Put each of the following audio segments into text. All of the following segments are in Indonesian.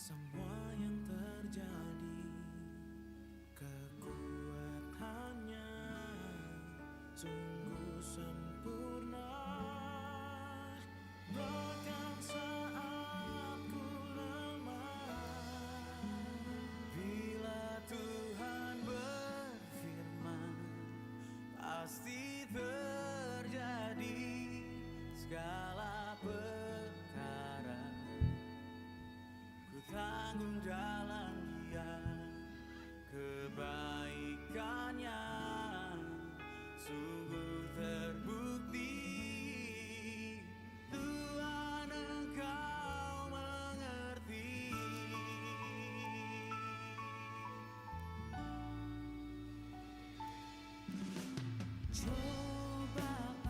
Semua yang terjadi, kekuatannya sungguh sempurna. Bahkan saat ku lemah, bila Tuhan berfirman, pasti terjadi segala perkara. Ku tanggung jalan Dia, kebaikannya sungguh terbukti. Tuhan, Engkau mengerti. Cobaan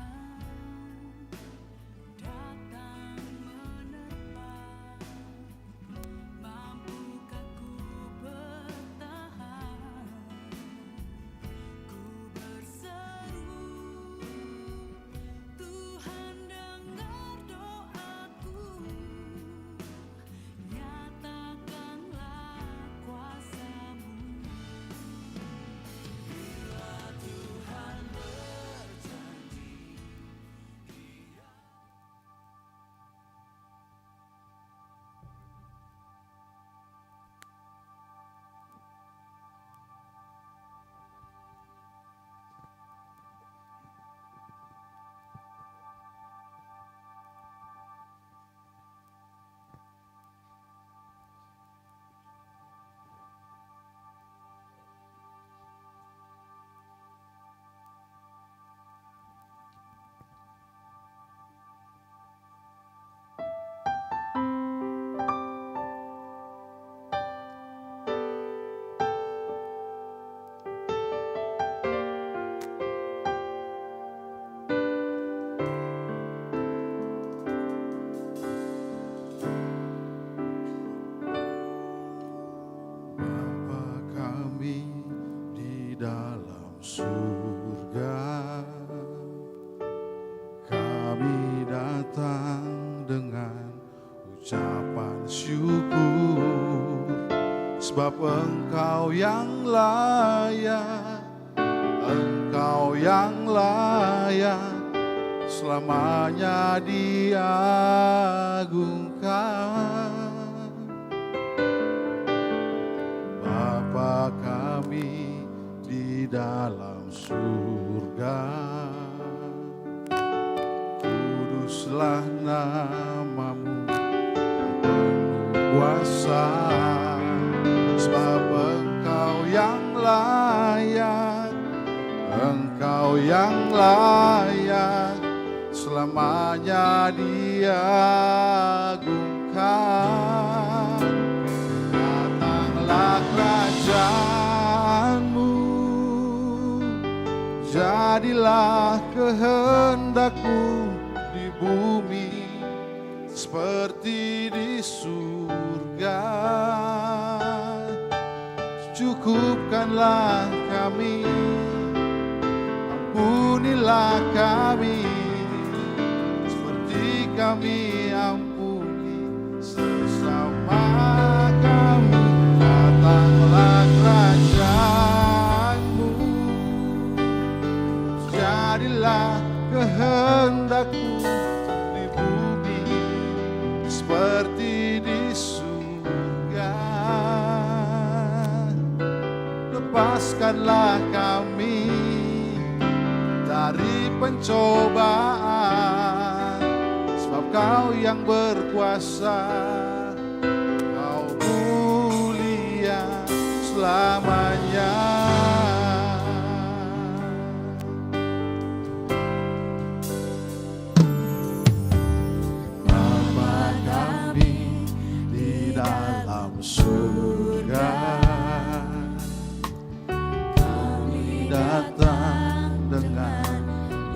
datang menerpa, mampukah ku bertahan? Ku berseru, Tuhan dengar doaku, nyatakanlah kuasa-Mu. Bila Tuhan berjanji, Dia Bapa kami di dalam surga, kami datang dengan ucapan syukur, sebab Engkau yang layak, Engkau yang layak, selamanya diagungkan. Bapa kami di dalam surga, kuduslah nama-Mu yang penuh kuasa, sebab Engkau yang layak, Engkau yang layak, selamanya diagungkan. Datanglah kerajaan-Mu, jadilah kehendak-Mu di bumi seperti di surga. Cukupkanlah kami, ampunilah kami, seperti kami ampuni sesama kami. Datanglah kerajaan-Mu, jadilah kehendak-Mu di bumi seperti di surga. Lepaskanlah kami dari pencobaan, sebab Kau yang berkuasa, Kau mulia selamanya. Bapa kami di dalam surga, kami datang dengan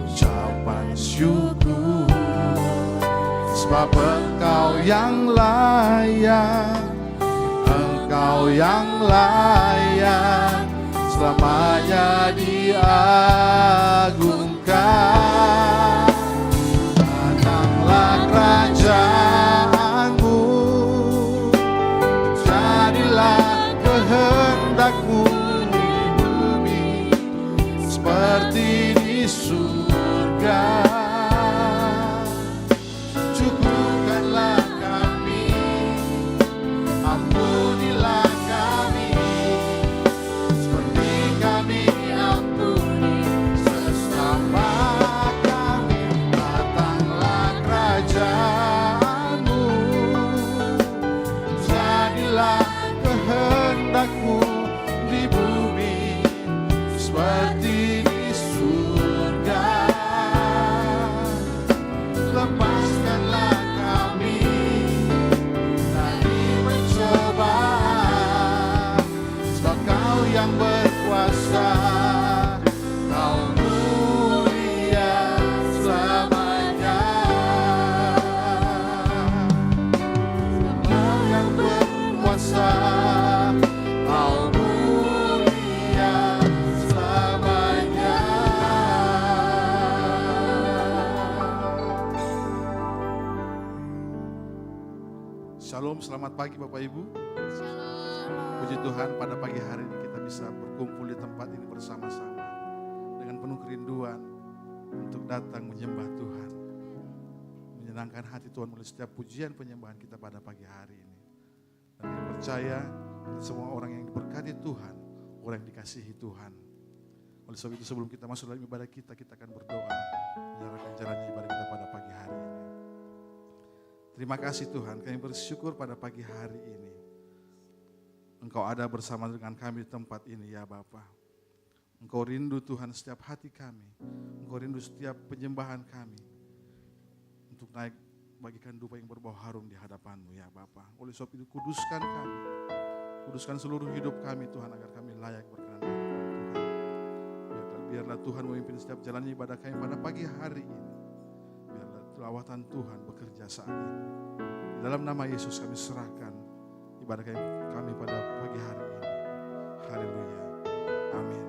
ucapan syukur, sebab Engkau yang layak, Engkau yang layak, selamanya diagungkan. Datanglah kerajaan-Mu, surga. Cukupkanlah kami, ampunilah kami, seperti kami ampuni sesama kami. Datanglah kerajaanmu, jadilah kehendakmu di bumi seperti di surga. Lepaskanlah kami dari pencobaan, sebab Kau yang berkuasa, Kau mulia selamanya. Kau yang berkuasa, Kau mulia selamanya. Shalom, selamat pagi Bapak Ibu. Puji Tuhan, pada pagi hari ini kita bisa berkumpul di tempat ini bersama-sama dengan penuh kerinduan untuk datang menyembah Tuhan, menyenangkan hati Tuhan melalui setiap pujian penyembahan kita pada pagi hari ini. Dan kita percaya kita semua orang yang diberkati Tuhan, orang yang dikasihi Tuhan. Oleh sebab itu sebelum kita masuk dalam ibadah kita akan berdoa menyerahkan jalannya ibadah kita pada pagi hari ini. Terima kasih Tuhan, kami bersyukur pada pagi hari ini Engkau ada bersama dengan kami di tempat ini ya Bapa. Engkau rindu Tuhan setiap hati kami, Engkau rindu setiap penyembahan kami untuk naik bagikan dupa yang berbau harum di hadapan-Mu ya Bapa. Oleh sebab itu kuduskan kami, kuduskan seluruh hidup kami Tuhan, agar kami layak berkenan di hadapan Tuhan. Biarlah Tuhan memimpin setiap jalannya ibadah kami pada pagi hari ini. Biarlah lawatan Tuhan bekerja saat ini. Di dalam nama Yesus kami serahkan ibadah kami pada pagi hari ini. Haleluya. Amin.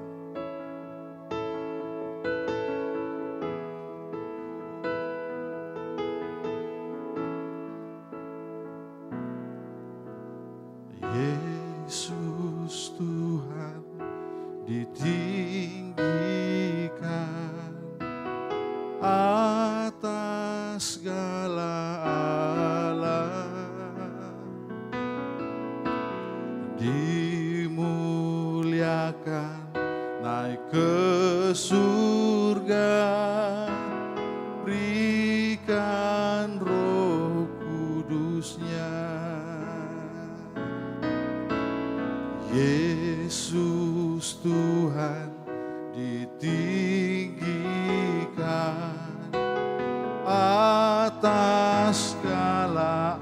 Yesus Tuhan ditinggikan atas segala alam, dimuliakan naik ke surga, berikan Roh Kudus-Nya. Yesus Tuhan ditinggikan atas segala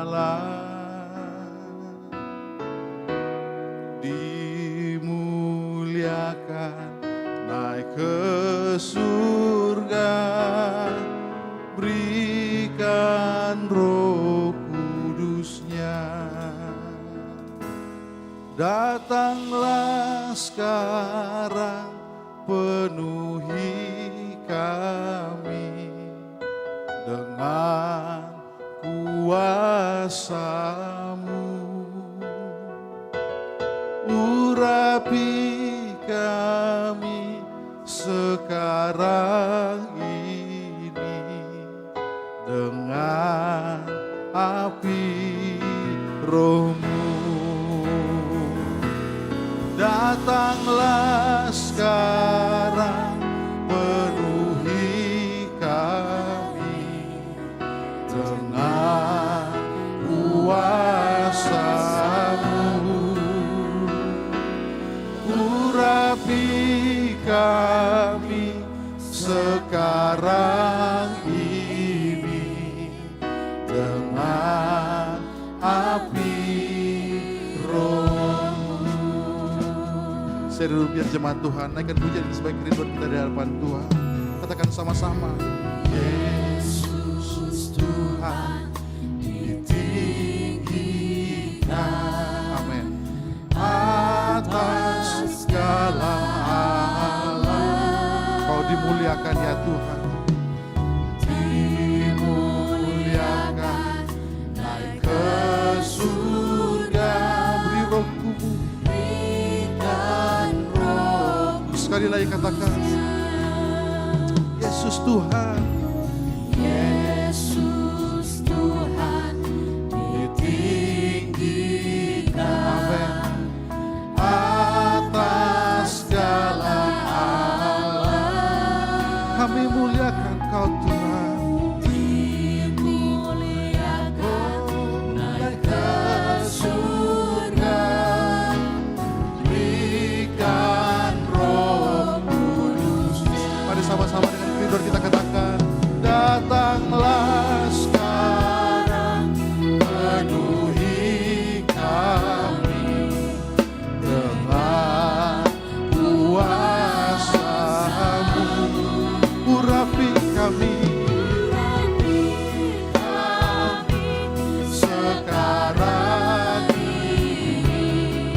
alam, dimuliakan naik ke surga, berikan Roh Kudus-Nya. Datanglah sekarang, penuhi kami dengan kuasa-Mu. Urapi kami sekarang ini dengan api Roh-Mu. Datanglah sekarang, penuhi kami dengan kuasa-Mu. Urapi kami sekarang ini dengan api Roh. Seluruh biar jemaat Tuhan naikkan pujian sebagai kerinduan kita di hadapan Tuhan. Katakan sama-sama, Yesus Tuhan ditinggikan, amin, atas segala alam. Kau dimuliakan ya Tuhan, dimuliakan naik ke surga, beri Roh-Mu. Sekali lagi katakan, Yesus Yesus Tuhan. Yesus Tuhan ditinggikan Atas segala alam kami muliakan Kau Tuhan. dimuliakan Naik ke surga, berikan Roh Kudus. Mari sama-sama dengan kerinduan kita katakan, datanglah sekarang, penuhi kami dengan kuasa-Mu, urapi kami sekarang ini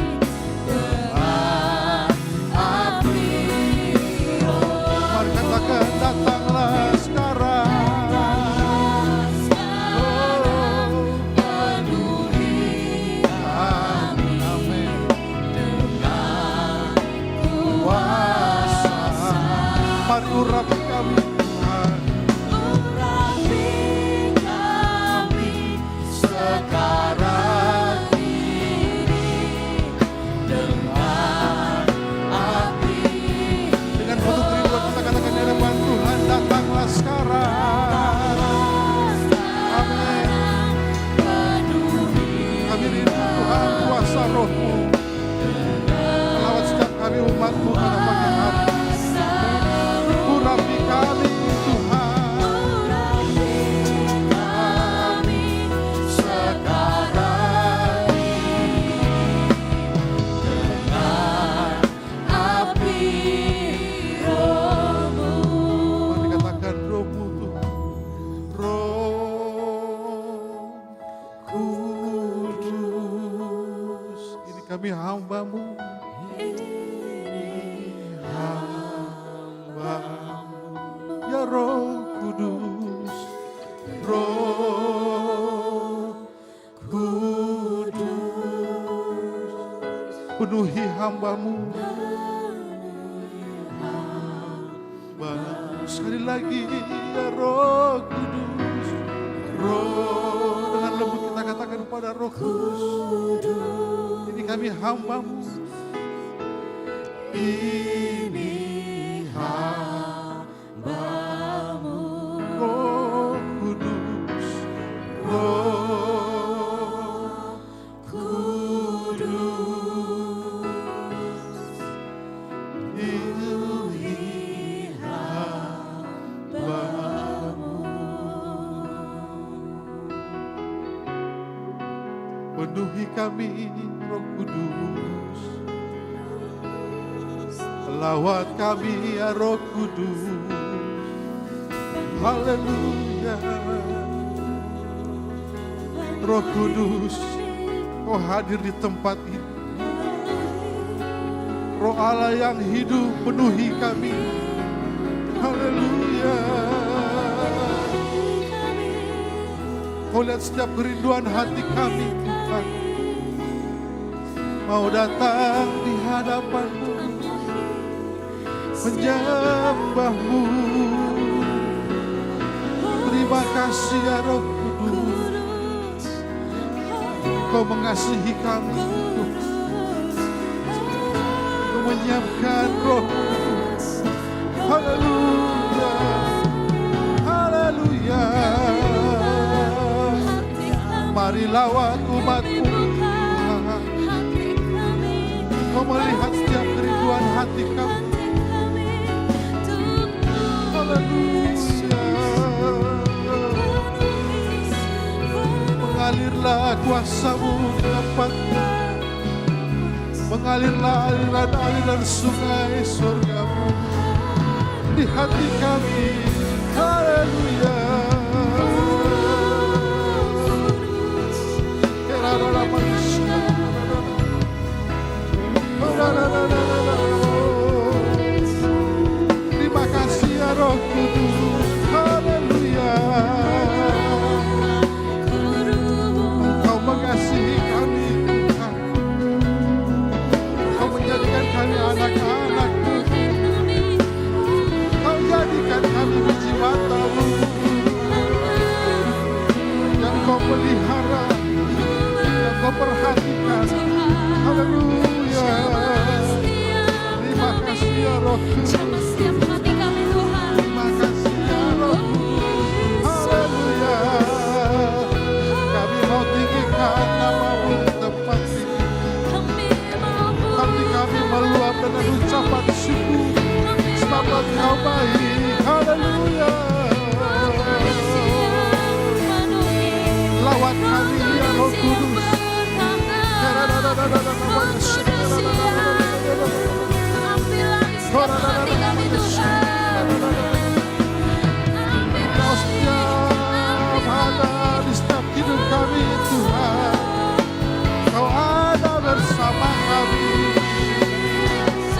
dengan api Roh. Mari katakan, datanglah sekarang. Oh, penuhi kami, amin, dengan kuasa. Mari urapi kami Tuhan. urapi kami Sekarang ini dengan api. Dengan penuh kerinduan kita katakan di hadapan Tuhan, datanglah sekarang. Amin. Kami rindu Tuhan, kuasa Roh-Mu melawat setiap kami umat-Mu pada pagi hari. Urapi kami Tuhan. Sekarang dengan api Roh-Mu. Mari katakan Roh-Mu Tuhan. Roh Kudus, ini kami hamba-Mu. Ya Roh Kudus, Roh Kudus, penuhi hamba-Mu. Sekali lagi, ya Roh Kudus, Roh, dengan lembut kita katakan kepada Roh Kudus, ini kami hamba-Mu. Ini hamba-Mu, Roh Kudus, Roh Kudus, penuhi hamba-Mu. Penuhi kami Roh Kudus, lawat kami ya Roh Kudus. Haleluya. Roh Kudus, Kau hadir di tempat ini. Roh Allah yang hidup penuhi kami. Haleluya. Kau lihat setiap kerinduan hati kami Tuhan. Mau datang di hadapan-Mu, menyembah-Mu. Terima kasih ya Roh Kudus, Kau mengasihi kami, Kau menyiapkan Roh-Mu. Haleluya, haleluya. Mari lawat umat-Mu Tuhan. Kau melihat setiap kerinduan hati kami. Haleluya. Mengalirlah kuasa-Mu di tempatnya. Mengalirlah aliran-aliran sungai surga-Mu di hati kami. Haleluya. Terima kasih ya Roh Kudus. Haleluya. Engkau mengasihi kami Tuhan. Engkau menjadikan kami anak-anak-Mu. Kau jadikan kami Roh Kudus. Kau setiap ada di setiap hidup kami Tuhan. Kau ada bersama kami.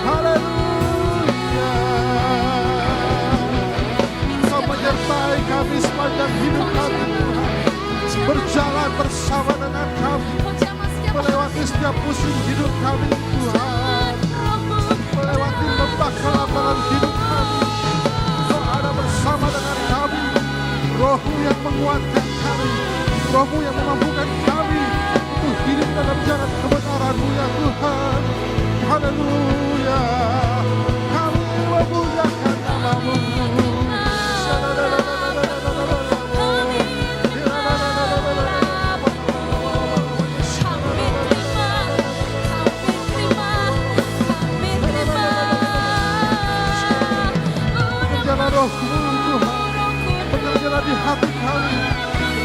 Haleluya. Kau menyertai kami sepanjang hidup kami Tuhan. Berjalan bersama dengan kami. Melewati setiap musim hidup kami Tuhan. Melewati lembah kelam dalam hidup kami. Kau ada bersama dengan kami. Roh-Mu yang menguatkan kami. Roh-Mu yang memampukan kami untuk hidup dalam jalan kebenaran-Mu ya Tuhan. Haleluya. Kami memuliakan nama-Mu. Roh-Mu Tuhan, berjalan di hati kami,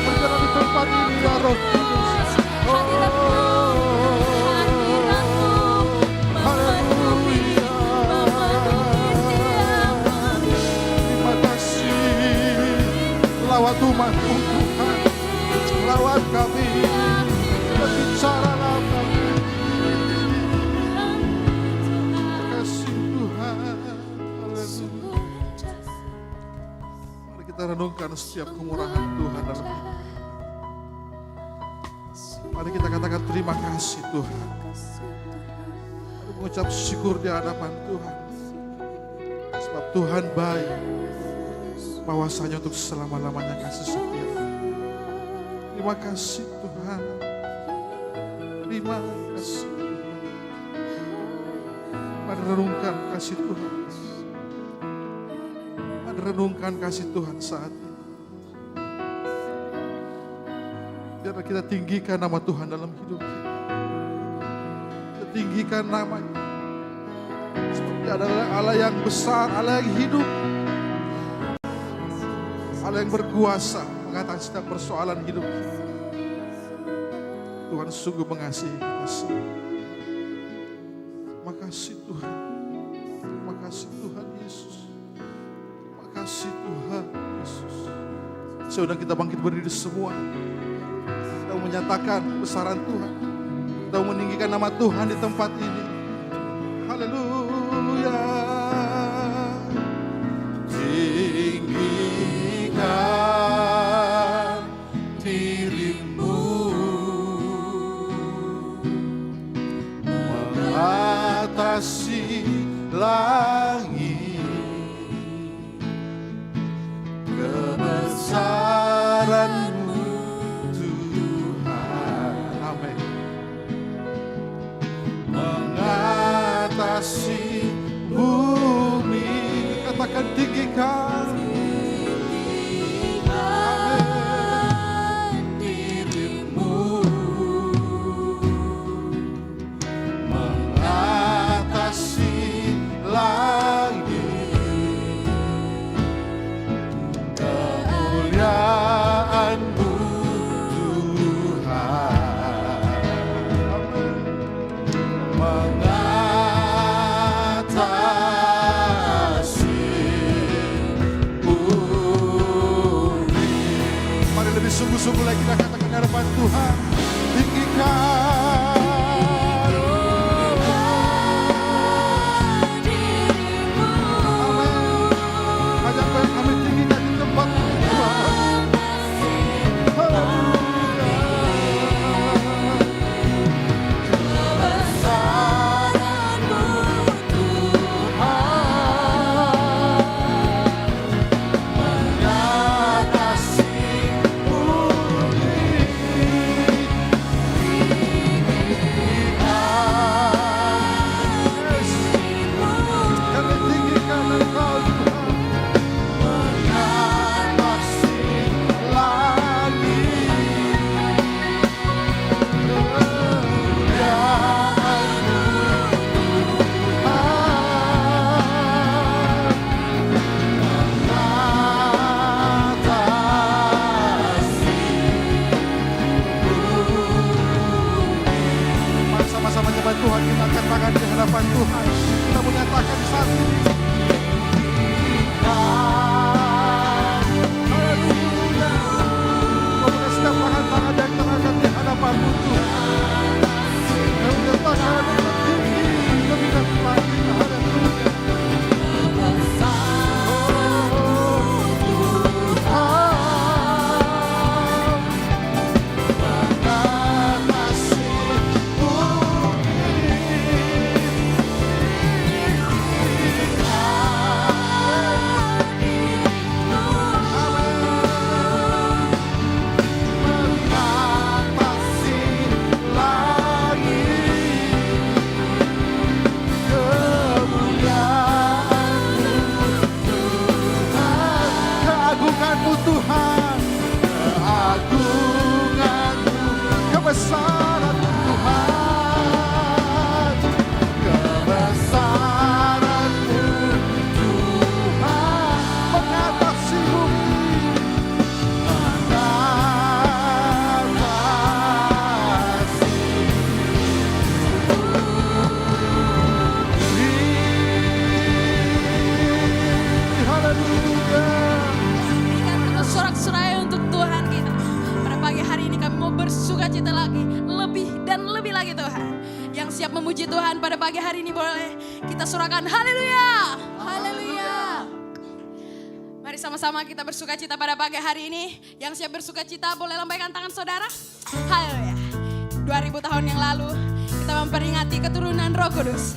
berjalan di tempat ini ya Roh Kudus. Haleluya. Terima kasih. Lawat umat-Mu Tuhan, lawat kami, berbicaralah kami. Terima kasih Tuhan. Haleluya. Kita renungkan setiap kemurahan Tuhan dalam hidup. Mari kita katakan terima kasih Tuhan. Mari mengucap syukur di hadapan Tuhan. Sebab Tuhan baik. Bahwasanya untuk selama-lamanya kasih setia. Terima kasih Tuhan. Terima kasih Tuhan. Mari renungkan kasih Tuhan. Renungkan kasih Tuhan saat ini. Biar kita tinggikan nama Tuhan dalam hidup kita. Kita tinggikan namanya. Sebab Dia adalah Allah yang besar, Allah yang hidup. Allah yang berkuasa mengatasi setiap persoalan hidup kita. Tuhan sungguh mengasihi kita semua. Terima kasih Tuhan. Terima kasih Tuhan Yesus. Kasih Tuhan Yesus. Saya undang kita bangkit berdiri semua. Kita menyatakan kebesaran Tuhan. Kita meninggikan nama Tuhan di tempat ini. Haleluya. Tinggikan dirimu, mengatasi langit. Kebesaran-Mu Tuhan, amin. Mengatasi bumi, katakan tinggikan, amin. Dirimu, mengatasi langit. Kemuliaan-Mu Tuhan, mengatasi bumi. Mari lebih sungguh-sungguh lagi kita katakan hadapan Tuhan. Tinggikan dirimu. Amin. Ajak kami tinggikan di tempat Tuhan. Kebesaran-Mu Mengatasi bumi. kemuliaan Tuhan. Kita menyatakan saat ini. Haleluya. Kemudian setiap tangan-tangan yang terangkat di hadapan-Mu Tuhan. Kami menyatakan lebih tinggi, lebih dari lagi. Haleluya. Keagungan-Mu Tuhan, keagungan-Mu, kebesaran-Mu Tuhan, kebesaran-Mu Tuhan, mengatasi bumi, mengatasi bumi. Haleluya. Berikan bersorak-sorai untuk Tuhan kita. Pada pagi hari ini kami mau bersuka cita lagi, lebih dan lebih lagi Tuhan. Yang siap memuji Tuhan pada pagi hari ini boleh kita sorakan haleluya. Haleluya. Mari sama-sama kita bersuka cita pada pagi hari ini. Yang siap bersuka cita boleh lambaikan tangan saudara. Haleluya. 2000 tahun yang lalu kita memperingati keturunan Roh Kudus.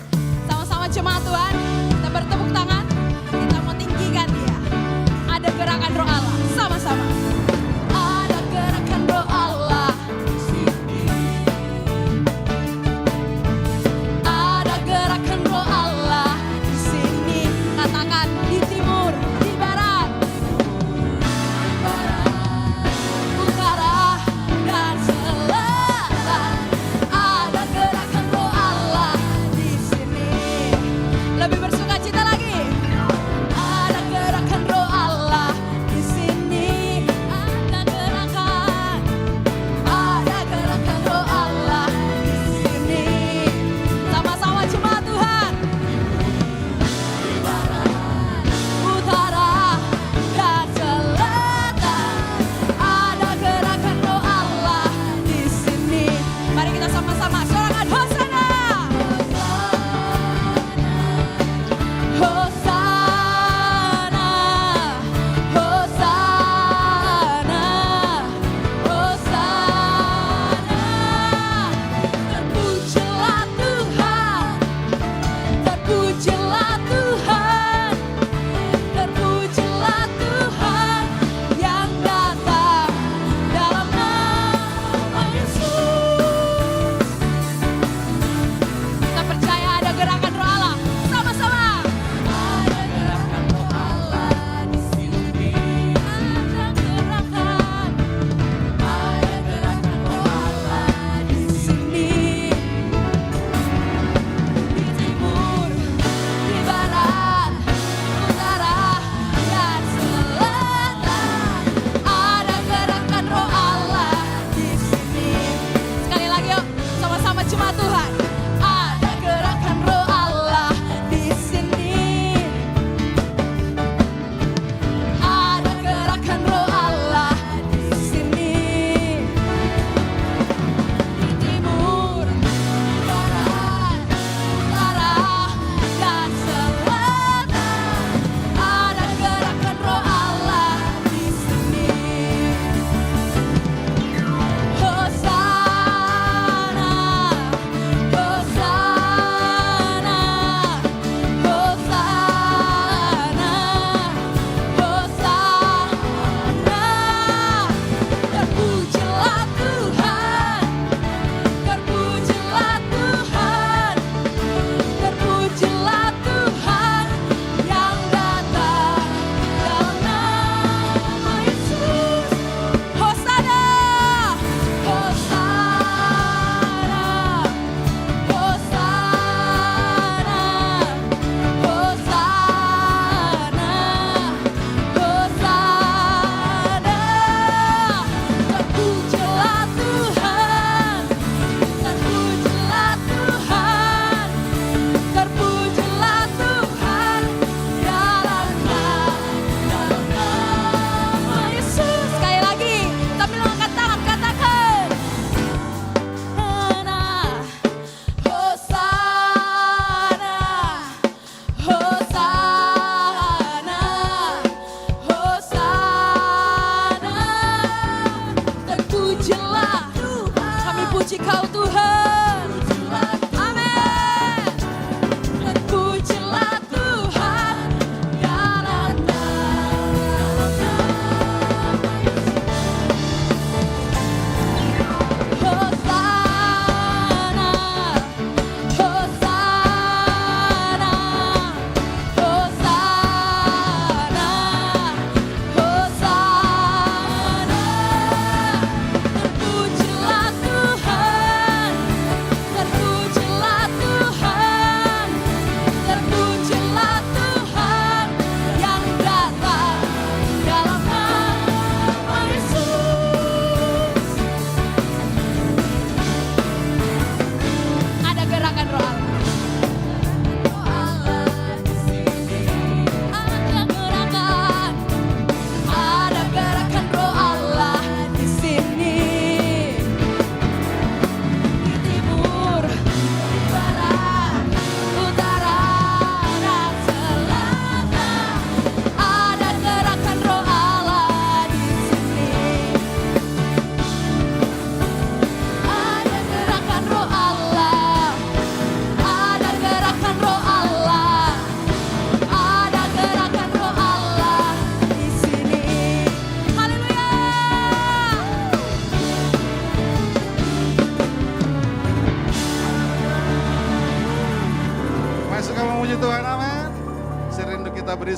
Sama-sama jemaat Tuhan, kita bertepuk tangan, kita mau tinggikan Dia. Ada gerakan roh Allah, sama-sama. Ada gerakan roh Allah di sini. Ada gerakan roh Allah di sini. Katakan di timur, di barat, utara dan selatan. Ada gerakan roh Allah di sini. Lebih bersuka cita lagi.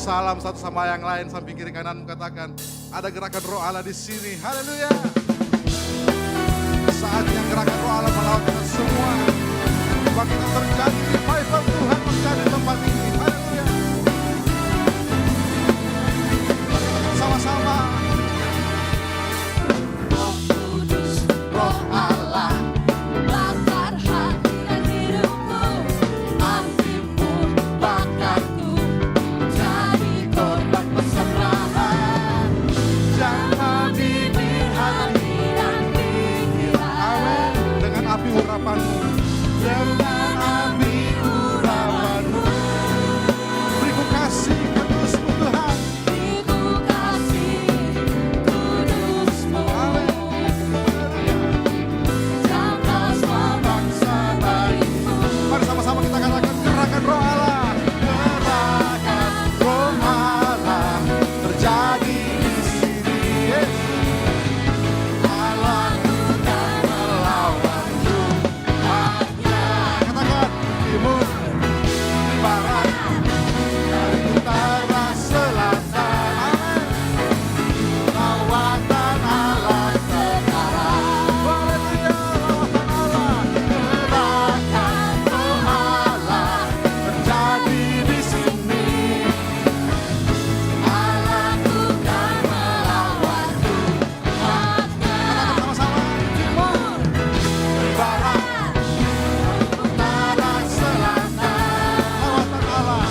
salam satu sama yang lain, samping kiri kanan katakan, ada gerakan roh Allah di sini. Haleluya. Saatnya gerakan roh Allah melawat kita semua. Bagi kita terjadi revival Tuhan menjadi tempat ini. Haleluya. Sama-sama. Roh Kudus, Roh Allah, bakar hati dan hidupku, apimu bakarku, jadi korban persembahان. Jangan bibir hati dan pikiran, Dengan api urapanmu. dengan api urapanmu, Beriku kasih kudusmu Tuhan. beriku kasih kudusmu. Jangkau semua bangsa bagimu. Mari sama-sama kita katakan gerakan roh Allah. Gerakan roh Allah terjadi di sini. Yes. Allahku dan melawanku, hanya Katakan timur, barat, dari utara, selatan. Amin. lawatan Allah sekarang. Haleluya, lawatan Allah. Gerakan roh Allah Terjadi di sini. Allahku dan melawanku, hanya Katakan sama-sama. timur, Barat, utara, selatan. lawatan Allah.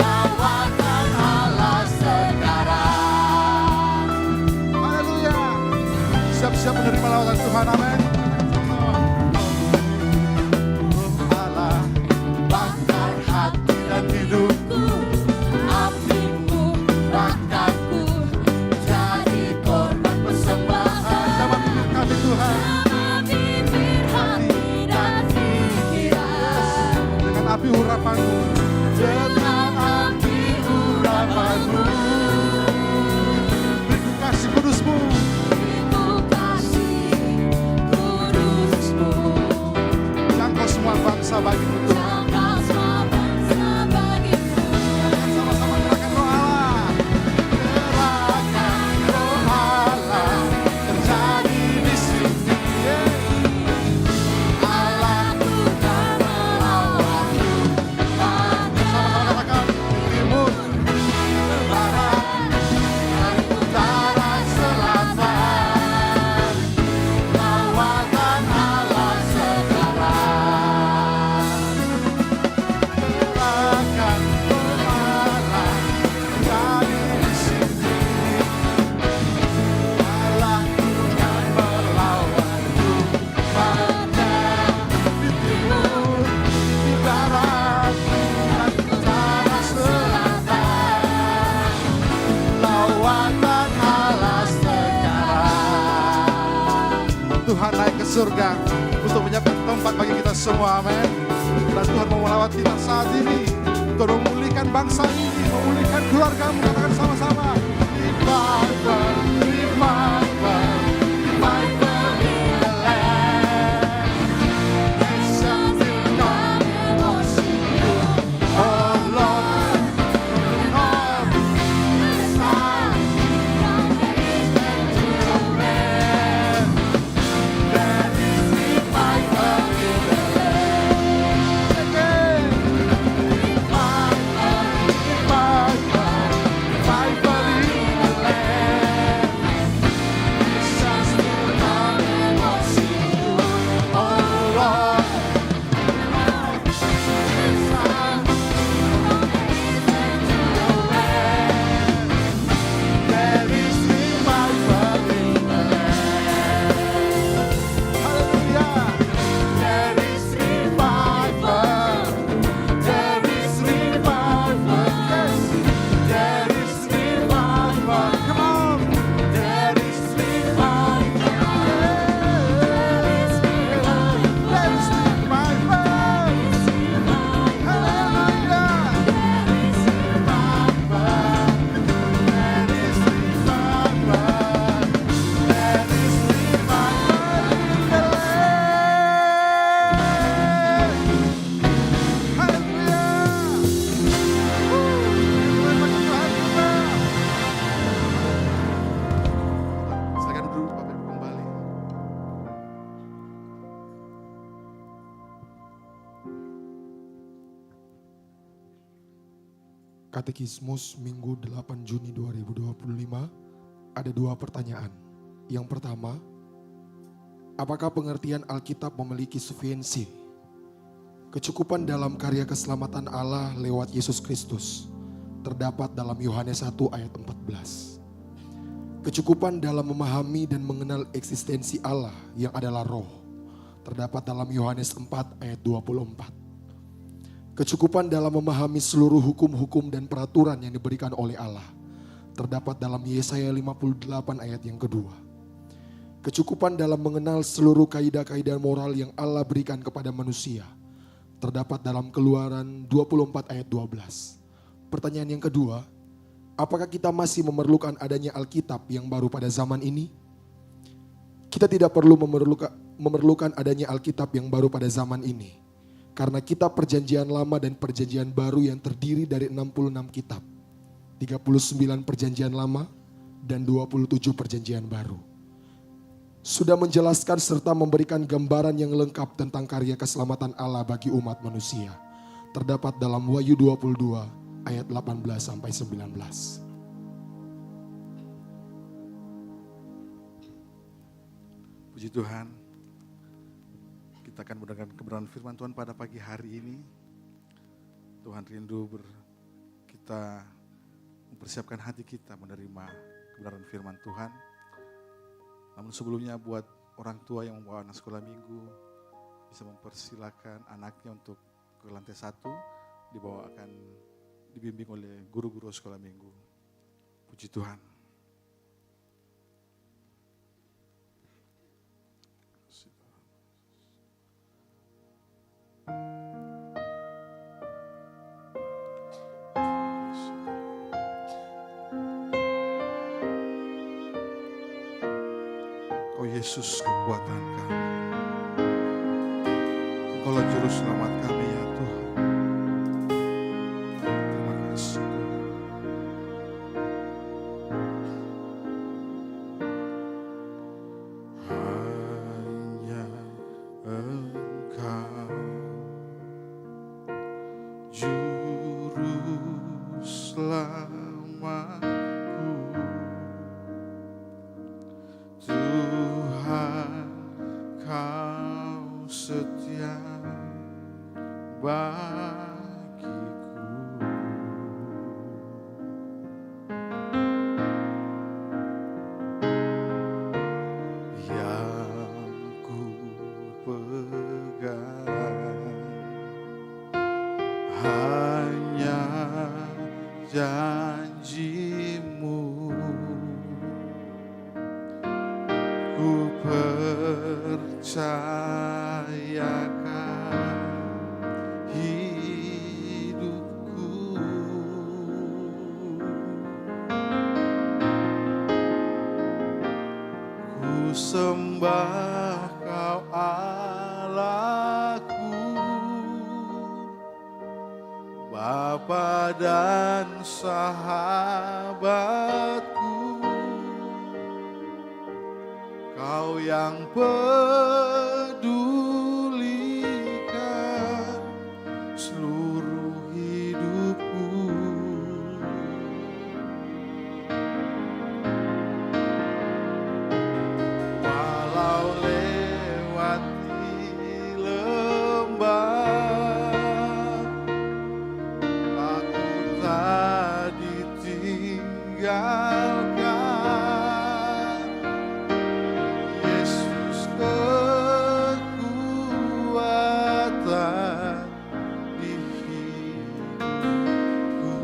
Lawatan Allah sekarang. Haleluya. Siap-siap menerima lawatan Tuhan. Amin. Roh Allah bakar hati dan hidupku. Apimu bakarku, jadi korban persembahan. Sama bibir kami Tuhan. Sama bibir hati dan pikiran, Dengan api urapanmu. dengan api urapanmu, Beriku kasih kudusmu. beriku kasih kudusmu. Jangkau semua bangsa bagimu Tuhan. Jangkau semua bangsa bagimu. Sama-sama gerakan roh Allah. Gerakan roh Allah terjadi di sini. Allahku dan melawanku, hanya Sama-sama katakan timur, barat, dari utara, selatan. Lawatan Allah sekarang. gerakan roh Allah terjadi di sini. Allahku dan melawanku, pada di timur, di barat, dan utara, selatan. Lawatan Allah sekarang. Tuhan naik ke surga untuk menyiapkan tempat bagi kita semua, amin. Dan Tuhan mau melawat kita saat ini. Tuhan memulihkan bangsa ini, memulihkan keluargamu. Katakan sama-sama. Revival, revival, revival in the land. Nations will come and worship you. Oh Lord, Lord, it's time from the east and to the west. There is revival in the land. Again. Revival, revival in the land. Katekismus Minggu 8 Juni 2025 ada 2 pertanyaan. Yang pertama, apakah pengertian Alkitab memiliki sufisiensi, kecukupan dalam karya keselamatan Allah lewat Yesus Kristus? Terdapat dalam Yohanes 1 ayat 14. Kecukupan dalam memahami dan mengenal eksistensi Allah yang adalah roh. Terdapat dalam Yohanes 4 ayat 24. Kecukupan dalam memahami seluruh hukum-hukum dan peraturan yang diberikan oleh Allah. Terdapat dalam Yesaya 58 ayat yang kedua. Kecukupan dalam mengenal seluruh kaidah-kaidah moral yang Allah berikan kepada manusia. Terdapat dalam Keluaran 24 ayat 12. Pertanyaan yang kedua, apakah kita masih memerlukan adanya Alkitab yang baru pada zaman ini? Kita tidak perlu memerlukan adanya Alkitab yang baru pada zaman ini. Karena kitab perjanjian lama dan perjanjian baru yang terdiri dari 66 kitab. 39 perjanjian lama dan 27 perjanjian baru. Sudah menjelaskan serta memberikan gambaran yang lengkap tentang karya keselamatan Allah bagi umat manusia. Terdapat dalam Wahyu 22 ayat 18 sampai 19. Puji Tuhan, kita akan mendengarkan kebenaran firman Tuhan pada pagi hari ini. Tuhan rindu kita mempersiapkan hati kita menerima kebenaran firman Tuhan. Namun sebelumnya buat orang tua yang membawa anak sekolah minggu, bisa mempersilakan anaknya untuk ke lantai 1, akan dibimbing oleh guru-guru sekolah minggu. Puji Tuhan. Oh Yesus, kekuatan kami. Engkaulah juru selamat kami ya Tuhan. Terima kasih. Hanya Engkau juru selamatku, Tuhan Kau setia bagiku. Yang ku pegang hanya janji-Mu. Ku percayakan hidupku. Ku sembah Kau Allahku, Bapa dan sahabatku. Kau yang pedulikan seluruh hidupku. Walau lewati lembah, aku tak ditinggalkan. Yesus kekuatan di hidupku.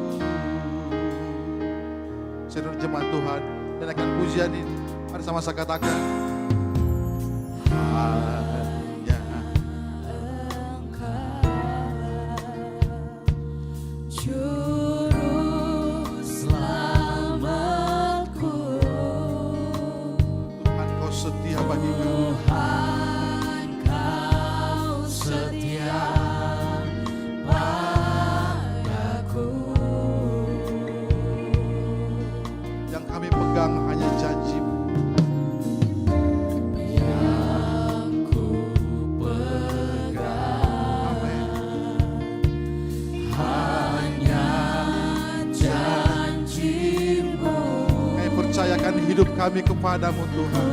Seluruh jemaat Tuhan, dan akan pujian ini, mari sama-sama katakan. Hanya Juru selamatku, Tuhan Kau setia bagiku. Tuhan Kau setia padaku. Yang kami pegang hanya janji-Mu. Yang ku pegang Amin. hanya menyerahkan hidup kami kepadamu Tuhan.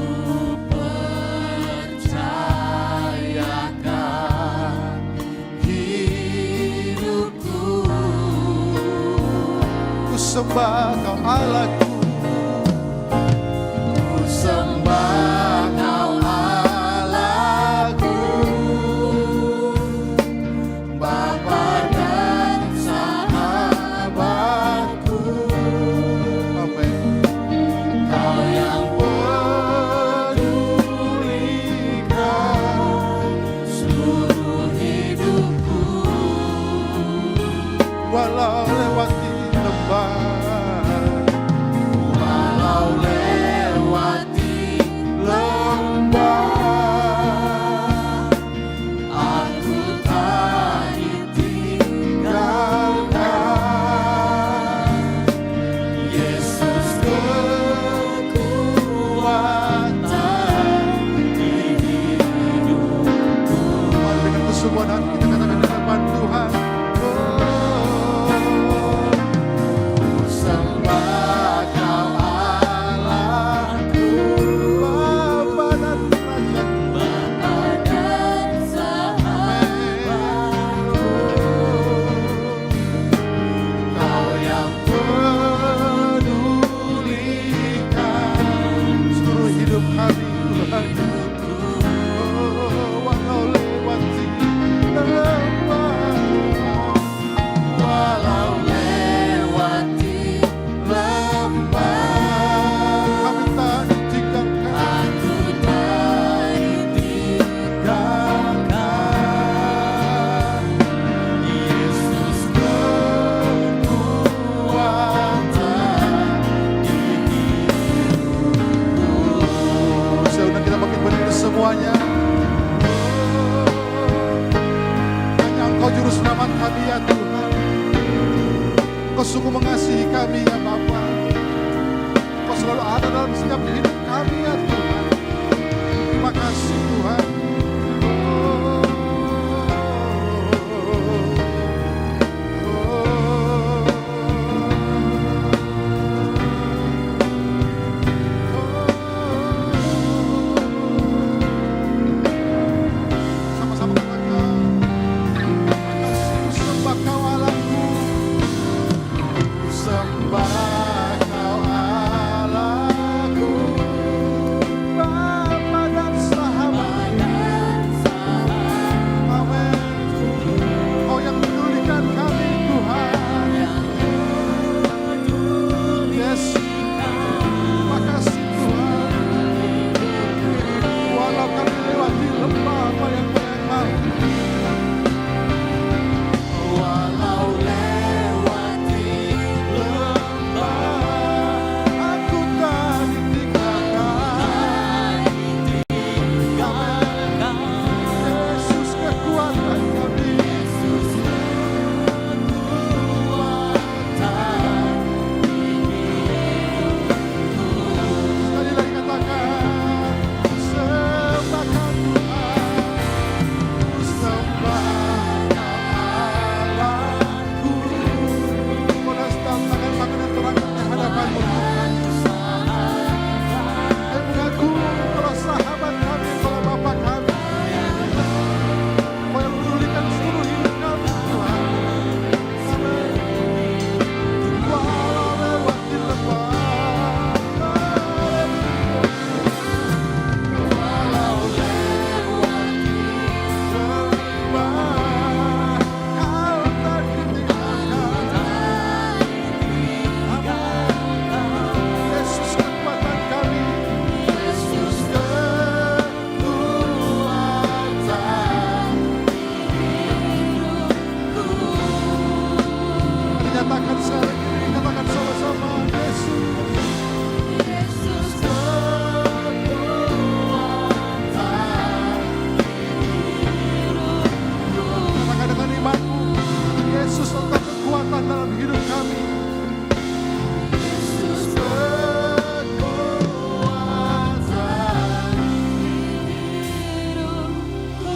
Percayakan hidupku, Ku sembah Kau Allahku, ku sembah Kau Allahku, Bapa dan sahabatku. Amin. Kau yang pedulikan seluruh hidupku, Walau lewati lembah, walau lewati lembah, aku tak ditinggalkan. Yesus kekuatan di hidupku. mari dengan kesembuhan hati kita katakan di hadapan Tuhan. Ku sembah Kau Allahku, Bapa dan Raja, Bapa dan sahabatku. Kau yang pedulikan seluruh hidup kami Tuhan. Walau lewati lembah, walau lewati lembah, kami tak ditinggalkan. aku tak ditinggalkan. Yesus kekuatan di hidupku. Saya undang kita bangkit berdiri semuanya. Hanya Engkau juru selamat kami ya Tuhan. Engkau sungguh mengasihi kami ya Bapa. Engkau selalu ada dalam setiap hidup kami ya Tuhan. Terima kasih Tuhan. Sama-sama katakan, terima kasih ku sembah Kau Allahku, Ku sembah Kau Allahku, Bapa dan sahabat. Amin. Kau yang pedulikan kami Tuhan. Yes. Terima kasih Tuhan. Walau kami lewati lembah apa yang mau, walau lewati lembah, aku tak ditinggalkan. Yesus kekuatan kami. Sekali lagi katakan, ku sembah Kau Tuhan. Ku sembah Kau Allahku. Pada setiap tangan yang terangkat di hadapan-Mu Tuhan. Kami mengakui Engkaulah sahabat kami, Engkaulah Bapa kami. Kau yang pedulikan seluruh hidup kami Tuhan. Amin. Walau lewati lembah, walau lewati lembah, Kau tak ditinggalkan. Yesus kekuatan kami. Yesus kekuatan di hidupku. Mari nyatakan sekali lagi, nyatakan sama-sama. Yesus. Yesus kekuatan di hidupku. Katakan dengan imanmu, Yesus engkau kekuatan dalam hidup kami. Yesus kekuatan di hidupku.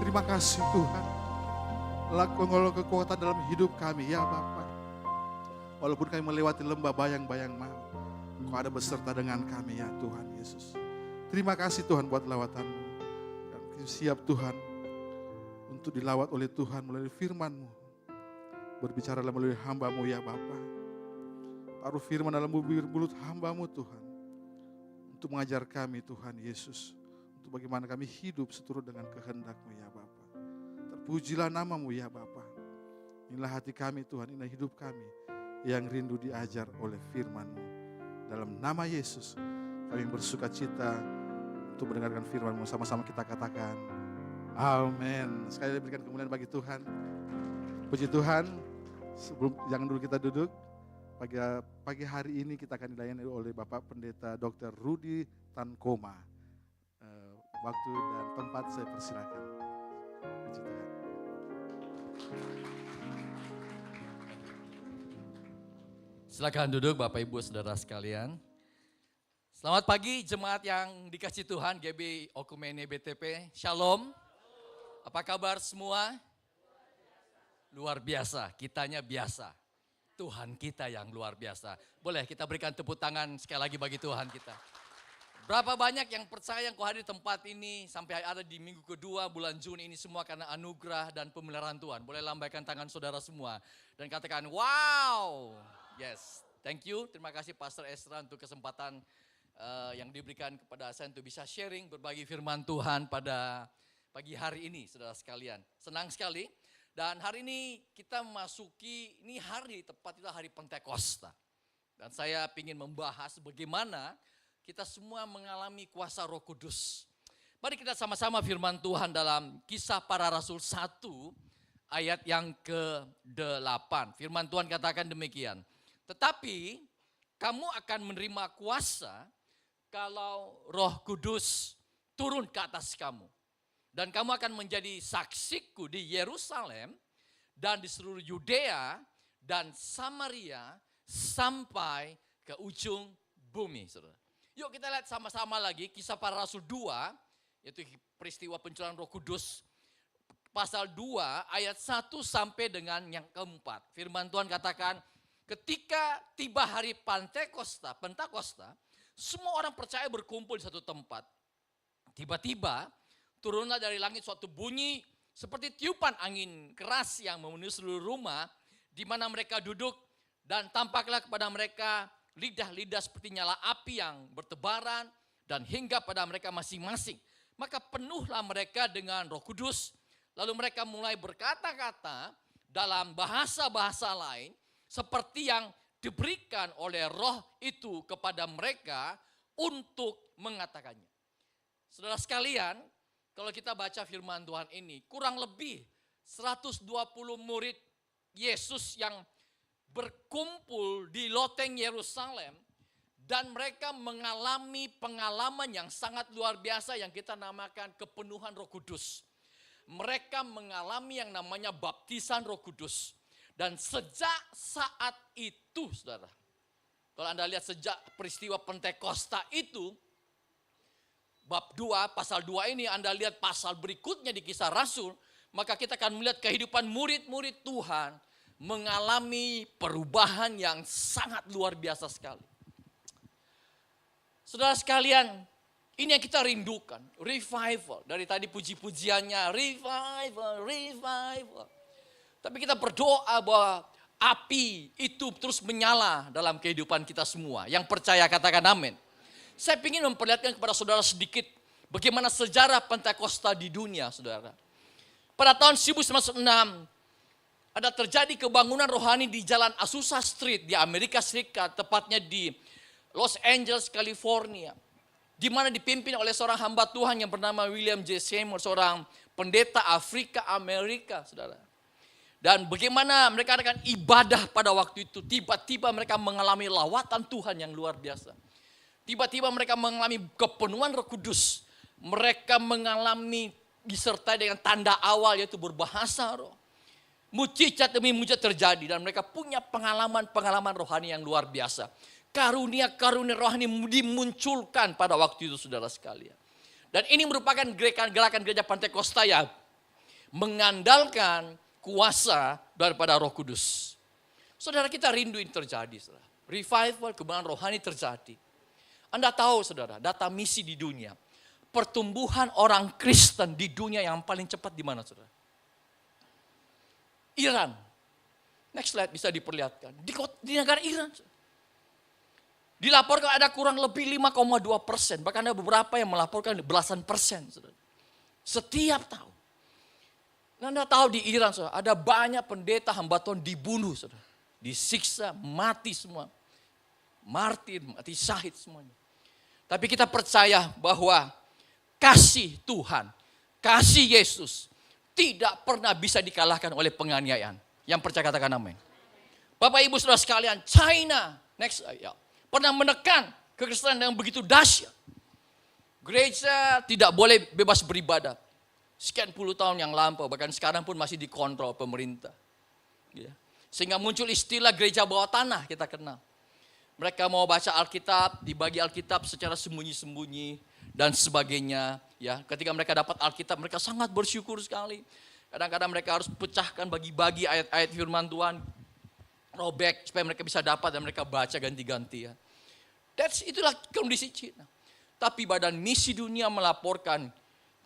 Terima kasih Tuhan. Lakukan kekuatan dalam hidup kami ya Bapa. Walaupun kami melewati lembah bayang-bayang maut, Kau ada beserta dengan kami ya Tuhan Yesus. Terima kasih Tuhan buat lawatan-Mu. Dan kami siap Tuhan untuk dilawat oleh Tuhan melalui firman-Mu. Berbicara melalui hamba-Mu ya Bapa. Taruh firman dalam bibir mulut hamba-Mu Tuhan. Untuk mengajar kami Tuhan Yesus. Untuk bagaimana kami hidup seturut dengan kehendak-Mu ya Bapa. Terpujilah nama-Mu ya Bapa. Inilah hati kami Tuhan, inilah hidup kami yang rindu diajar oleh firman-Mu. Dalam nama Yesus kami bersuka cita untuk mendengarkan firman-Mu. Sama-sama kita katakan amin. Sekali lagi berikan kemuliaan bagi Tuhan. Puji Tuhan. Jangan dulu kita duduk. Pagi hari ini kita akan dilayani oleh Bapak Pendeta Dr. Rudy Tankoma. Waktu dan tempat saya persilakan. Puji Tuhan. Silakan duduk Bapak Ibu Saudara sekalian. Selamat pagi jemaat yang dikasih Tuhan, GB Okumene BTP. Shalom. Apa kabar semua? Luar biasa, kitanya biasa. Tuhan kita yang luar biasa. Boleh kita berikan tepuk tangan sekali lagi bagi Tuhan kita. Berapa banyak yang percaya yang hadir di tempat ini sampai ada di minggu kedua bulan Juni ini semua karena anugerah dan pemeliharaan Tuhan. Boleh lambaikan tangan saudara semua dan katakan wow. Yes, thank you. Terima kasih Pastor Esra untuk kesempatan yang diberikan kepada saya untuk bisa sharing berbagi firman Tuhan pada pagi hari ini saudara sekalian. Senang sekali. Dan hari ini kita memasuki, ini hari tepat itu hari Pentakosta. Dan saya ingin membahas bagaimana kita semua mengalami kuasa Roh Kudus. Mari kita sama-sama firman Tuhan dalam Kisah Para Rasul 1 ayat yang ke-8. Firman Tuhan katakan demikian. Tetapi kamu akan menerima kuasa kalau Roh Kudus turun ke atas kamu. Dan kamu akan menjadi saksiku di Yerusalem dan di seluruh Yudea dan Samaria sampai ke ujung bumi. Saudara. Yuk kita lihat sama-sama lagi Kisah Para Rasul 2, yaitu peristiwa pencurahan Roh Kudus. Pasal 2 ayat 1 sampai dengan yang keempat. Firman Tuhan katakan, ketika tiba hari Pentakosta, semua orang percaya berkumpul di satu tempat. Tiba-tiba turunlah dari langit suatu bunyi seperti tiupan angin keras yang memenuhi seluruh rumah di mana mereka duduk, dan tampaklah kepada mereka lidah-lidah seperti nyala api yang bertebaran dan hingga pada mereka masing-masing. Maka penuhlah mereka dengan Roh Kudus, lalu mereka mulai berkata-kata dalam bahasa-bahasa lain seperti yang diberikan oleh Roh itu kepada mereka untuk mengatakannya. Saudara sekalian, kalau kita baca firman Tuhan ini, kurang lebih 120 murid Yesus yang berkumpul di loteng Yerusalem dan mereka mengalami pengalaman yang sangat luar biasa yang kita namakan kepenuhan Roh Kudus. Mereka mengalami yang namanya baptisan Roh Kudus. Dan sejak saat itu, saudara, kalau Anda lihat sejak peristiwa Pentakosta itu, bab 2, pasal 2 ini Anda lihat pasal berikutnya di Kisah Rasul, maka kita akan melihat kehidupan murid-murid Tuhan mengalami perubahan yang sangat luar biasa sekali. Saudara sekalian, ini yang kita rindukan, revival. Dari tadi puji-pujiannya, revival. Tapi kita berdoa bahwa api itu terus menyala dalam kehidupan kita semua. Yang percaya katakan amin. Saya ingin memperlihatkan kepada saudara sedikit bagaimana sejarah Pentakosta di dunia, saudara. Pada tahun 1906, ada terjadi kebangunan rohani di Jalan Azusa Street di Amerika Serikat, tepatnya di Los Angeles, California. Di mana dipimpin oleh seorang hamba Tuhan yang bernama William J. Seymour, seorang pendeta Afrika Amerika, saudara. Dan bagaimana mereka adakan ibadah pada waktu itu, tiba-tiba mereka mengalami lawatan Tuhan yang luar biasa. Tiba-tiba mereka mengalami kepenuhan Roh Kudus. Mereka mengalami disertai dengan tanda awal yaitu berbahasa roh. Mujizat demi mujizat terjadi dan mereka punya pengalaman-pengalaman rohani yang luar biasa. Karunia-karunia rohani dimunculkan pada waktu itu saudara sekalian. Dan ini merupakan gerakan gereja Pentakosta yang mengandalkan kuasa daripada Roh Kudus. Saudara, kita rindu ini terjadi. Saudara. Revival, kebenaran rohani terjadi. Anda tahu saudara, data misi di dunia. Pertumbuhan orang Kristen di dunia yang paling cepat di mana saudara? Iran. Next slide bisa diperlihatkan. Di negara Iran. Dilaporkan ada kurang lebih 5,2%. Bahkan ada beberapa yang melaporkan belasan persen. Saudara. Setiap tahun. Anda tahu di Iran saudara, ada banyak pendeta hamba Tuhan dibunuh. Saudara. Disiksa, mati semua. Martir, mati syahid semuanya. Tapi kita percaya bahwa kasih Tuhan, kasih Yesus tidak pernah bisa dikalahkan oleh penganiayaan. Yang percaya katakan amin. Bapak Ibu Saudara sekalian, China next ya, pernah menekan kekristenan yang begitu dahsyat. Gereja tidak boleh bebas beribadah. Sekian puluh tahun yang lampau, bahkan sekarang pun masih dikontrol pemerintah. Ya. Sehingga muncul istilah gereja bawah tanah kita kenal. Mereka mau baca Alkitab, dibagi Alkitab secara sembunyi-sembunyi dan sebagainya. Ya, ketika mereka dapat Alkitab, mereka sangat bersyukur sekali. Kadang-kadang mereka harus pecahkan bagi-bagi ayat-ayat firman Tuhan, robek supaya mereka bisa dapat dan mereka baca ganti-gantian. Itulah kondisi Cina. Tapi Badan Misi Dunia melaporkan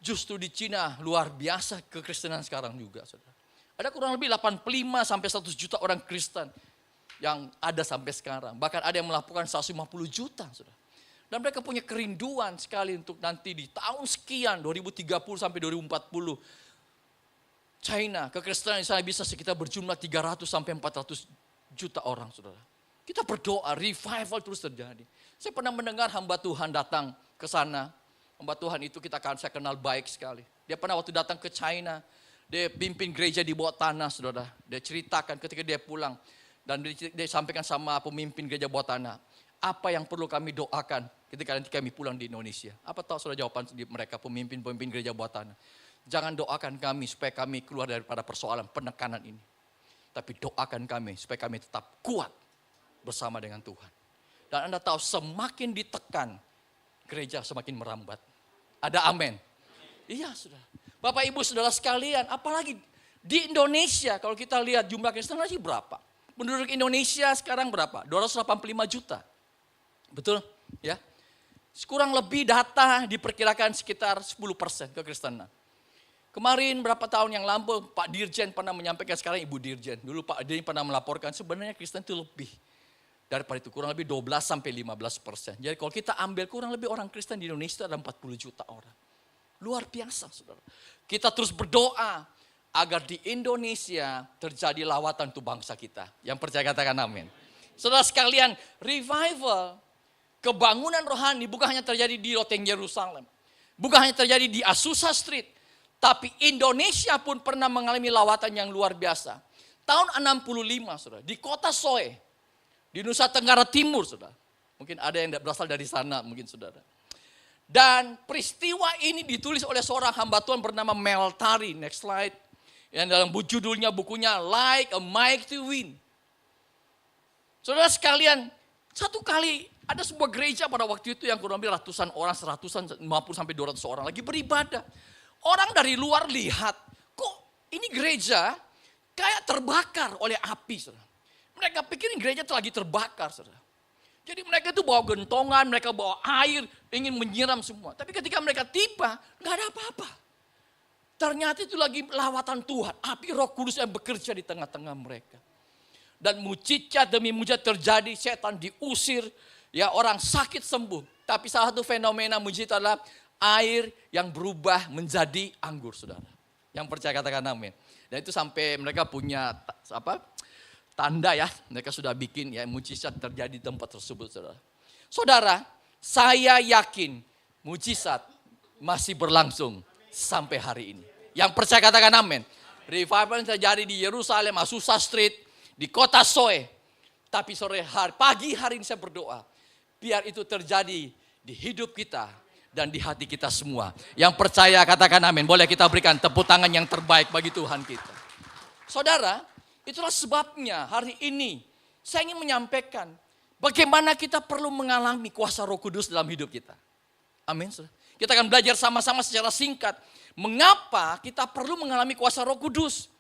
justru di Cina luar biasa kekristenan sekarang juga, saudara. Ada kurang lebih 85 sampai 100 juta orang Kristen yang ada sampai sekarang. Bahkan ada yang melaporkan 150 juta, saudara. Dan mereka punya kerinduan sekali untuk nanti di tahun sekian, 2030 sampai 2040. China, kekristenan di sana bisa sekitar berjumlah 300 sampai 400 juta orang, saudara. Kita berdoa, revival terus terjadi. Saya pernah mendengar hamba Tuhan datang ke sana. Hamba Tuhan itu saya kenal baik sekali. Dia pernah waktu datang ke China, dia pimpin gereja di bawah tanah, saudara. Dia ceritakan ketika dia pulang. Dan dia sampaikan sama pemimpin gereja bawah tanah. Apa yang perlu kami doakan ketika nanti kami pulang di Indonesia? Apa tahu saudara jawaban mereka, pemimpin gereja bawah tanah? Jangan doakan kami supaya kami keluar daripada persoalan penekanan ini. Tapi doakan kami supaya kami tetap kuat bersama dengan Tuhan. Dan Anda tahu semakin ditekan, gereja semakin merambat. Ada amin? Iya saudara. Bapak ibu saudara sekalian, apalagi di Indonesia kalau kita lihat jumlah Kristen masih berapa? Penduduk Indonesia sekarang berapa? 285 juta. Betul? Ya. Kurang lebih data diperkirakan sekitar 10% kekristenan. Kemarin berapa tahun yang lampau Pak Dirjen pernah menyampaikan, sekarang Ibu Dirjen. Dulu Pak Dirjen pernah melaporkan sebenarnya Kristen itu lebih daripada itu. Kurang lebih 12 sampai 15%. Jadi kalau kita ambil kurang lebih orang Kristen di Indonesia ada 40 juta orang. Luar biasa saudara. Kita terus berdoa agar di Indonesia terjadi lawatan untuk bangsa kita. Yang percaya katakan amin. Saudara sekalian, revival, kebangunan rohani bukan hanya terjadi di Loteng Yerusalem. Bukan hanya terjadi di Azusa Street. Tapi Indonesia pun pernah mengalami lawatan yang luar biasa. Tahun 65 saudara, di kota Soe, di Nusa Tenggara Timur saudara. Mungkin ada yang berasal dari sana mungkin saudara. Dan peristiwa ini ditulis oleh seorang hamba Tuhan bernama Meltari. Next slide. Yang dalam judulnya bukunya Like a Mighty Wind. Saudara sekalian, satu kali ada sebuah gereja pada waktu itu yang kurang lebih ratusan orang, 150 sampai 200 orang lagi beribadah. Orang dari luar lihat, kok ini gereja kayak terbakar oleh api. Saudara. Mereka pikir gereja itu lagi terbakar. Saudara. Jadi mereka itu bawa gentongan, mereka bawa air, ingin menyiram semua. Tapi ketika mereka tiba, gak ada apa-apa. Ternyata itu lagi lawatan Tuhan. Api Roh Kudus yang bekerja di tengah-tengah mereka. Dan mujizat demi mujizat terjadi, setan diusir, ya orang sakit sembuh. Tapi salah satu fenomena mujizat adalah air yang berubah menjadi anggur, saudara. Yang percaya katakan amin. Dan itu sampai mereka punya tanda ya, mereka sudah bikin ya mujizat terjadi di tempat tersebut, saudara. Saudara, saya yakin mujizat masih berlangsung sampai hari ini. Yang percaya katakan amin. Revival yang terjadi di Yerusalem, Azusa Street, di kota Soe. Tapi pagi hari ini saya berdoa, biar itu terjadi di hidup kita dan di hati kita semua. Yang percaya katakan amin. Boleh kita berikan tepuk tangan yang terbaik bagi Tuhan kita. Saudara, itulah sebabnya hari ini saya ingin menyampaikan bagaimana kita perlu mengalami kuasa Roh Kudus dalam hidup kita. Amin. Kita akan belajar sama-sama secara singkat. Mengapa kita perlu mengalami kuasa Roh Kudus?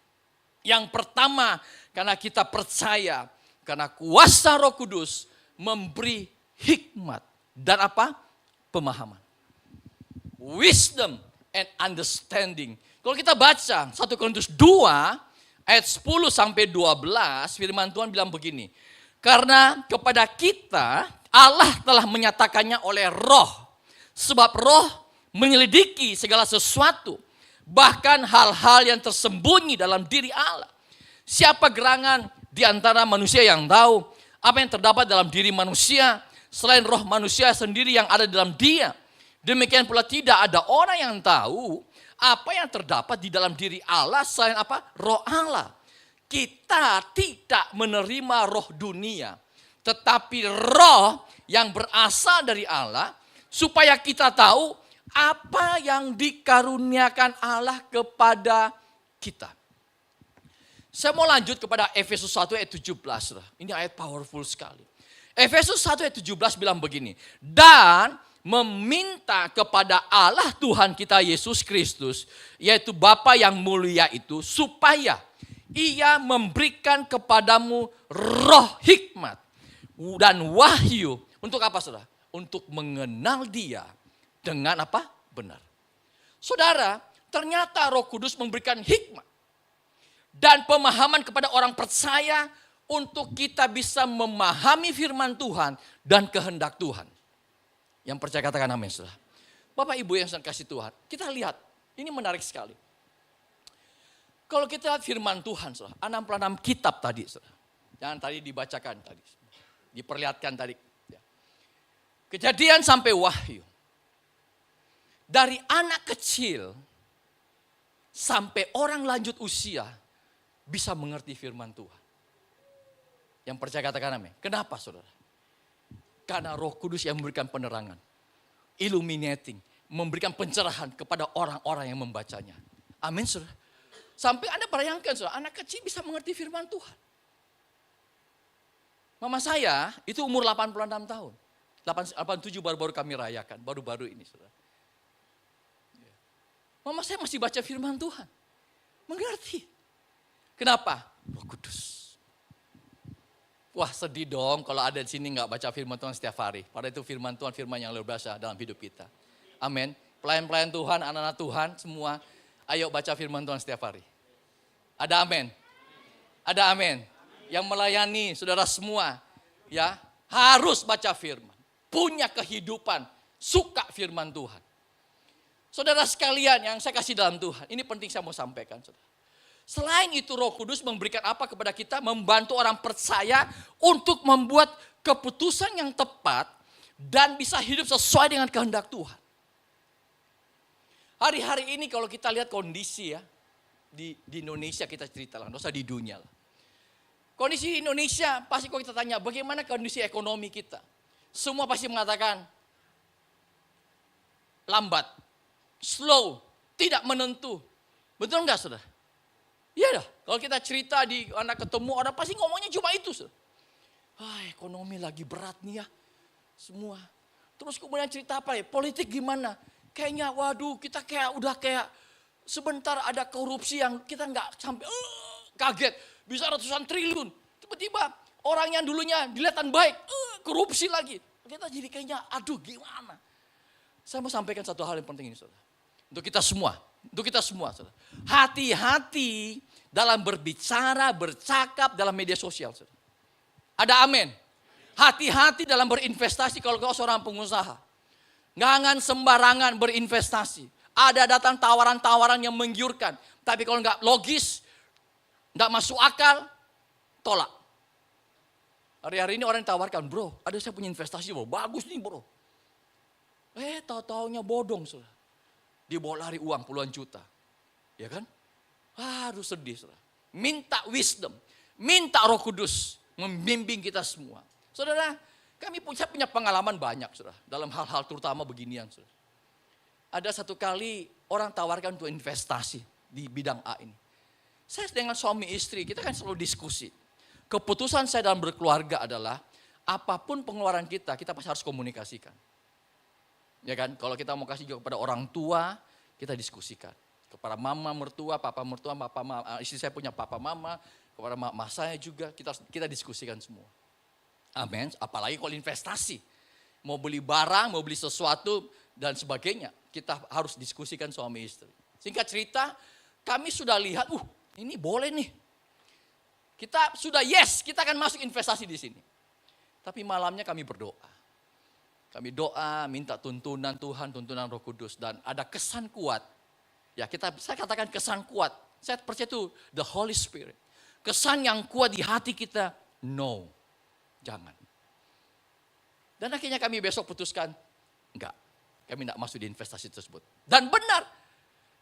Yang pertama, karena kita percaya Karena kuasa Roh Kudus memberi hikmat dan apa? Pemahaman. Wisdom and understanding. Kalau kita baca 1 Korintus 2 ayat 10 sampai 12, firman Tuhan bilang begini. Karena kepada kita Allah telah menyatakannya oleh Roh. Sebab Roh menyelidiki segala sesuatu, bahkan hal-hal yang tersembunyi dalam diri Allah. Siapa gerangan di antara manusia yang tahu apa yang terdapat dalam diri manusia selain roh manusia sendiri yang ada dalam dia. Demikian pula tidak ada orang yang tahu apa yang terdapat di dalam diri Allah selain apa? Roh Allah. Kita tidak menerima roh dunia, tetapi roh yang berasal dari Allah supaya kita tahu apa yang dikaruniakan Allah kepada kita. Saya mau lanjut kepada Efesus 1 ayat 17. Ini ayat powerful sekali. Efesus 1 ayat 17 bilang begini. Dan meminta kepada Allah Tuhan kita Yesus Kristus, yaitu Bapa yang mulia itu, supaya Ia memberikan kepadamu roh hikmat dan wahyu. Untuk apa, saudara? Untuk mengenal Dia dengan apa? Benar. Saudara, ternyata Roh Kudus memberikan hikmat dan pemahaman kepada orang percaya untuk kita bisa memahami firman Tuhan dan kehendak Tuhan. Yang percaya katakan amin, saudara. Bapak Ibu yang saya kasih Tuhan, kita lihat, ini menarik sekali. Kalau kita lihat firman Tuhan, saudara, 66 kitab tadi, saudara. Yang tadi dibacakan tadi, diperlihatkan tadi. Kejadian sampai Wahyu. Dari anak kecil sampai orang lanjut usia bisa mengerti firman Tuhan. Yang percaya katakan amin. Kenapa, saudara? Karena Roh Kudus yang memberikan penerangan, illuminating, memberikan pencerahan kepada orang-orang yang membacanya. Amin, saudara. Sampai Anda bayangkan, saudara, anak kecil bisa mengerti firman Tuhan. Mama saya itu umur 86 tahun. 87 baru-baru kami rayakan, baru-baru ini, saudara. Mama saya masih baca firman Tuhan. Mengerti. Kenapa? Roh Kudus. Wah, sedih dong kalau ada di sini nggak baca firman Tuhan setiap hari. Padahal itu firman Tuhan, firman yang luar biasa dalam hidup kita. Amin. Pelayan-pelayan Tuhan, anak-anak Tuhan semua, ayo baca firman Tuhan setiap hari. Ada amin? Ada amin? Yang melayani saudara semua, ya harus baca firman. Punya kehidupan, suka firman Tuhan. Saudara sekalian yang saya kasih dalam Tuhan, ini penting saya mau sampaikan, saudara. Selain itu Roh Kudus memberikan apa kepada kita? Membantu orang percaya untuk membuat keputusan yang tepat dan bisa hidup sesuai dengan kehendak Tuhan. Hari-hari ini kalau kita lihat kondisi ya, di Indonesia kita cerita lah, nggak usah di dunia lah. Kondisi di Indonesia, pasti kalau kita tanya bagaimana kondisi ekonomi kita. Semua pasti mengatakan lambat, slow, tidak menentu. Betul nggak, saudara? Iya dah, kalau kita cerita di anak ketemu orang pasti ngomongnya cuma itu. Ekonomi lagi berat nih ya, semua. Terus kemudian cerita apa ya, politik gimana? Kayaknya waduh kita udah kayak sebentar ada korupsi yang kita nggak sampai kaget. Bisa ratusan triliun, tiba-tiba orang yang dulunya dilihatkan baik, korupsi lagi. Kita jadi kayaknya aduh gimana. Saya mau sampaikan satu hal yang penting ini, saudara. Untuk kita semua, saudara. Hati-hati dalam berbicara, bercakap dalam media sosial, saudara. Ada amin. Hati-hati dalam berinvestasi kalau kau seorang pengusaha. Jangan sembarangan berinvestasi. Ada datang tawaran-tawaran yang menggiurkan. Tapi kalau nggak logis, nggak masuk akal, tolak. Hari-hari ini orang tawarkan, bro, ada saya punya investasi, bro, bagus nih, bro. Tahu-taunya bodong, saudara. Dibawa lari uang puluhan juta. Ya kan? Harus sedih, saudara. Minta wisdom, minta Roh Kudus membimbing kita semua. Saudara, saya punya pengalaman banyak, saudara, dalam hal-hal terutama beginian, saudara. Ada satu kali orang tawarkan untuk investasi di bidang A ini. Saya dengan suami istri, kita kan selalu diskusi. Keputusan saya dalam berkeluarga adalah apapun pengeluaran kita pasti harus komunikasikan. Ya kan, kalau kita mau kasih juga kepada orang tua, kita diskusikan. Kepada mama mertua, papa mertua, istri saya punya papa mama, kepada masanya juga kita diskusikan semua. Amin. Apalagi kalau investasi, mau beli barang, mau beli sesuatu dan sebagainya, kita harus diskusikan suami istri. Singkat cerita, kami sudah lihat, ini boleh nih. Kita sudah kita akan masuk investasi di sini. Tapi malamnya kami berdoa. Kami doa, minta tuntunan Tuhan, tuntunan Roh Kudus. Dan ada kesan kuat. Ya, saya katakan kesan kuat. Saya percaya itu the Holy Spirit. Kesan yang kuat di hati kita, no, jangan. Dan akhirnya kami besok putuskan, enggak. Kami enggak masuk di investasi tersebut. Dan benar,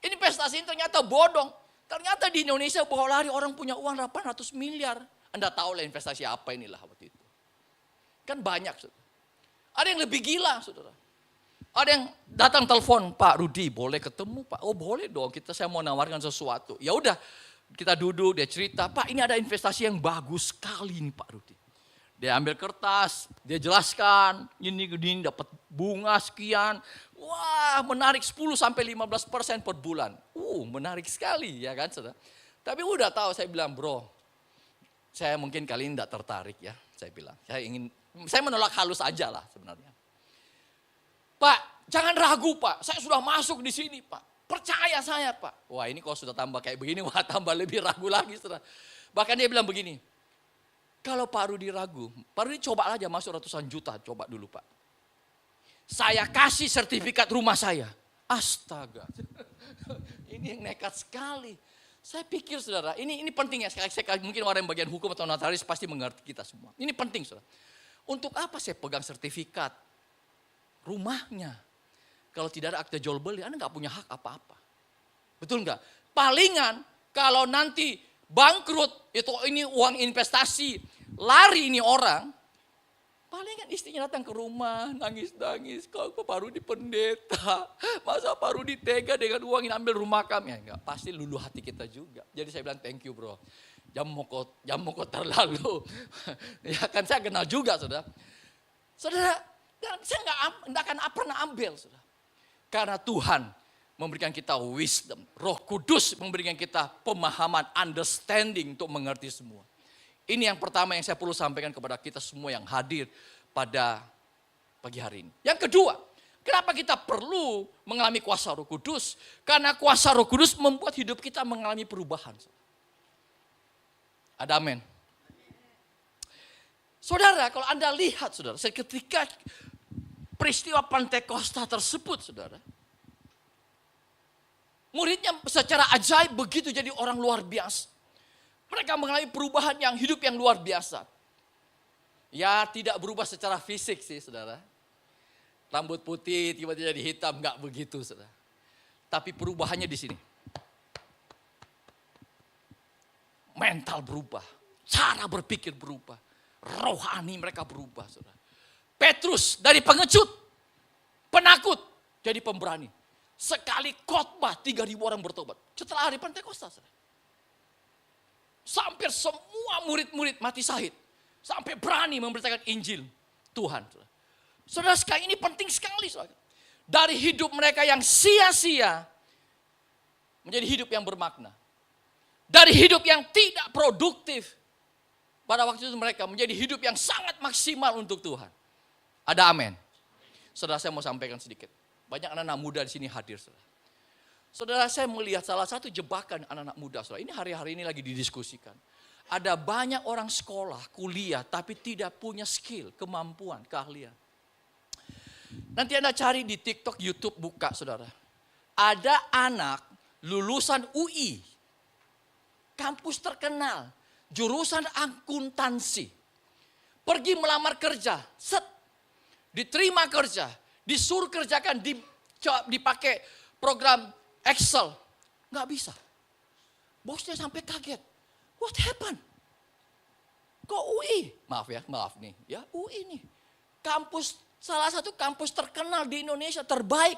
investasi ini ternyata bodong. Ternyata di Indonesia bawa lari orang punya uang 800 miliar. Anda tahu lah investasi apa inilah waktu itu. Kan banyak, saudara. Ada yang lebih gila, saudara. Ada yang datang telepon, Pak Rudi, boleh ketemu Pak? Oh boleh dong, saya mau nawarkan sesuatu. Ya udah, kita duduk, dia cerita, Pak ini ada investasi yang bagus sekali nih Pak Rudi. Dia ambil kertas, dia jelaskan, ini dapat bunga sekian. Wah menarik 10-15% per bulan. Menarik sekali ya kan saudara. Tapi udah tahu saya bilang bro, saya mungkin kali ini tidak tertarik ya. Saya bilang, saya menolak halus aja lah sebenarnya. Pak, jangan ragu Pak, saya sudah masuk di sini Pak. Percaya saya Pak. Wah ini kalau sudah tambah kayak begini, tambah lebih ragu lagi saudara. Bahkan dia bilang begini, kalau Pak Rudi ragu, Pak Rudi coba aja masuk ratusan juta, coba dulu Pak. Saya kasih sertifikat rumah saya. Astaga, ini yang nekat sekali. Saya pikir saudara, ini penting ya, mungkin orang yang bagian hukum atau notaris pasti mengerti kita semua. Ini penting saudara. Untuk apa saya pegang sertifikat rumahnya? Kalau tidak ada akte jual beli, Anda nggak punya hak apa-apa. Betul nggak? Palingan kalau nanti bangkrut, itu ini uang investasi, lari ini orang, palingan istrinya datang ke rumah, nangis-nangis, kok Pak Rudi pendeta, masa Pak Rudi tega dengan uang ini ambil rumah kami? Ya enggak, pasti luluh hati kita juga. Jadi saya bilang thank you bro, jamu kok terlalu, ya kan saya kenal juga saudara. Saudara, saya enggak akan pernah ambil saudara. Karena Tuhan memberikan kita wisdom. Roh Kudus memberikan kita pemahaman, understanding untuk mengerti semua. Ini yang pertama yang saya perlu sampaikan kepada kita semua yang hadir pada pagi hari ini. Yang kedua, kenapa kita perlu mengalami kuasa Roh Kudus? Karena kuasa Roh Kudus membuat hidup kita mengalami perubahan. Ada amin. Saudara, kalau Anda lihat saudara, ketika peristiwa Pentakosta tersebut saudara, muridnya secara ajaib begitu jadi orang luar biasa. Mereka mengalami perubahan yang hidup yang luar biasa. Ya tidak berubah secara fisik sih saudara. Rambut putih tiba-tiba jadi hitam, enggak begitu saudara. Tapi perubahannya di sini. Mental berubah, cara berpikir berubah, rohani mereka berubah saudara. Petrus dari pengecut, penakut jadi pemberani. Sekali khotbah 3.000 orang bertobat. Setelah hari Pentakosta saudara. Sampai semua murid-murid mati syahid. Sampai berani memberitakan Injil Tuhan. Saudara sekali ini penting sekali. Saudara. Dari hidup mereka yang sia-sia menjadi hidup yang bermakna. Dari hidup yang tidak produktif. Pada waktu itu mereka menjadi hidup yang sangat maksimal untuk Tuhan. Ada amin. Saudara saya mau sampaikan sedikit. Banyak anak-anak muda di sini hadir. Saudara saya melihat salah satu jebakan anak-anak muda. Saudara. Ini hari-hari ini lagi didiskusikan. Ada banyak orang sekolah, kuliah, tapi tidak punya skill, kemampuan, keahlian. Nanti Anda cari di TikTok, YouTube, buka saudara. Ada anak lulusan UI, kampus terkenal, jurusan akuntansi. Pergi melamar kerja, diterima kerja, disuruh kerjakan, dipakai program Excel, nggak bisa. Bosnya sampai kaget. What happened? Kok UI? Maaf nih, ya UI nih. Kampus, salah satu kampus terkenal di Indonesia, terbaik.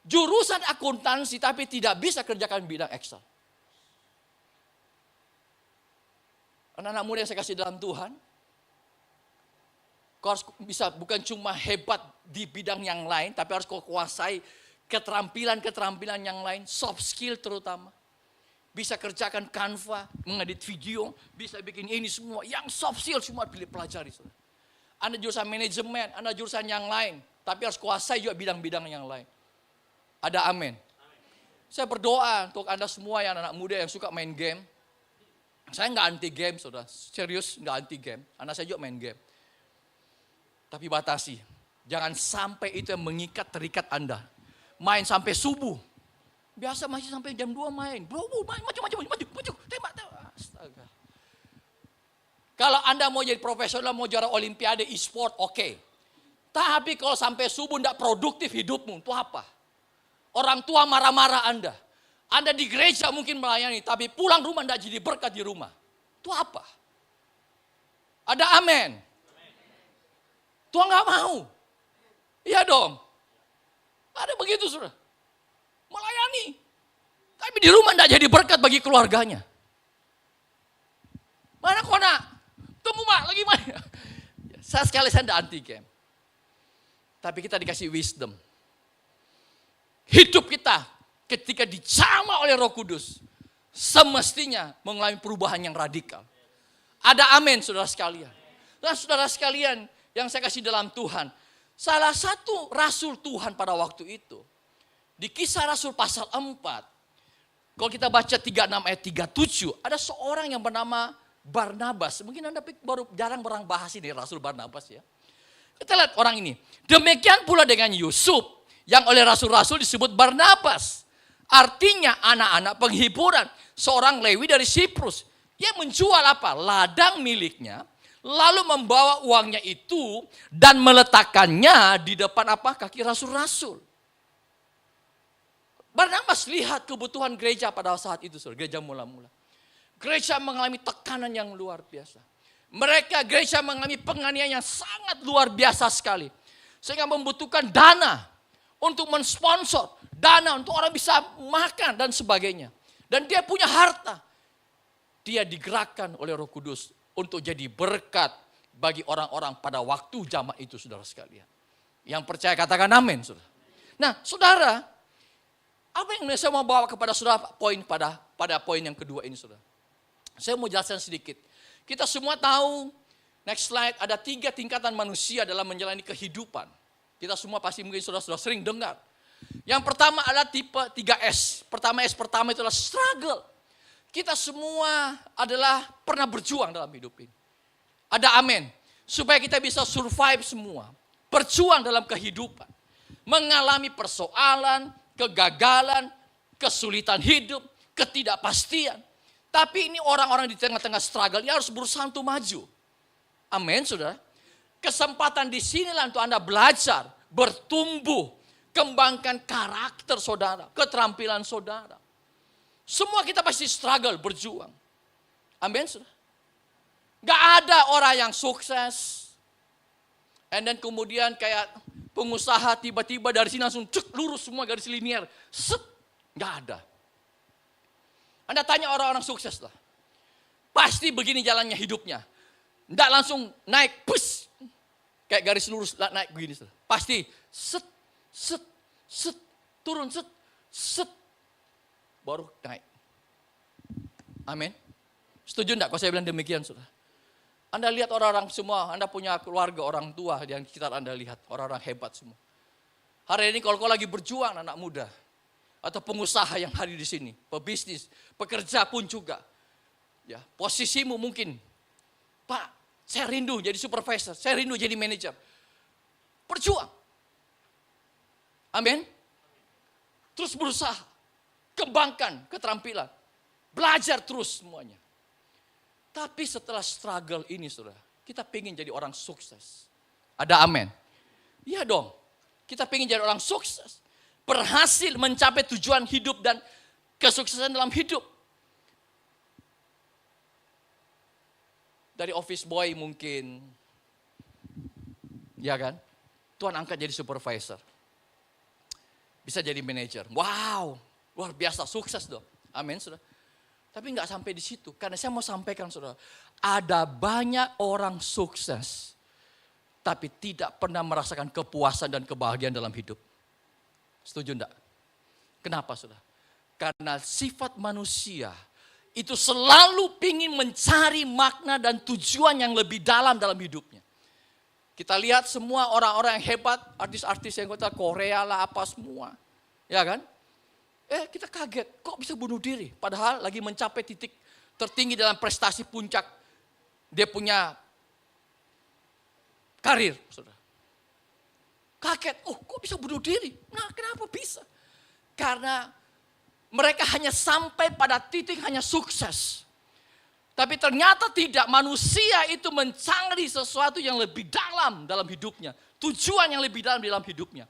Jurusan akuntansi tapi tidak bisa kerjakan bidang Excel. Anak-anak muda yang saya kasih dalam Tuhan, kau harus bisa bukan cuma hebat di bidang yang lain, tapi harus kau kuasai keterampilan-keterampilan yang lain, soft skill terutama. bisa kerjakan Canva, mengedit video, bisa bikin ini semua. Yang soft skill semua pilih pelajari. Saudara. Anda jurusan manajemen, Anda jurusan yang lain. Tapi harus kuasai juga bidang-bidang yang lain. Ada amin. Saya berdoa untuk Anda semua yang anak muda yang suka main game. Saya nggak anti game, saudara. Serius nggak anti game. Anak saya juga main game. Tapi batasi. Jangan sampai itu yang mengikat terikat Anda. Main sampai subuh. Biasa masih sampai jam 2 main. Bro, main, maju, tembak. Astaga. Kalau Anda mau jadi profesional, mau juara olimpiade, e-sport, oke. Tapi kalau sampai subuh tidak produktif hidupmu, itu apa? Orang tua marah-marah Anda. Anda di gereja mungkin melayani, tapi pulang rumah tidak jadi berkat di rumah. Itu apa? Ada amin. Tuhan nggak mau. Iya dong. Ada begitu, saudara. Melayani. Tapi di rumah tidak jadi berkat bagi keluarganya. Mana kona? Tunggu mak, lagi main. Saya tidak anti game. Tapi kita dikasih wisdom. Hidup kita ketika dijamah oleh Roh Kudus. Semestinya mengalami perubahan yang radikal. Ada amin saudara sekalian. Dan saudara sekalian yang saya kasih dalam Tuhan. Salah satu rasul Tuhan pada waktu itu. Di Kisah Rasul pasal 4, kalau kita baca 36 ayat 37, ada seorang yang bernama Barnabas. Mungkin Anda baru jarang orang bahas ini Rasul Barnabas ya. Kita lihat orang ini. Demikian pula dengan Yusuf, yang oleh rasul-rasul disebut Barnabas. Artinya anak-anak penghiburan, seorang Lewi dari Siprus. Ia menjual apa? Ladang miliknya, lalu membawa uangnya itu dan meletakkannya di depan apa? Kaki rasul-rasul. Barnabas lihat kebutuhan gereja pada saat itu, gereja mula-mula. Gereja mengalami tekanan yang luar biasa. Gereja mengalami penganiayaan yang sangat luar biasa sekali. Sehingga membutuhkan dana untuk mensponsor, dana untuk orang bisa makan dan sebagainya. Dan dia punya harta. Dia digerakkan oleh Roh Kudus untuk jadi berkat bagi orang-orang pada waktu zaman itu, saudara sekalian. Yang percaya katakan amin, saudara. Nah, saudara, apa yang saya mau bawa kepada saudara pada poin yang kedua ini, saudara. Saya mau jelaskan sedikit. Kita semua tahu, next slide, ada 3 tingkatan manusia dalam menjalani kehidupan. Kita semua pasti mungkin sudah sering dengar. Yang pertama adalah tipe 3S. S pertama itu adalah struggle. Kita semua adalah pernah berjuang dalam hidup ini. Ada amin. Supaya kita bisa survive semua. Berjuang dalam kehidupan. Mengalami persoalan, kegagalan, kesulitan hidup, ketidakpastian. Tapi ini orang-orang di tengah-tengah struggle, dia harus berusaha untuk maju. Amin, saudara. Kesempatan di sinilah untuk Anda belajar, bertumbuh, kembangkan karakter saudara, keterampilan saudara. Semua kita pasti struggle, berjuang. Amin, saudara. Gak ada orang yang sukses. And then kemudian kayak pengusaha tiba-tiba dari sini langsung cek lurus semua garis linier. Set, gak ada. Anda tanya orang-orang sukses lah. Pasti begini jalannya hidupnya. Nggak langsung naik, pus. Kayak garis lurus naik begini. Pasti set, set, set, turun, set, set. Baru naik. Amin. Setuju enggak kalau saya bilang demikian, saudara? Anda lihat orang-orang semua, Anda punya keluarga, orang tua yang sekitar Anda lihat. Orang-orang hebat semua. Hari ini kalau kau lagi berjuang anak muda. Atau pengusaha yang hadir di sini, pebisnis, pekerja pun juga. Ya, posisimu mungkin, Pak, saya rindu jadi supervisor, saya rindu jadi manajer. Berjuang. Amin. Terus berusaha, kembangkan keterampilan, belajar terus semuanya. Tapi setelah struggle ini, saudara, kita pengen jadi orang sukses. Ada amin? Iya dong, kita pengen jadi orang sukses. Berhasil mencapai tujuan hidup dan kesuksesan dalam hidup. Dari office boy mungkin, ya kan? Tuhan angkat jadi supervisor. Bisa jadi manajer. Wow, luar biasa, sukses dong. Amin, saudara. Tapi nggak sampai di situ. Karena saya mau sampaikan, saudara. Ada banyak orang sukses, tapi tidak pernah merasakan kepuasan dan kebahagiaan dalam hidup. Setuju enggak? Kenapa, saudara? Karena sifat manusia itu selalu ingin mencari makna dan tujuan yang lebih dalam hidupnya. Kita lihat semua orang-orang yang hebat, artis-artis yang kota Korea lah apa semua. Ya kan? Kita kaget, kok bisa bunuh diri? Padahal lagi mencapai titik tertinggi dalam prestasi puncak. Dia punya karir, saudara. Kaget, kok bisa bunuh diri? Nah, kenapa bisa? Karena mereka hanya sampai pada titik hanya sukses. Tapi ternyata tidak, manusia itu mencari sesuatu yang lebih dalam hidupnya. Tujuan yang lebih dalam hidupnya.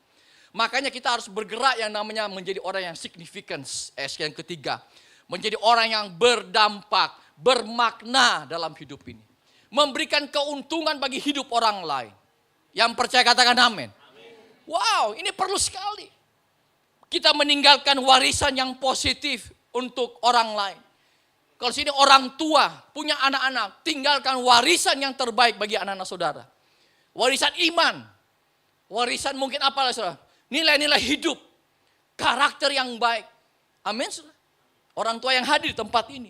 Makanya kita harus bergerak yang namanya menjadi orang yang significance. Yang ketiga, menjadi orang yang berdampak, bermakna dalam hidup ini. Memberikan keuntungan bagi hidup orang lain. Yang percaya katakan amin. Wow, ini perlu sekali. Kita meninggalkan warisan yang positif untuk orang lain. Kalau sini orang tua punya anak-anak, tinggalkan warisan yang terbaik bagi anak-anak saudara. Warisan iman. Warisan mungkin apa lah saudara? Nilai-nilai hidup. Karakter yang baik. Amin saudara. Orang tua yang hadir di tempat ini.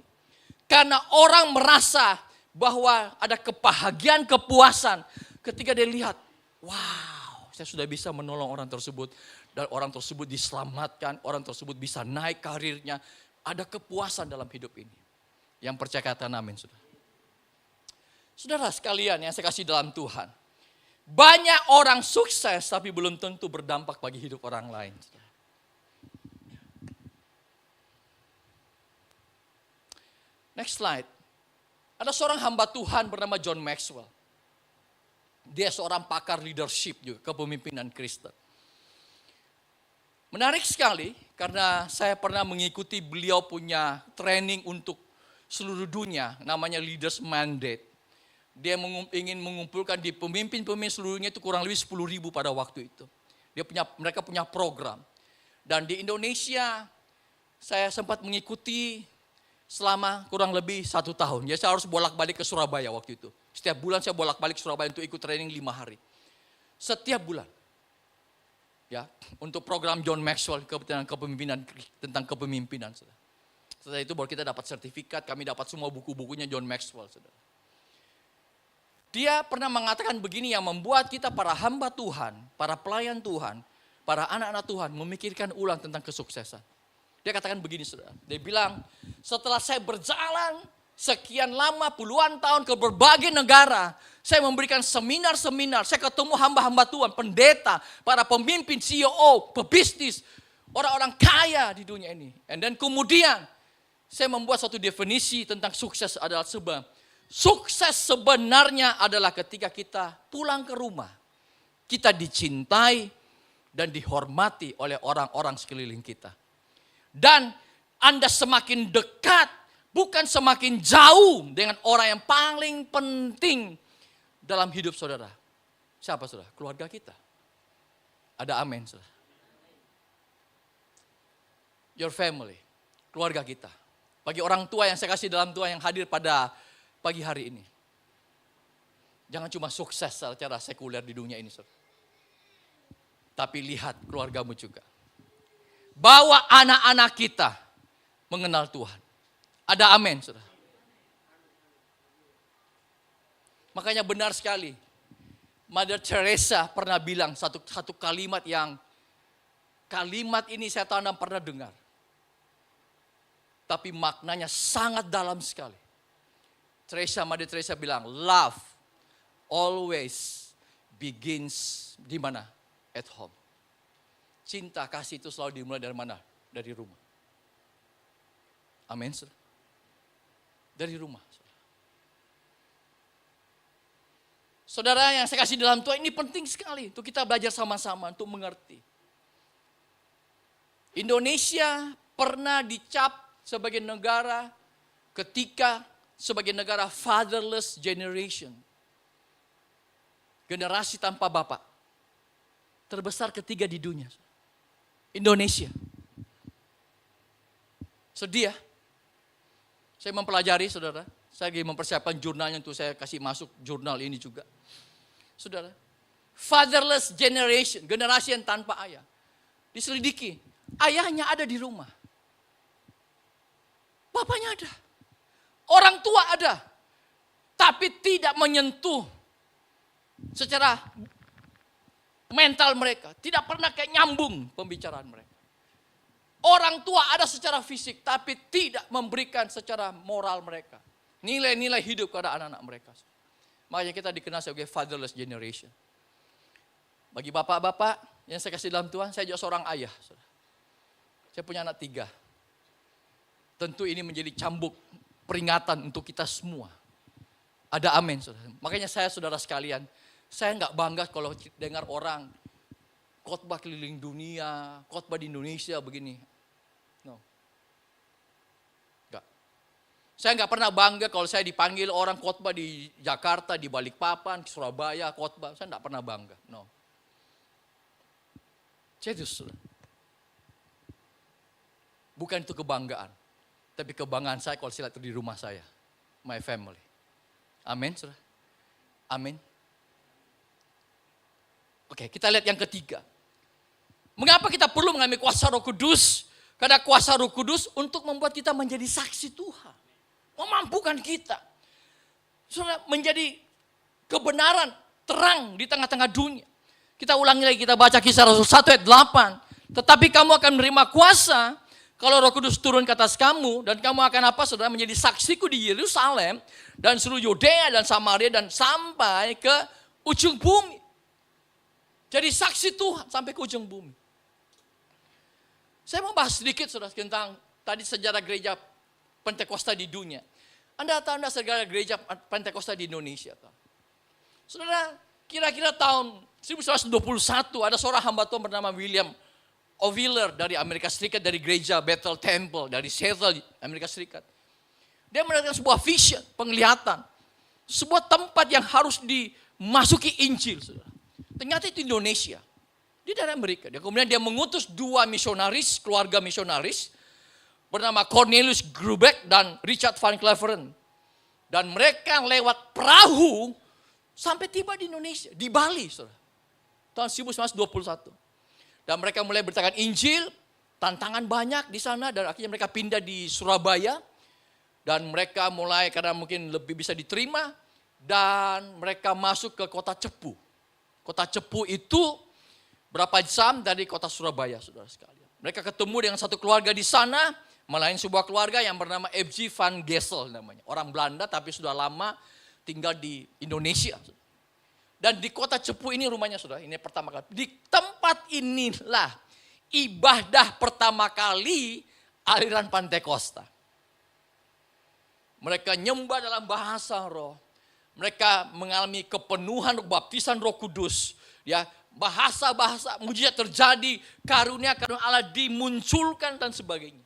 Karena orang merasa bahwa ada kebahagiaan, kepuasan ketika dia lihat, wow, saya sudah bisa menolong orang tersebut. Dan orang tersebut diselamatkan, orang tersebut bisa naik karirnya. Ada kepuasan dalam hidup ini. Yang percaya kata amin, saudara. Saudara sekalian yang saya kasih dalam Tuhan. Banyak orang sukses tapi belum tentu berdampak bagi hidup orang lain. Next slide. Ada seorang hamba Tuhan bernama John Maxwell. Dia seorang pakar leadership juga, kepemimpinan Kristen. Menarik sekali karena saya pernah mengikuti beliau punya training untuk seluruh dunia, namanya Leaders Mandate. Dia ingin mengumpulkan di pemimpin-pemimpin seluruhnya itu kurang lebih 10.000 pada waktu itu. Mereka punya program. Dan di Indonesia saya sempat mengikuti selama kurang lebih 1 tahun. Jadi saya harus bolak-balik ke Surabaya waktu itu. Setiap bulan saya bolak-balik ke Surabaya untuk ikut training 5 hari. Setiap bulan. Ya, untuk program John Maxwell tentang kepemimpinan. Setelah itu baru kita dapat sertifikat, kami dapat semua buku-bukunya John Maxwell. Saudara. Dia pernah mengatakan begini yang membuat kita para hamba Tuhan, para pelayan Tuhan, para anak-anak Tuhan memikirkan ulang tentang kesuksesan. Dia katakan begini saudara, dia bilang setelah saya berjalan sekian lama puluhan tahun ke berbagai negara, saya memberikan seminar-seminar, saya ketemu hamba-hamba Tuhan, pendeta, para pemimpin, CEO, pebisnis, orang-orang kaya di dunia ini. Dan kemudian saya membuat satu definisi tentang sukses adalah sukses sebenarnya adalah ketika kita pulang ke rumah, kita dicintai dan dihormati oleh orang-orang sekeliling kita. Dan Anda semakin dekat, bukan semakin jauh dengan orang yang paling penting dalam hidup saudara. Siapa saudara? Keluarga kita. Ada amin saudara. Your family, keluarga kita. Bagi orang tua yang saya kasih dalam Tuhan yang hadir pada pagi hari ini. Jangan cuma sukses secara sekuler di dunia ini saudara. Tapi lihat keluargamu juga. Bawa anak-anak kita mengenal Tuhan. Ada amin saudara. Makanya benar sekali, Mother Teresa pernah bilang satu kalimat yang, kalimat ini saya tahu Anda pernah dengar. Tapi maknanya sangat dalam sekali. Mother Teresa bilang, love always begins di mana? At home. Cinta, kasih itu selalu dimulai dari mana? Dari rumah. Amin saudara. Dari rumah. Saudara yang saya kasih dalam Tuhan, ini penting sekali untuk kita belajar sama-sama untuk mengerti. Indonesia pernah dicap sebagai negara sebagai negara fatherless generation. Generasi tanpa bapak. Terbesar ketiga di dunia. Indonesia. Sedih ya. Saya mempelajari saudara. Saya lagi mempersiapkan jurnalnya untuk saya kasih masuk jurnal ini juga. Saudara, fatherless generation, generasi yang tanpa ayah. Diselidiki, ayahnya ada di rumah. Bapaknya ada. Orang tua ada, tapi tidak menyentuh secara mental mereka. Tidak pernah kayak nyambung pembicaraan mereka. Orang tua ada secara fisik, tapi tidak memberikan secara moral mereka. Nilai-nilai hidup kepada anak-anak mereka. Makanya kita dikenal sebagai fatherless generation. Bagi bapak-bapak yang saya kasih dalam Tuhan, saya juga seorang ayah. Saya punya anak 3. Tentu ini menjadi cambuk peringatan untuk kita semua. Ada amin, saudara. Makanya saya, saudara sekalian, saya nggak bangga kalau dengar orang khotbah keliling dunia, khotbah di Indonesia begini. No. Enggak. Saya nggak pernah bangga kalau saya dipanggil orang khotbah di Jakarta, di Balikpapan, di Surabaya, khotbah. Saya nggak pernah bangga. No. Saya justru. Bukan itu kebanggaan. Tapi kebanggaan saya kalau saya lihat di rumah saya. My family. Amin, saudara. Amin. Oke, kita lihat yang ketiga. Mengapa kita perlu mengambil kuasa Roh Kudus? Karena kuasa Roh Kudus untuk membuat kita menjadi saksi Tuhan. Memampukan kita. Saudara, menjadi kebenaran, terang di tengah-tengah dunia. Kita ulangi lagi, kita baca Kisah Rasul 1 ayat 8. Tetapi kamu akan menerima kuasa kalau Roh Kudus turun ke atas kamu, dan kamu akan apa, saudara, menjadi saksiku di Yerusalem, dan seluruh Yudea dan Samaria, dan sampai ke ujung bumi. Jadi saksi Tuhan sampai ke ujung bumi. Saya mau bahas sedikit, saudara, tentang tadi sejarah gereja Pentakosta di dunia. Anda tahu enggak sejarah gereja Pentakosta di Indonesia? Saudara, kira-kira tahun 1921 ada seorang hamba Tuhan bernama William O'Wheeler dari Amerika Serikat, dari gereja Bethel Temple, dari Seattle, Amerika Serikat. Dia mendapatkan sebuah vision, penglihatan. Sebuah tempat yang harus dimasuki Injil. Saudara. Ternyata itu Indonesia. Di daerah Amerika. Kemudian dia mengutus 2 misionaris, keluarga misionaris. Bernama Cornelius Grubeck dan Richard Van Cleveren. Dan mereka lewat perahu sampai tiba di Indonesia, di Bali. Saudara. Tahun 1921. Dan mereka mulai beritakan Injil, tantangan banyak di sana, dan akhirnya mereka pindah di Surabaya. Dan mereka mulai karena mungkin lebih bisa diterima, dan mereka masuk ke kota Cepu. Kota Cepu itu berapa jam dari kota Surabaya, saudara sekalian. Mereka ketemu dengan satu keluarga di sana, melayani sebuah keluarga yang bernama F.G. van Gessel namanya. Orang Belanda tapi sudah lama tinggal di Indonesia. Dan di kota Cepu ini rumahnya, saudara, ini pertama kali. Di tempat inilah ibadah pertama kali aliran Pentakosta. Mereka nyembah dalam bahasa roh. Mereka mengalami kepenuhan baptisan Roh Kudus. Ya, bahasa-bahasa mujizat terjadi, karunia Allah dimunculkan dan sebagainya.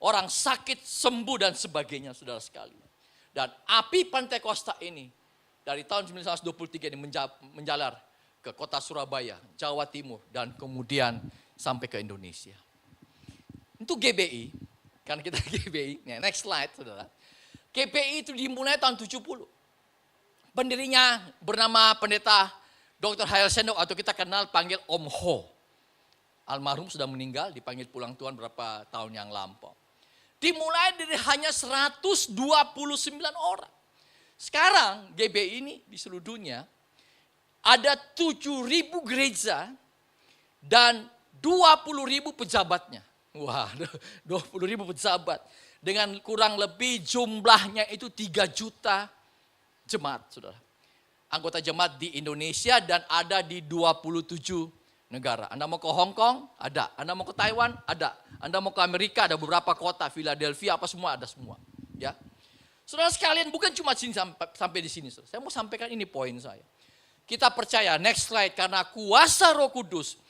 Orang sakit sembuh dan sebagainya, saudara sekalian. Dan api Pentakosta ini dari tahun 1923 ini menjalar ke kota Surabaya, Jawa Timur, dan kemudian sampai ke Indonesia. Untuk GBI, karena kita GBI, next slide, saudara. GBI itu dimulai tahun 70. Pendirinya bernama Pendeta Dr. Hael Sendok, atau kita kenal panggil Om Ho. Almarhum sudah meninggal, dipanggil pulang Tuhan berapa tahun yang lampau. Dimulai dari hanya 129 orang. Sekarang GBI ini di seluruh dunia ada 7.000 gereja dan 20.000 pejabatnya. Wah, 20.000 pejabat. Dengan kurang lebih jumlahnya itu 3 juta jemaat, saudara. Anggota jemaat di Indonesia dan ada di 27 negara. Anda mau ke Hong Kong? Ada. Anda mau ke Taiwan? Ada. Anda mau ke Amerika? Ada beberapa kota, Philadelphia, apa semua ada semua. Ya. Saudara sekalian, bukan cuma sini sampai di sini. Saudara. Saya mau sampaikan ini poin saya. Kita percaya, next slide, karena kuasa Roh Kudus,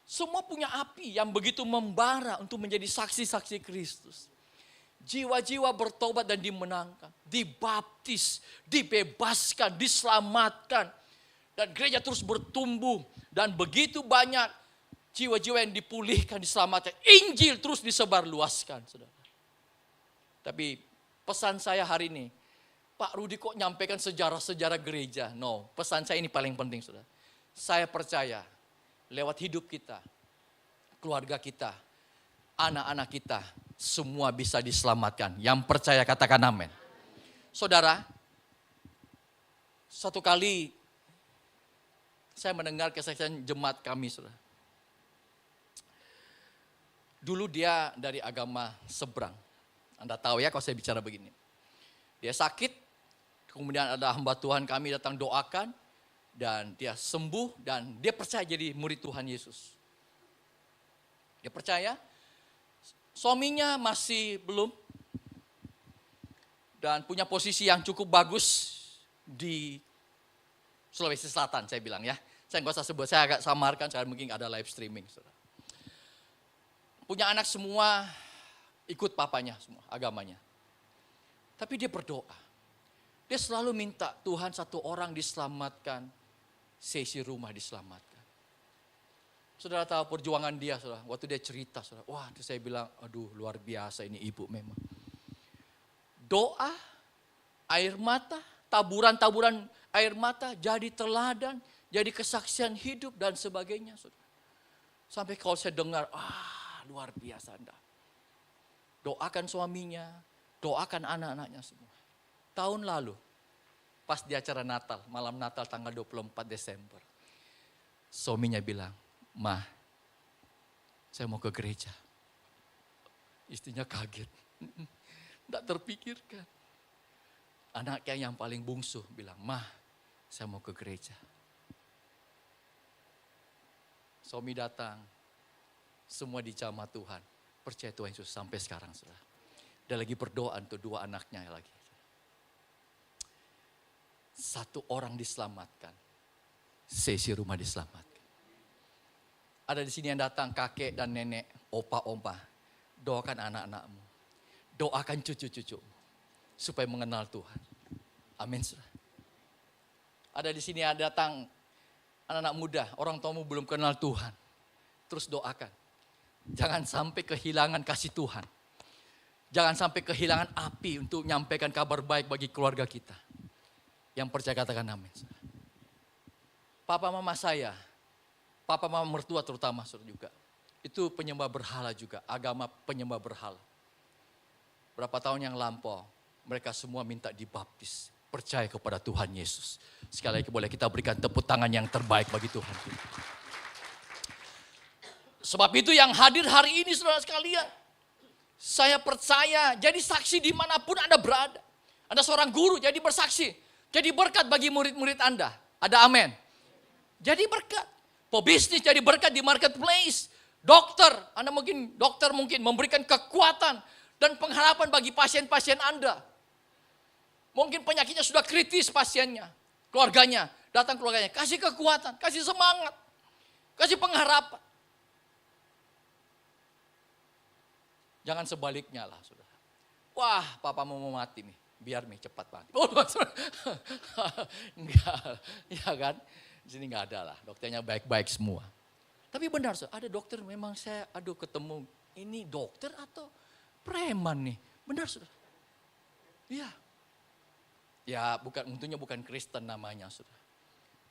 semua punya api yang begitu membara untuk menjadi saksi-saksi Kristus. Jiwa-jiwa bertobat dan dimenangkan, dibaptis, dibebaskan, diselamatkan. Dan gereja terus bertumbuh dan begitu banyak jiwa-jiwa yang dipulihkan, diselamatkan. Injil terus disebarluaskan, saudara. Tapi pesan saya hari ini, Pak Rudi kok nyampaikan sejarah-sejarah gereja? No, pesan saya ini paling penting, saudara. Saya percaya lewat hidup kita, keluarga kita, anak-anak kita, semua bisa diselamatkan. Yang percaya katakan amin. Saudara, satu kali saya mendengar kesaksian jemaat kami, saudara. Dulu dia dari agama seberang. Anda tahu ya kalau saya bicara begini. Dia sakit, kemudian ada hamba Tuhan kami datang doakan, dan dia sembuh, dan dia percaya jadi murid Tuhan Yesus. Dia percaya, suaminya masih belum, dan punya posisi yang cukup bagus di Sulawesi Selatan, saya bilang ya. Saya nggak usah sebut, saya agak samarkan, sekarang mungkin ada live streaming. Saudara. Punya anak semua, ikut papanya semua, agamanya. Tapi dia berdoa. Dia selalu minta Tuhan satu orang diselamatkan, sesi rumah diselamatkan. Saudara tahu perjuangan dia, saudara. Waktu dia cerita, saudara. Wah, itu saya bilang, aduh luar biasa ini ibu memang. Doa, air mata, taburan-taburan air mata jadi teladan, jadi kesaksian hidup dan sebagainya. Saudara. Sampai kalau saya dengar, luar biasa Anda. Doakan suaminya, doakan anak-anaknya semua. Tahun lalu, pas di acara Natal, malam Natal tanggal 24 Desember. Suaminya bilang, "Ma, saya mau ke gereja." Istrinya kaget. Tidak terpikirkan. Anaknya yang paling bungsu bilang, "Ma, saya mau ke gereja." Suami datang, semua dijamah Tuhan. Percaya Tuhan Yesus sampai sekarang. Saudara. Dia lagi berdoa untuk dua anaknya lagi. Satu orang diselamatkan. Sesi rumah diselamatkan. Ada di sini yang datang kakek dan nenek, opa-opa. Doakan anak-anakmu. Doakan cucu-cucu. Supaya mengenal Tuhan. Amin. Ada di sini yang datang anak-anak muda. Orang tuamu belum kenal Tuhan. Terus doakan. Jangan sampai kehilangan kasih Tuhan. Jangan sampai kehilangan api untuk menyampaikan kabar baik bagi keluarga kita. Yang percaya katakan amin. Papa mama saya, papa mama mertua terutama juga. Itu penyembah berhala juga, agama penyembah berhala. Berapa tahun yang lampau, mereka semua minta dibaptis. Percaya kepada Tuhan Yesus. Sekali lagi boleh kita berikan tepuk tangan yang terbaik bagi Tuhan. Sebab itu yang hadir hari ini saudara sekalian. Saya percaya jadi saksi dimanapun Anda berada. Anda seorang guru jadi bersaksi. Jadi berkat bagi murid-murid Anda. Ada amin. Jadi berkat. Pebisnis jadi berkat di marketplace. Dokter, Anda mungkin memberikan kekuatan dan pengharapan bagi pasien-pasien Anda. Mungkin penyakitnya sudah kritis pasiennya. Keluarganya, datang keluarganya. Kasih kekuatan, kasih semangat. Kasih pengharapan. Jangan sebaliknya lah saudara. Wah papa mau mati nih. Biar nih cepat mati. Enggak, ya kan? Di sini enggak ada lah. Dokternya baik-baik semua. Tapi benar, ada dokter memang saya ketemu. Ini dokter atau preman nih? Benar, saudara. Iya. Ya, untungnya bukan Kristen namanya, saudara.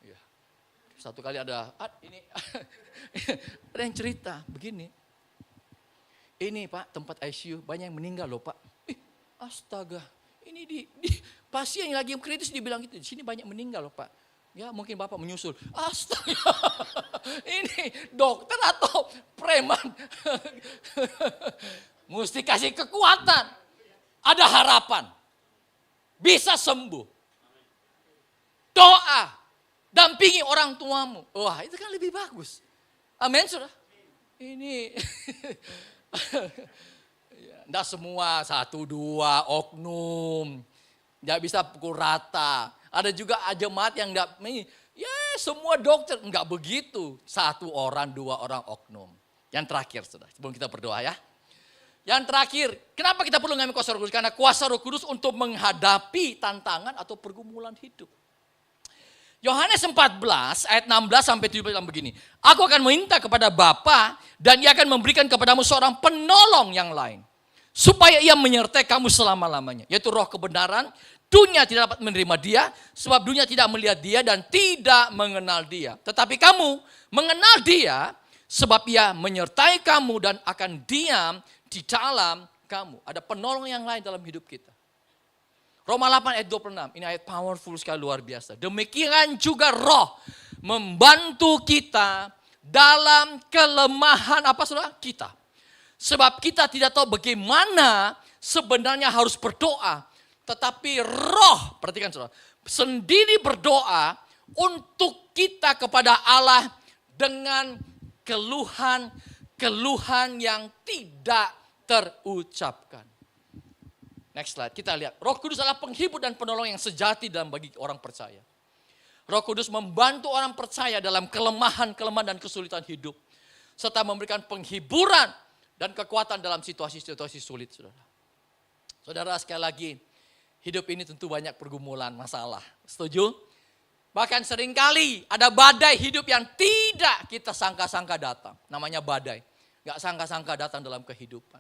Iya. Satu kali ada ada yang cerita begini. Ini Pak, tempat ICU banyak yang meninggal loh Pak. Astaga. Ini di pasien yang lagi kritis dibilang gitu. Di sini banyak meninggal loh Pak. Ya mungkin Bapak menyusul. Astaga. Ini dokter atau preman. Mesti kasih kekuatan. Ada harapan. Bisa sembuh. Doa. Dampingi orang tuamu. Wah itu kan lebih bagus. Amin saudara. Ini. Tidak semua 1, 2 oknum. Tidak bisa pukul rata. Ada juga jemaat yang tidak, semua dokter. Enggak begitu. 1 orang, 2 orang oknum. Yang terakhir, saudara, sebelum kita berdoa ya. Yang terakhir, kenapa kita perlu mengambil kuasa Roh Kudus? Karena kuasa Roh Kudus untuk menghadapi tantangan atau pergumulan hidup. Yohanes 14 ayat 16 sampai 17 begini. Aku akan minta kepada Bapa dan Ia akan memberikan kepadamu seorang penolong yang lain. Supaya Ia menyertai kamu selama-lamanya. Yaitu roh kebenaran. Dunia tidak dapat menerima Dia. Sebab dunia tidak melihat Dia dan tidak mengenal Dia. Tetapi kamu mengenal Dia. Sebab Ia menyertai kamu dan akan diam di dalam kamu. Ada penolong yang lain dalam hidup kita. Roma 8 ayat 26, ini ayat powerful sekali, luar biasa. Demikian juga Roh membantu kita dalam kelemahan apa saudara? Kita. Sebab kita tidak tahu bagaimana sebenarnya harus berdoa. Tetapi Roh, perhatikan saudara, sendiri berdoa untuk kita kepada Allah dengan keluhan yang tidak terucapkan. Next slide, kita lihat. Roh Kudus adalah penghibur dan penolong yang sejati dalam bagi orang percaya. Roh Kudus membantu orang percaya dalam kelemahan dan kesulitan hidup. Serta memberikan penghiburan dan kekuatan dalam situasi-situasi sulit, saudara. Saudara, sekali lagi, hidup ini tentu banyak pergumulan, masalah. Setuju? Bahkan seringkali ada badai hidup yang tidak kita sangka-sangka datang. Namanya badai. Gak sangka-sangka datang dalam kehidupan.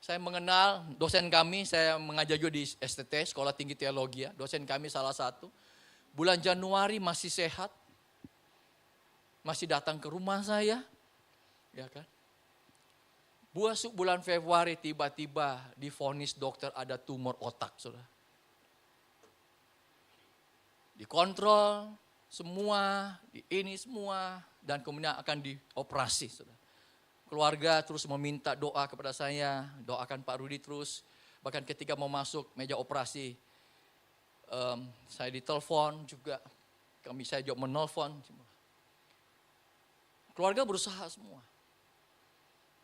Saya mengenal dosen kami, saya mengajar juga di STT, Sekolah Tinggi Teologi. Dosen kami salah satu. Bulan Januari masih sehat. Masih datang ke rumah saya. Ya kan? Masuk bulan Februari tiba-tiba divonis dokter ada tumor otak, saudara. Dikontrol semua, ini semua, dan kemudian akan dioperasi, saudara. Keluarga terus meminta doa kepada saya, doakan Pak Rudi terus. Bahkan ketika mau masuk meja operasi, saya ditelepon juga, saya juga menelpon. Keluarga berusaha semua.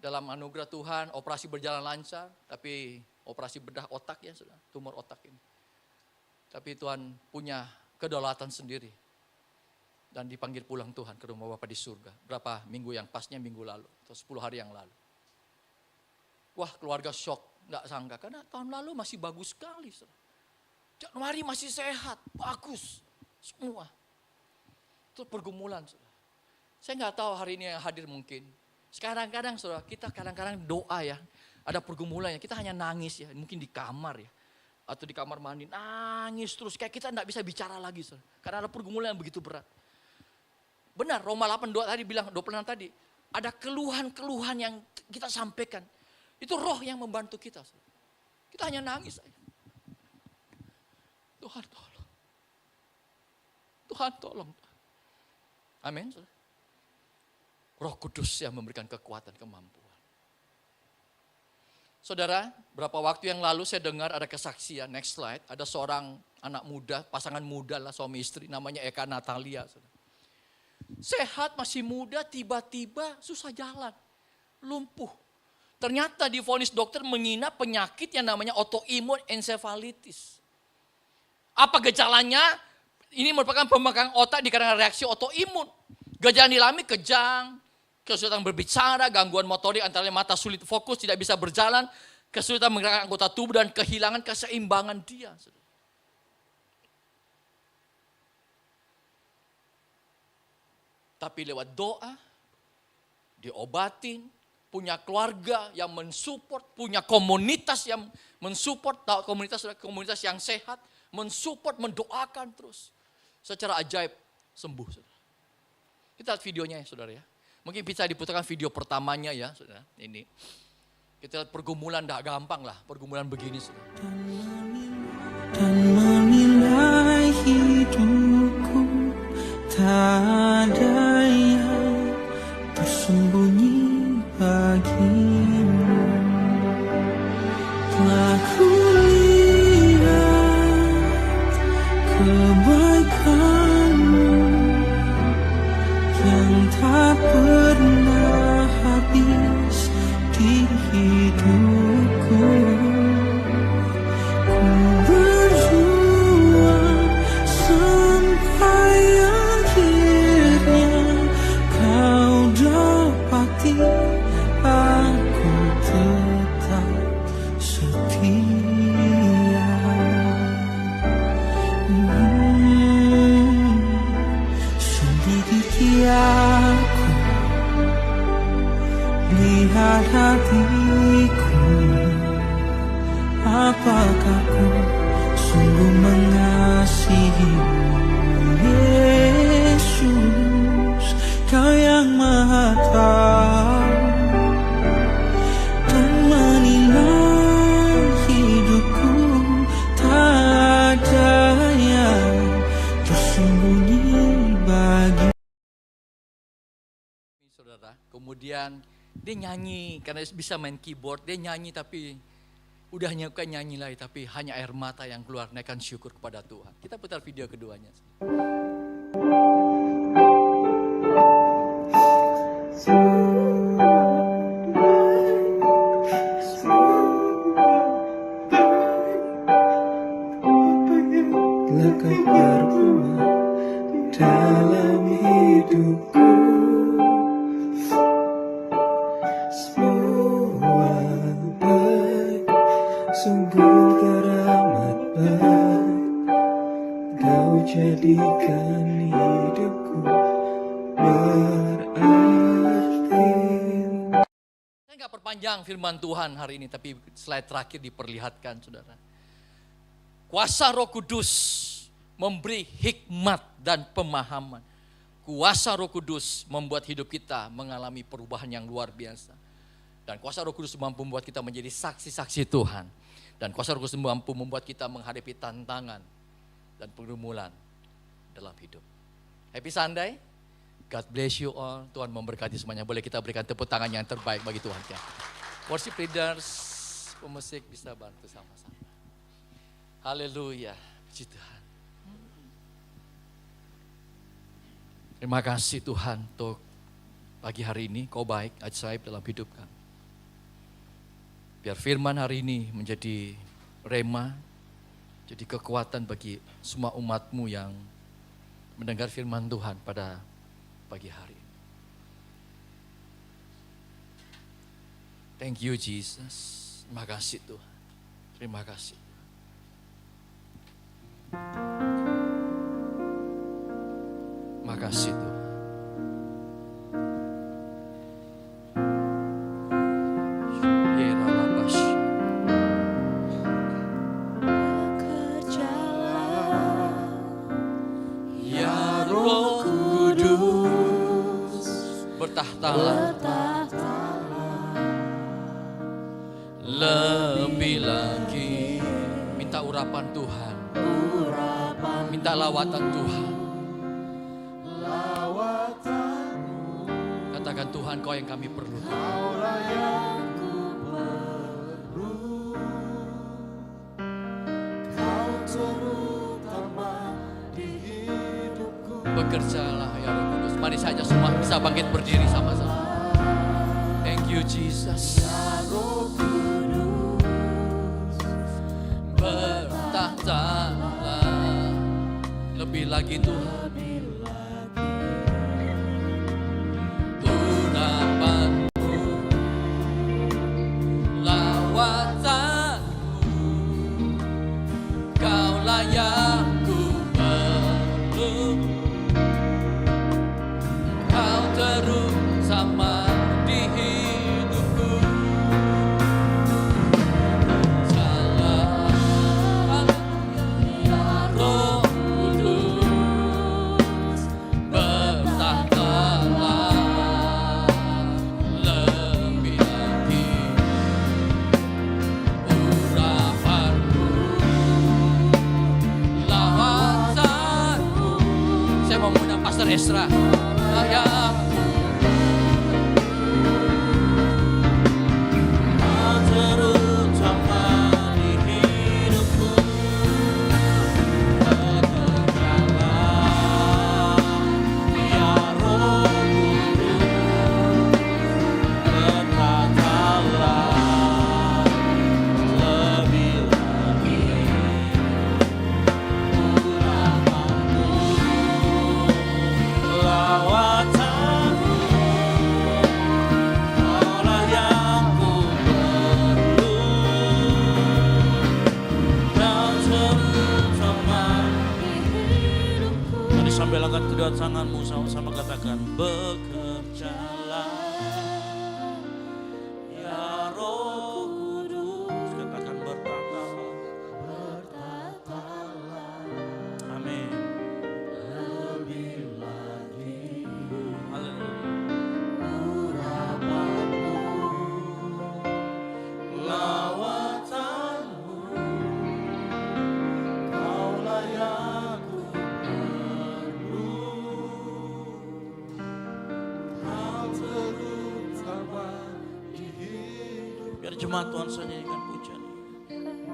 Dalam anugerah Tuhan, operasi berjalan lancar, tapi operasi bedah otak ya, sudah tumor otak ini. Tapi Tuhan punya kedaulatan sendiri. Dan dipanggil pulang Tuhan ke rumah Bapa di surga. Berapa minggu yang pasnya minggu lalu. Atau 10 hari yang lalu. Wah, keluarga shock. Nggak sangka. Karena tahun lalu masih bagus sekali. Januari masih sehat. Bagus. Semua. Itu pergumulan. Saya nggak tahu hari ini yang hadir mungkin. Sekarang-kadang saudara, kita kadang-kadang doa ya. Ada pergumulannya. Kita hanya nangis ya. Mungkin di kamar ya. Atau di kamar mandi. Nangis terus. Kayak kita nggak bisa bicara lagi. Saudara. Karena ada pergumulan yang begitu berat. Benar, Roma 8:2 tadi bilang, 26 tadi. Ada keluhan-keluhan yang kita sampaikan. Itu Roh yang membantu kita. Kita hanya nangis saja. Tuhan tolong. Tuhan tolong. Amin. Roh Kudus yang memberikan kekuatan, kemampuan. Saudara, berapa waktu yang lalu saya dengar ada kesaksian, next slide. Ada seorang anak muda, pasangan muda lah, suami istri, namanya Eka Natalia. Saudara. Sehat, masih muda, tiba-tiba susah jalan, lumpuh. Ternyata divonis dokter mengidap penyakit yang namanya autoimun encephalitis. Apa gejalanya? Ini merupakan pembengkakan otak dikarenakan reaksi autoimun. Gejala dialami kejang, kesulitan berbicara, gangguan motorik antara mata sulit fokus, tidak bisa berjalan, kesulitan menggerakkan anggota tubuh dan kehilangan keseimbangan dia. Tapi lewat doa, diobatin, punya keluarga yang mensupport, punya komunitas yang mensupport, tahu komunitas yang sehat, mensupport, mendoakan terus. Secara ajaib sembuh. Saudara. Kita lihat videonya ya saudara ya. Mungkin bisa diputarkan video pertamanya ya saudara. Ini. Kita lihat pergumulan tidak gampang lah, pergumulan begini saudara. Dan menilai hidupku. Tak ada yang tersembunyi bagimu. Telah kulihat kebaikanmu yang tak pernah habis di hidupku. Ku berjuang sampai aku tetap setia. Selidiki aku, lihat hatiku. Apakah ku sungguh mengasihimu, Yesus? Kau yang Maha Tahu dan saudara. Kemudian dia nyanyi, karena bisa main keyboard, dia nyanyi tapi udah bukan nyanyi lagi, tapi hanya air mata yang keluar, naikkan syukur kepada Tuhan. Kita putar video keduanya. Telah kau berbuat dalam hidupku, semua baik, sungguh teramat baik. Kau jadikan hidupku berarti. Saya nggak perpanjang firman Tuhan hari ini, tapi slide terakhir diperlihatkan, saudara. Kuasa Roh Kudus memberi hikmat dan pemahaman. Kuasa Roh Kudus membuat hidup kita mengalami perubahan yang luar biasa. Dan kuasa Roh Kudus mampu membuat kita menjadi saksi-saksi Tuhan. Dan kuasa Roh Kudus mampu membuat kita menghadapi tantangan dan pergumulan dalam hidup. Happy Sunday. God bless you all. Tuhan memberkati semuanya. Boleh kita berikan tepuk tangan yang terbaik bagi Tuhan. Ya. Worship leaders, pemusik bisa bantu sama-sama. Haleluya, puji Tuhan. Terima kasih Tuhan untuk pagi hari ini, kau baik, ajaib dalam hidup kami. Biar firman hari ini menjadi rema, jadi kekuatan bagi semua umat-Mu yang mendengar firman Tuhan pada pagi hari ini. Thank you Jesus, terima kasih Tuhan, terima kasih. Makasih Tuhan. Ya Roh Kudus, bertahtalah lebih lagi. Minta urapan Tuhan, minta lawatan Tuhan. Katakan Tuhan, kau yang kami perlu. Bekerjalah ya Roh Kudus. Mari saja semua bisa bangkit berdiri sama-sama. Thank you Jesus. Bertahtalah lebih lagi Tuhan. Esra, sambil angkat kedua tanganmu sama-sama katakan bekerjalah ya Roh Kudus, katakan bertahtalah. Amin. Haleluya. Kau jemaat Tuhan saya nyanyikan pujian ini.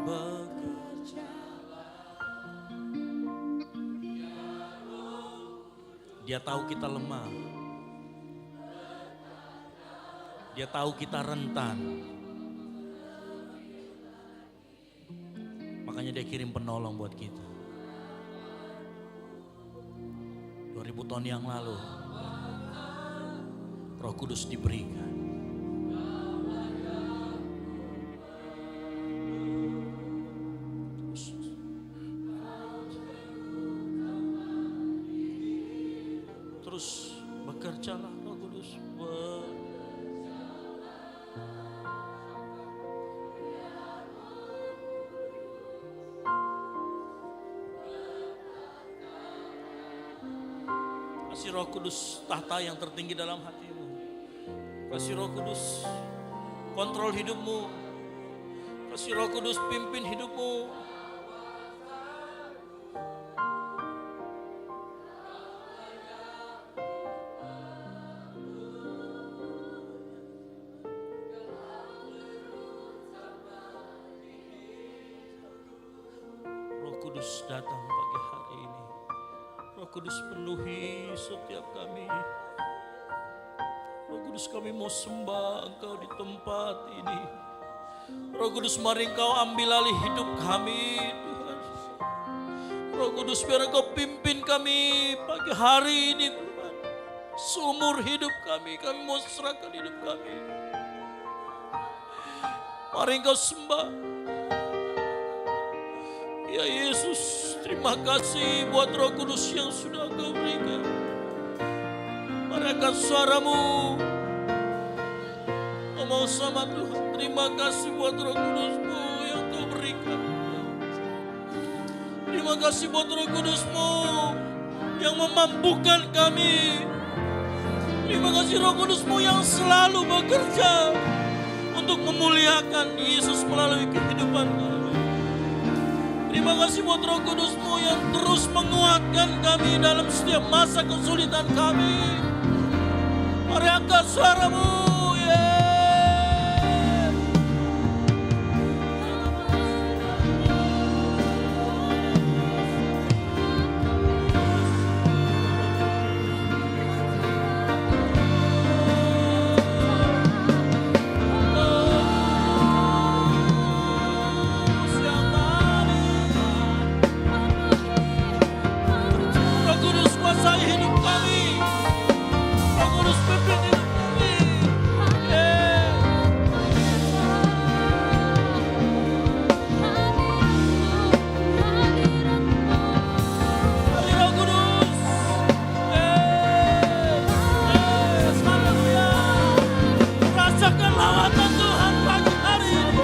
Bekerja. Dia tahu kita lemah. Dia tahu kita rentan. Makanya dia kirim penolong buat kita. 2000 tahun yang lalu, Roh Kudus diberikan. Terus bekerjalah Roh Kudus. Kasih Roh Kudus tahta yang tertinggi dalam hatimu. Kasih Roh Kudus kontrol hidupmu. Kasih Roh Kudus pimpin hidupmu. Roh Kudus datang pagi hari ini. Roh Kudus penuhi setiap kami. Roh Kudus kami mau sembah Engkau di tempat ini. Roh Kudus mari Engkau ambil alih hidup kami Tuhan. Roh Kudus biar Engkau pimpin kami pagi hari ini Tuhan. Seumur hidup kami mau serahkan hidup kami. Mari Engkau sembah. Ya Yesus, terima kasih buat Roh Kudus yang sudah Engkau berikan. Mari angkat suaramu. Ngomong sama Tuhan, terima kasih buat Roh Kudus-Mu yang Engkau berikan. Terima kasih buat Roh Kudus-Mu yang memampukan kami. Terima kasih Roh Kudus-Mu yang selalu bekerja untuk memuliakan Yesus melalui kehidupan kami. Terima kasih buat Roh Kudus-Mu yang terus menguatkan kami dalam setiap masa kesulitan kami. Mari angkat suaramu. Roh Kudus kuasai hidup kami. Roh Kudus pimpin hidup kami. Mari Roh Kudus. Haleluya. Rasakan lawatan Tuhan pagi hari ini.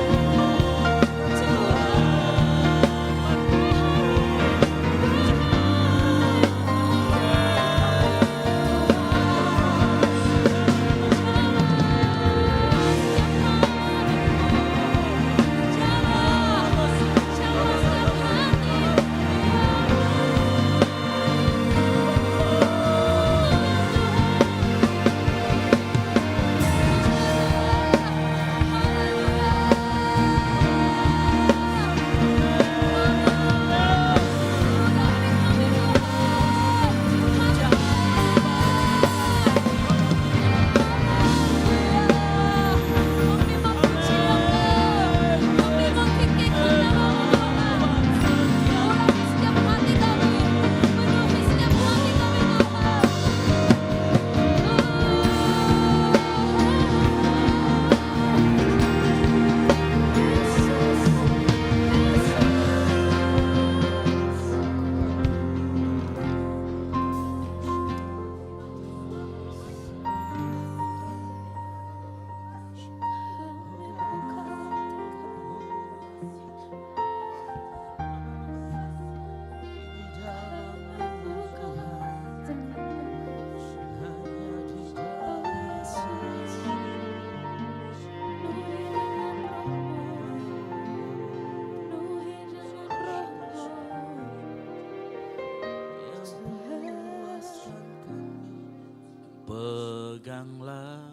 Peganglah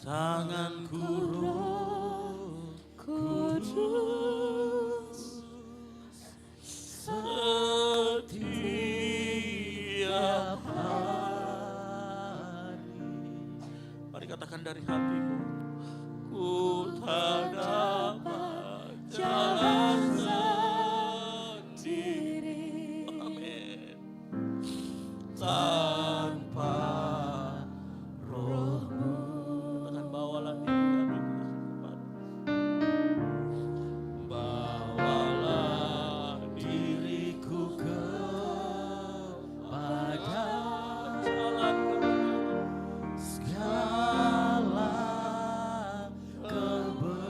tanganku Roh Kudus, setiap hari. Mari katakan dari hatimu. Ku tak dapat jalan sendiri. Amin. Tanpa rohmu. Katakan bawalah diri kami kepadamu. Bawalah diriku kepada jalan segala kebenaran,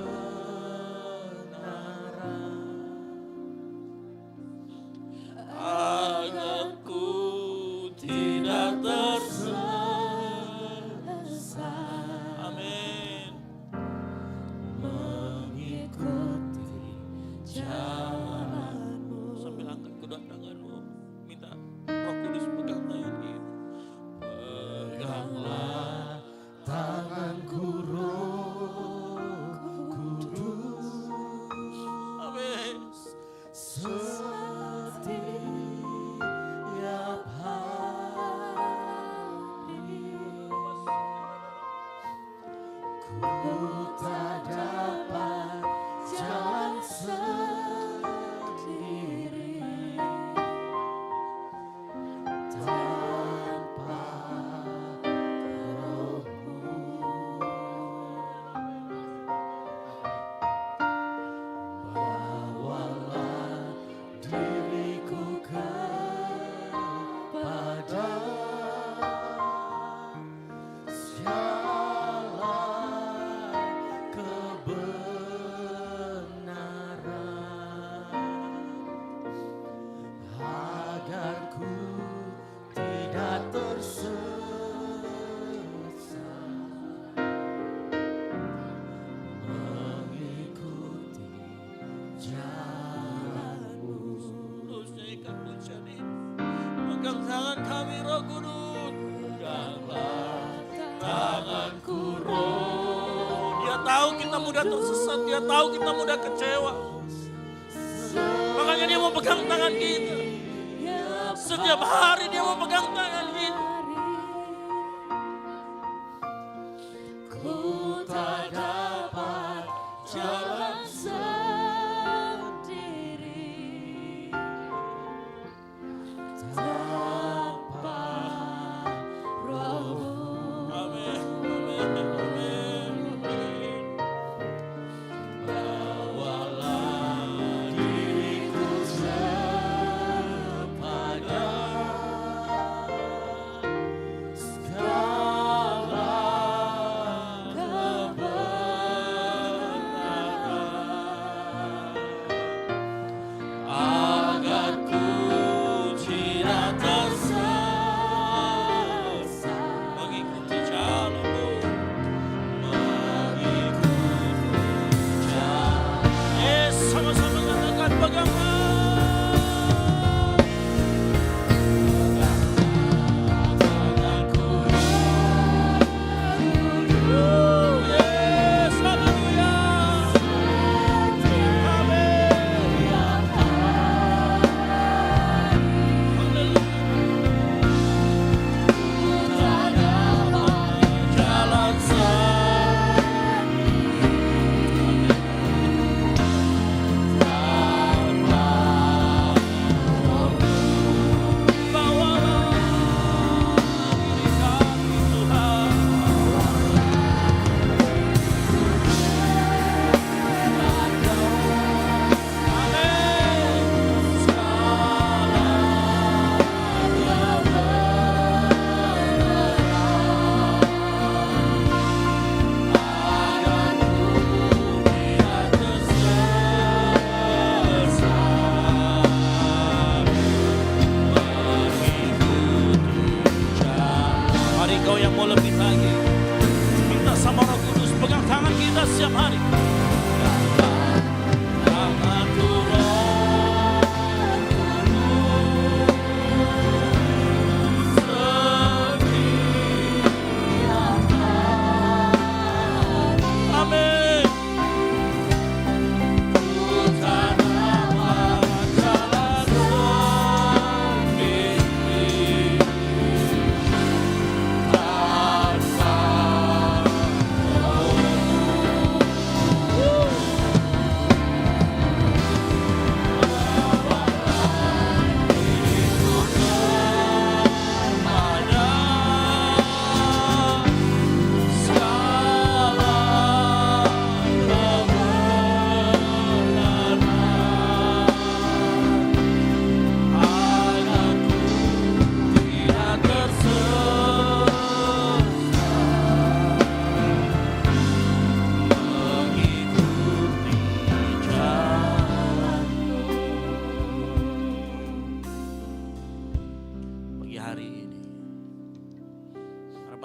agar ku tidak tersesat. Amin. Mengikuti jalanmu. Sambil angkat kedua tanganmu, minta Roh Kudus pegang tangan kita. Peganglah tanganku Roh Kudus. Amin. Setiap hari ku tak dapat jalan sendiri tanpa rohmu. Bawalah diriku kepada segala kebenaran, agar ku tidak tersesat, mengikuti jalanmu. Terus nyanyikan pujian ini. Pegang tangan kami Roh Kudus. Peganglah tanganku Roh. Dia tahu kita mudah tersesat, dia tahu kita mudah kecewa. Makanya dia mau pegang tangan kita. Setiap hari dia mau pegang tangan kita. Ku tak dapat jalan sendiri tanpa rohmu. Amin, amin, amin, amin. Bawalah diriku kepada segala kebenaran, agar ku tidak tersesat, mengikuti jalanmu, mengikuti jalan. Yes, sama-sama katakan peganglah. Yes, haleluya. Jalan Mari kau yang mau lebih lagi, minta sama Roh Kudus pegang tangan kita setiap hari. Tanganku Roh Kudus, setiap hari. Amin.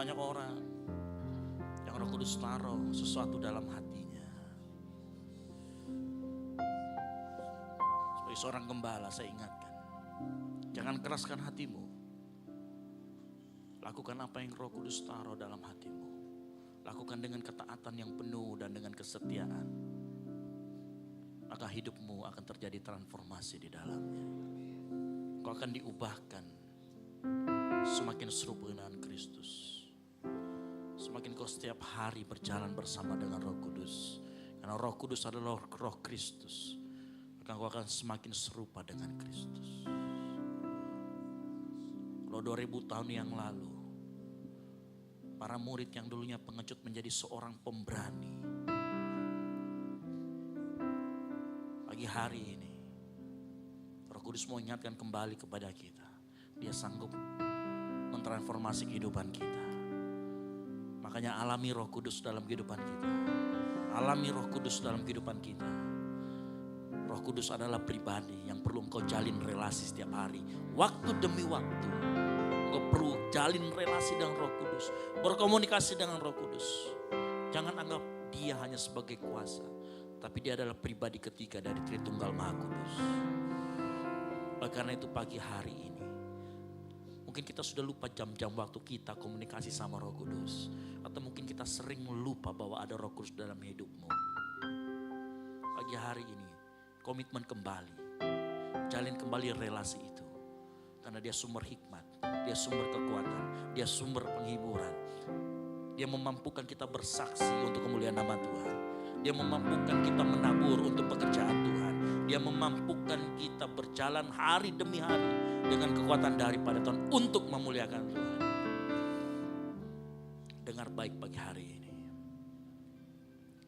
banyak orang yang Roh Kudus taruh sesuatu dalam hatinya. Sebagai seorang gembala saya ingatkan, jangan keraskan hatimu. Lakukan apa yang Roh Kudus taruh dalam hatimu. Lakukan dengan ketaatan yang penuh dan dengan kesetiaan. Maka hidupmu akan terjadi transformasi di dalamnya. Kau akan diubahkan semakin serupa dengan Kristus. Semakin kau setiap hari berjalan bersama dengan Roh Kudus. Karena Roh Kudus adalah Roh Kristus. Maka kau akan semakin serupa dengan Kristus. Kalau 2000 tahun yang lalu, para murid yang dulunya pengecut menjadi seorang pemberani. Pagi hari ini, Roh Kudus mau ingatkan kembali kepada kita. Dia sanggup mentransformasi kehidupan kita. Makanya alami Roh Kudus dalam kehidupan kita. Alami Roh Kudus dalam kehidupan kita. Roh Kudus adalah pribadi yang perlu engkau jalin relasi setiap hari. Waktu demi waktu. Engkau perlu jalin relasi dengan Roh Kudus. Berkomunikasi dengan Roh Kudus. Jangan anggap dia hanya sebagai kuasa. Tapi dia adalah pribadi ketiga dari Tritunggal Maha Kudus. Oleh karena itu pagi hari ini, mungkin kita sudah lupa jam-jam waktu kita komunikasi sama Roh Kudus. Atau mungkin kita sering lupa bahwa ada Roh Kudus dalam hidupmu. Pagi hari ini, komitmen kembali. Jalin kembali relasi itu. Karena dia sumber hikmat, dia sumber kekuatan, dia sumber penghiburan. Dia memampukan kita bersaksi untuk kemuliaan nama Tuhan. Dia memampukan kita menabur untuk pekerjaan Tuhan. Dia memampukan kita berjalan hari demi hari dengan kekuatan daripada Tuhan untuk memuliakan Tuhan. Dengar baik pagi hari ini.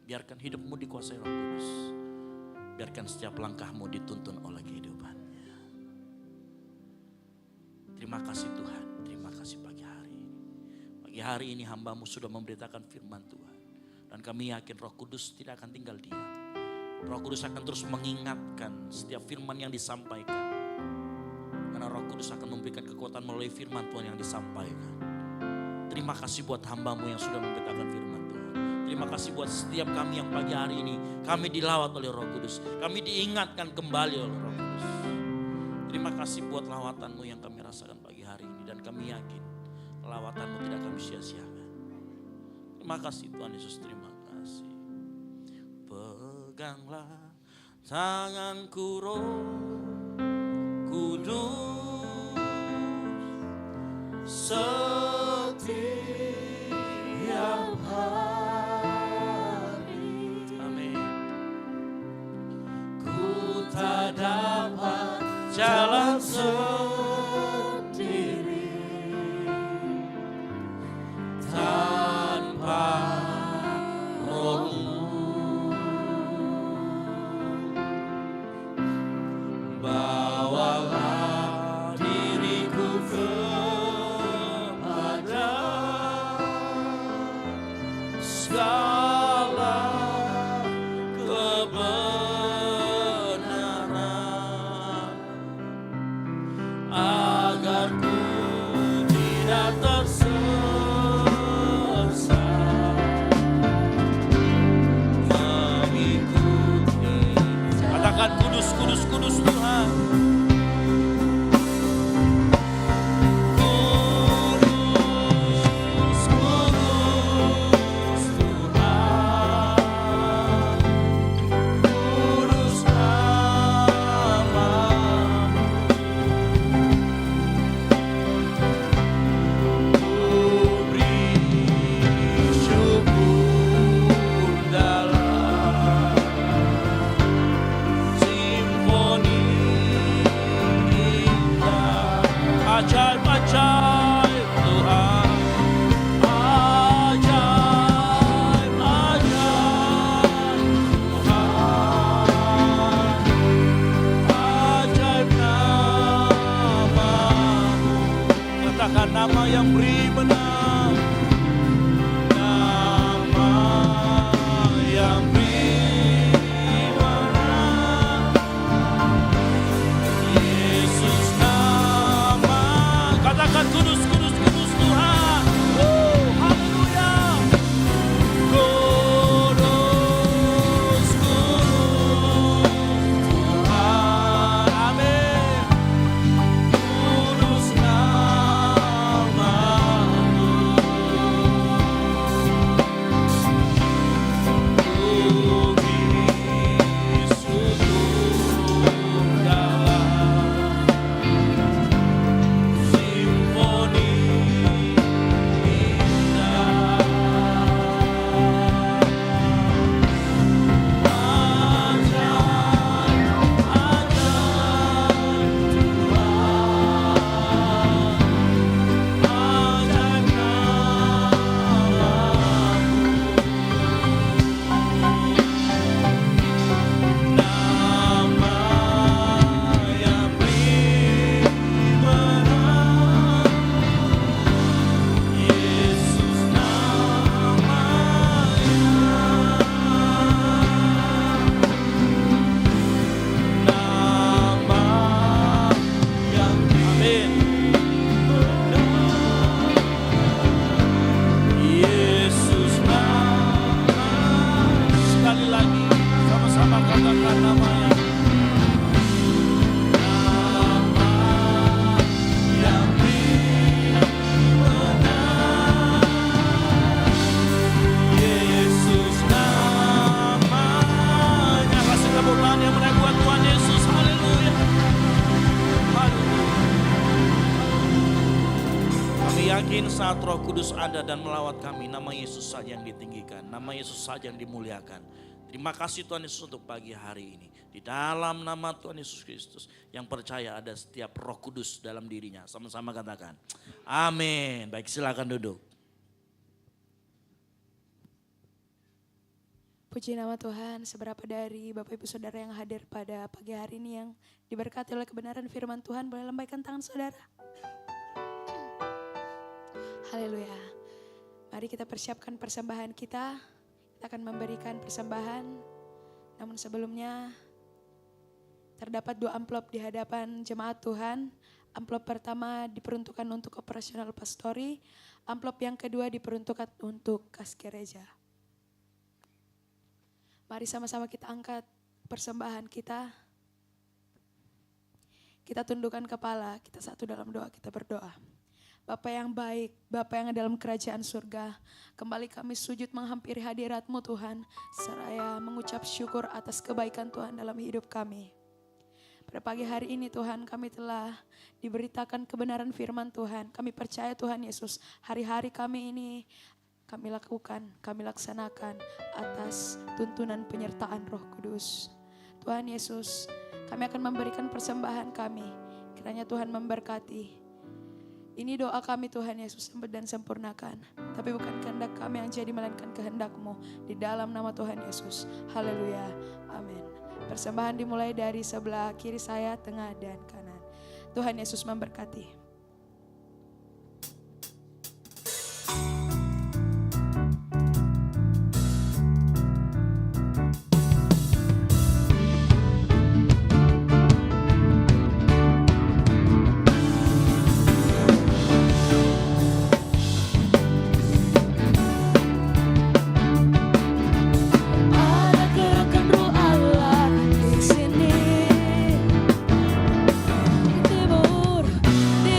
Biarkan hidupmu dikuasai Roh Kudus. Biarkan setiap langkahmu dituntun oleh kehidupannya. Terima kasih Tuhan. Terima kasih pagi hari ini. Pagi hari ini hambamu sudah memberitakan firman Tuhan. Dan kami yakin Roh Kudus tidak akan tinggal diam. Roh Kudus akan terus mengingatkan setiap firman yang disampaikan. Karena Roh Kudus akan memberikan kekuatan melalui firman Tuhan yang disampaikan. Terima kasih buat hambamu yang sudah memberitakan firman Tuhan. Terima kasih buat setiap kami yang pagi hari ini. Kami dilawat oleh Roh Kudus. Kami diingatkan kembali oleh Roh Kudus. Terima kasih buat lawatanmu yang kami rasakan pagi hari ini. Dan kami yakin lawatanmu tidak kami sia-siakan. Terima kasih Tuhan Yesus, terima kasih. Peganglah tanganku Roh Kudus, setiap hari. Amin. Ku tak dapat jalan sendiri tanpa Roh-Mu. Bawalah diriku kembali Mungkin saat Roh Kudus ada dan melawat kami, nama Yesus saja yang ditinggikan, nama Yesus saja yang dimuliakan. Terima kasih Tuhan Yesus untuk pagi hari ini. Di dalam nama Tuhan Yesus Kristus yang percaya ada setiap Roh Kudus dalam dirinya. Sama-sama katakan, amin. Baik, silakan duduk. Puji nama Tuhan, seberapa dari Bapak Ibu Saudara yang hadir pada pagi hari ini yang diberkati oleh kebenaran firman Tuhan, boleh lambaikan tangan saudara. Haleluya. Mari kita persiapkan persembahan kita. Kita akan memberikan persembahan. Namun sebelumnya terdapat 2 amplop di hadapan jemaat Tuhan. Amplop pertama diperuntukkan untuk operasional pastori. Amplop yang kedua diperuntukkan untuk kas gereja. Mari sama-sama kita angkat persembahan kita. Kita tundukkan kepala, kita satu dalam doa, kita berdoa. Bapa yang baik, Bapa yang dalam kerajaan surga, kembali kami sujud menghampiri hadirat-Mu Tuhan, seraya mengucap syukur atas kebaikan Tuhan dalam hidup kami. Pada pagi hari ini Tuhan, kami telah diberitakan kebenaran firman Tuhan. Kami percaya Tuhan Yesus, hari-hari kami ini kami lakukan, kami laksanakan atas tuntunan penyertaan Roh Kudus. Tuhan Yesus, kami akan memberikan persembahan kami, kiranya Tuhan memberkati. Ini doa kami Tuhan Yesus, sembah dan sempurnakan. Tapi bukan kehendak kami yang jadi, melainkan kehendak-Mu. Di dalam nama Tuhan Yesus. Haleluya. Amin. Persembahan dimulai dari sebelah kiri saya, tengah dan kanan. Tuhan Yesus memberkati. Ada gerakan Roh Allah di sini, di timur, di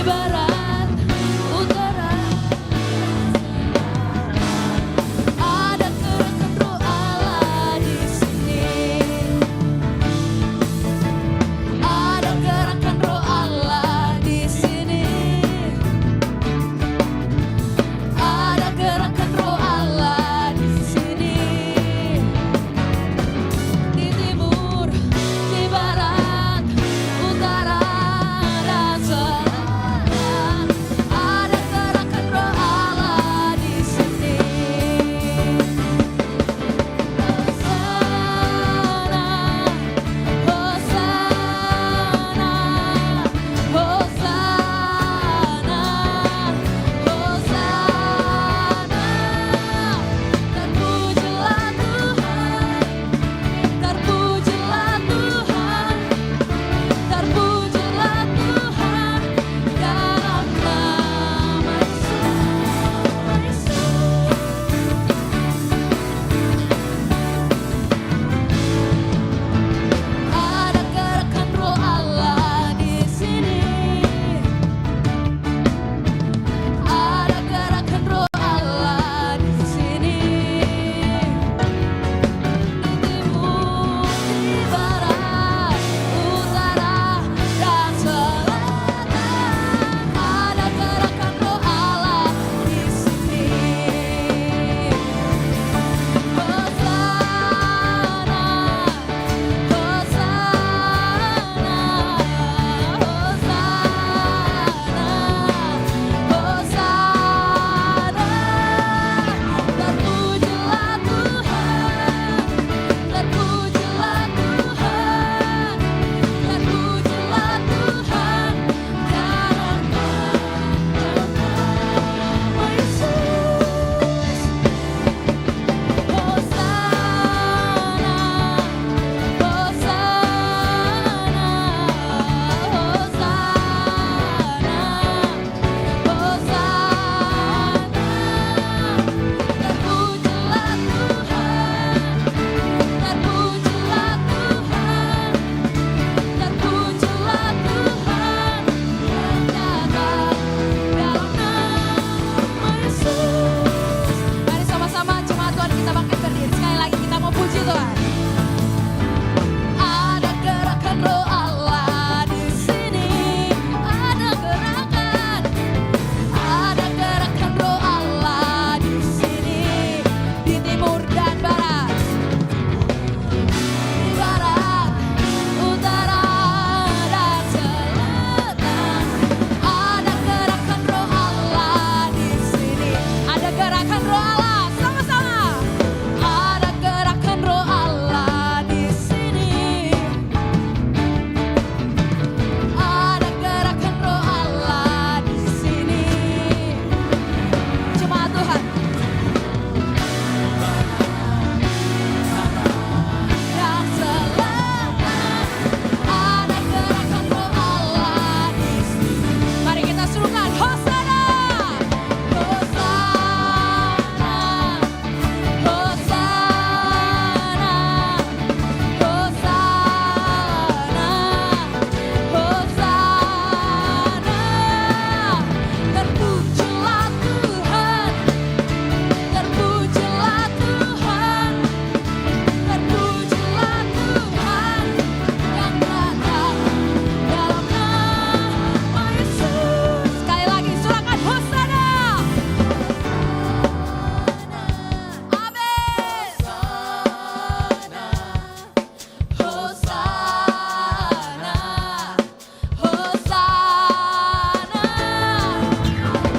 roh Allah. Sama-sama. Ada gerakan roh Allah di sini. Ada gerakan roh Allah di sini. Jemaat Tuhan. Yang selamat. Ada gerakan roh Allah di sini. Mari kita serukan Hosana. Hosana. Hosana. Hosana. Hosana. Terpujilah Tuhan. Terpujilah Tuhan. Terpujilah Tuhan yang datang dalam nama Yesus. Sekali lagi silakan Hosana. Amin. Hosana. Hosana.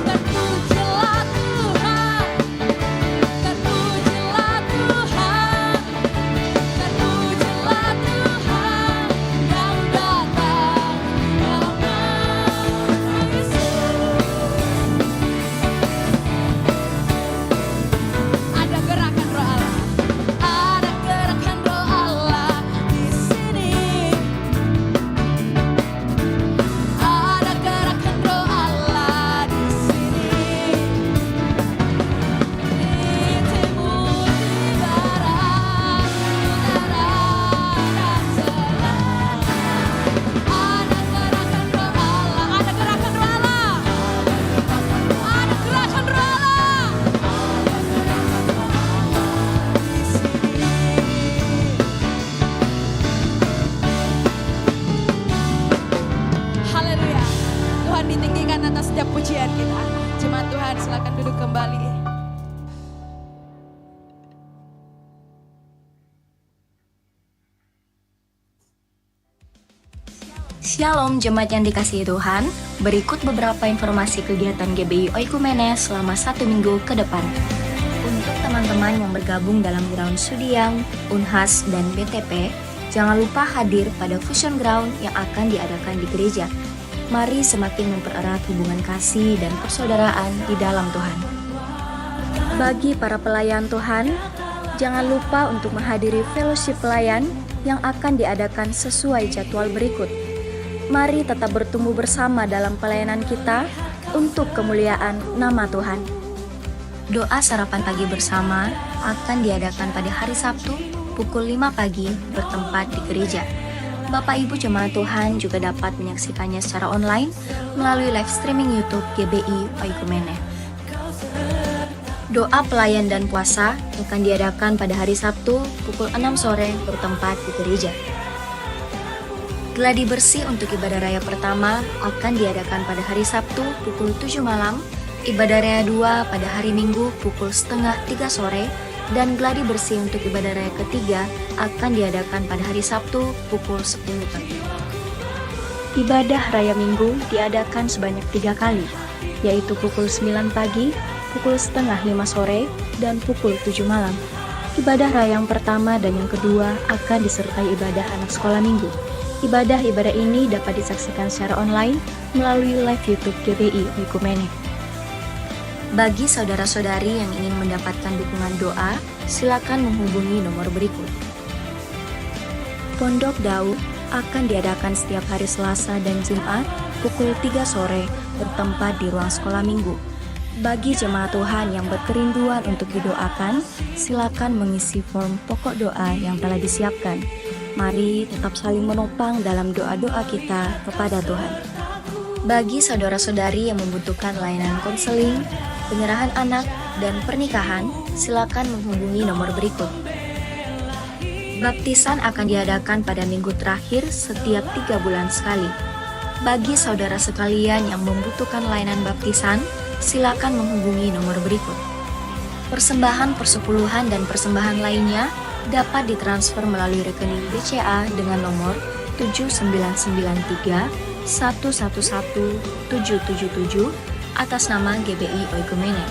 Terpujilah Tuhan. Terpujilah Tuhan. Terpujilah Tuhan yang datang dalam nama Yesus. Ada gerakan roh Allah. Ada gerakan roh Allah di sini. Ada gerakan roh Allah di sini. Di timur, di barat, utara, dan selatan. Ada gerakan roh Allah. Ada gerakan roh Allah. Ada gerakan roh Allah. Di sini. Haleluya. Tuhan ditinggikan atas setiap pujian kita. Jemaat Tuhan silakan duduk kembali. Shalom jemaat yang dikasihi Tuhan, berikut beberapa informasi kegiatan GBI Oikumene selama 1 minggu ke depan. Untuk teman-teman yang bergabung dalam Ground Sudiang, Unhas, dan BTP, jangan lupa hadir pada Fusion Ground yang akan diadakan di gereja. Mari semakin mempererat hubungan kasih dan persaudaraan di dalam Tuhan. Bagi para pelayan Tuhan, jangan lupa untuk menghadiri fellowship pelayan yang akan diadakan sesuai jadwal berikut. Mari tetap bertumbuh bersama dalam pelayanan kita untuk kemuliaan nama Tuhan. Doa sarapan pagi bersama akan diadakan pada hari Sabtu pukul 5 pagi bertempat di gereja. Bapak Ibu jemaat Tuhan juga dapat menyaksikannya secara online melalui live streaming YouTube GBI Oikumene. Doa pelayan dan puasa akan diadakan pada hari Sabtu pukul 6 sore bertempat di gereja. Gladi bersih untuk ibadah raya pertama akan diadakan pada hari Sabtu pukul 7 malam, ibadah raya 2 pada hari Minggu pukul 2:30 sore, dan gladi bersih untuk ibadah raya ketiga akan diadakan pada hari Sabtu pukul 10 pagi. Ibadah raya Minggu diadakan sebanyak 3 kali, yaitu pukul 9 pagi, pukul 4:30 sore, dan pukul 7 malam. Ibadah raya yang pertama dan yang kedua akan disertai ibadah anak sekolah minggu. Ibadah-ibadah ini dapat disaksikan secara online melalui live YouTube GBI Oikumene. Bagi saudara-saudari yang ingin mendapatkan dukungan doa, silakan menghubungi nomor berikut. Pondok Daud akan diadakan setiap hari Selasa dan Jumat pukul 3 sore bertempat di ruang sekolah minggu. Bagi jemaat Tuhan yang berkerinduan untuk didoakan, silakan mengisi form pokok doa yang telah disiapkan. Mari tetap saling menopang dalam doa-doa kita kepada Tuhan. Bagi saudara-saudari yang membutuhkan layanan konseling, penyerahan anak, dan pernikahan, silakan menghubungi nomor berikut. Baptisan akan diadakan pada minggu terakhir setiap 3 bulan sekali. Bagi saudara sekalian yang membutuhkan layanan baptisan, silakan menghubungi nomor berikut. Persembahan persepuluhan dan persembahan lainnya dapat ditransfer melalui rekening BCA dengan nomor 7993 111 777 atas nama GBI Oikumene.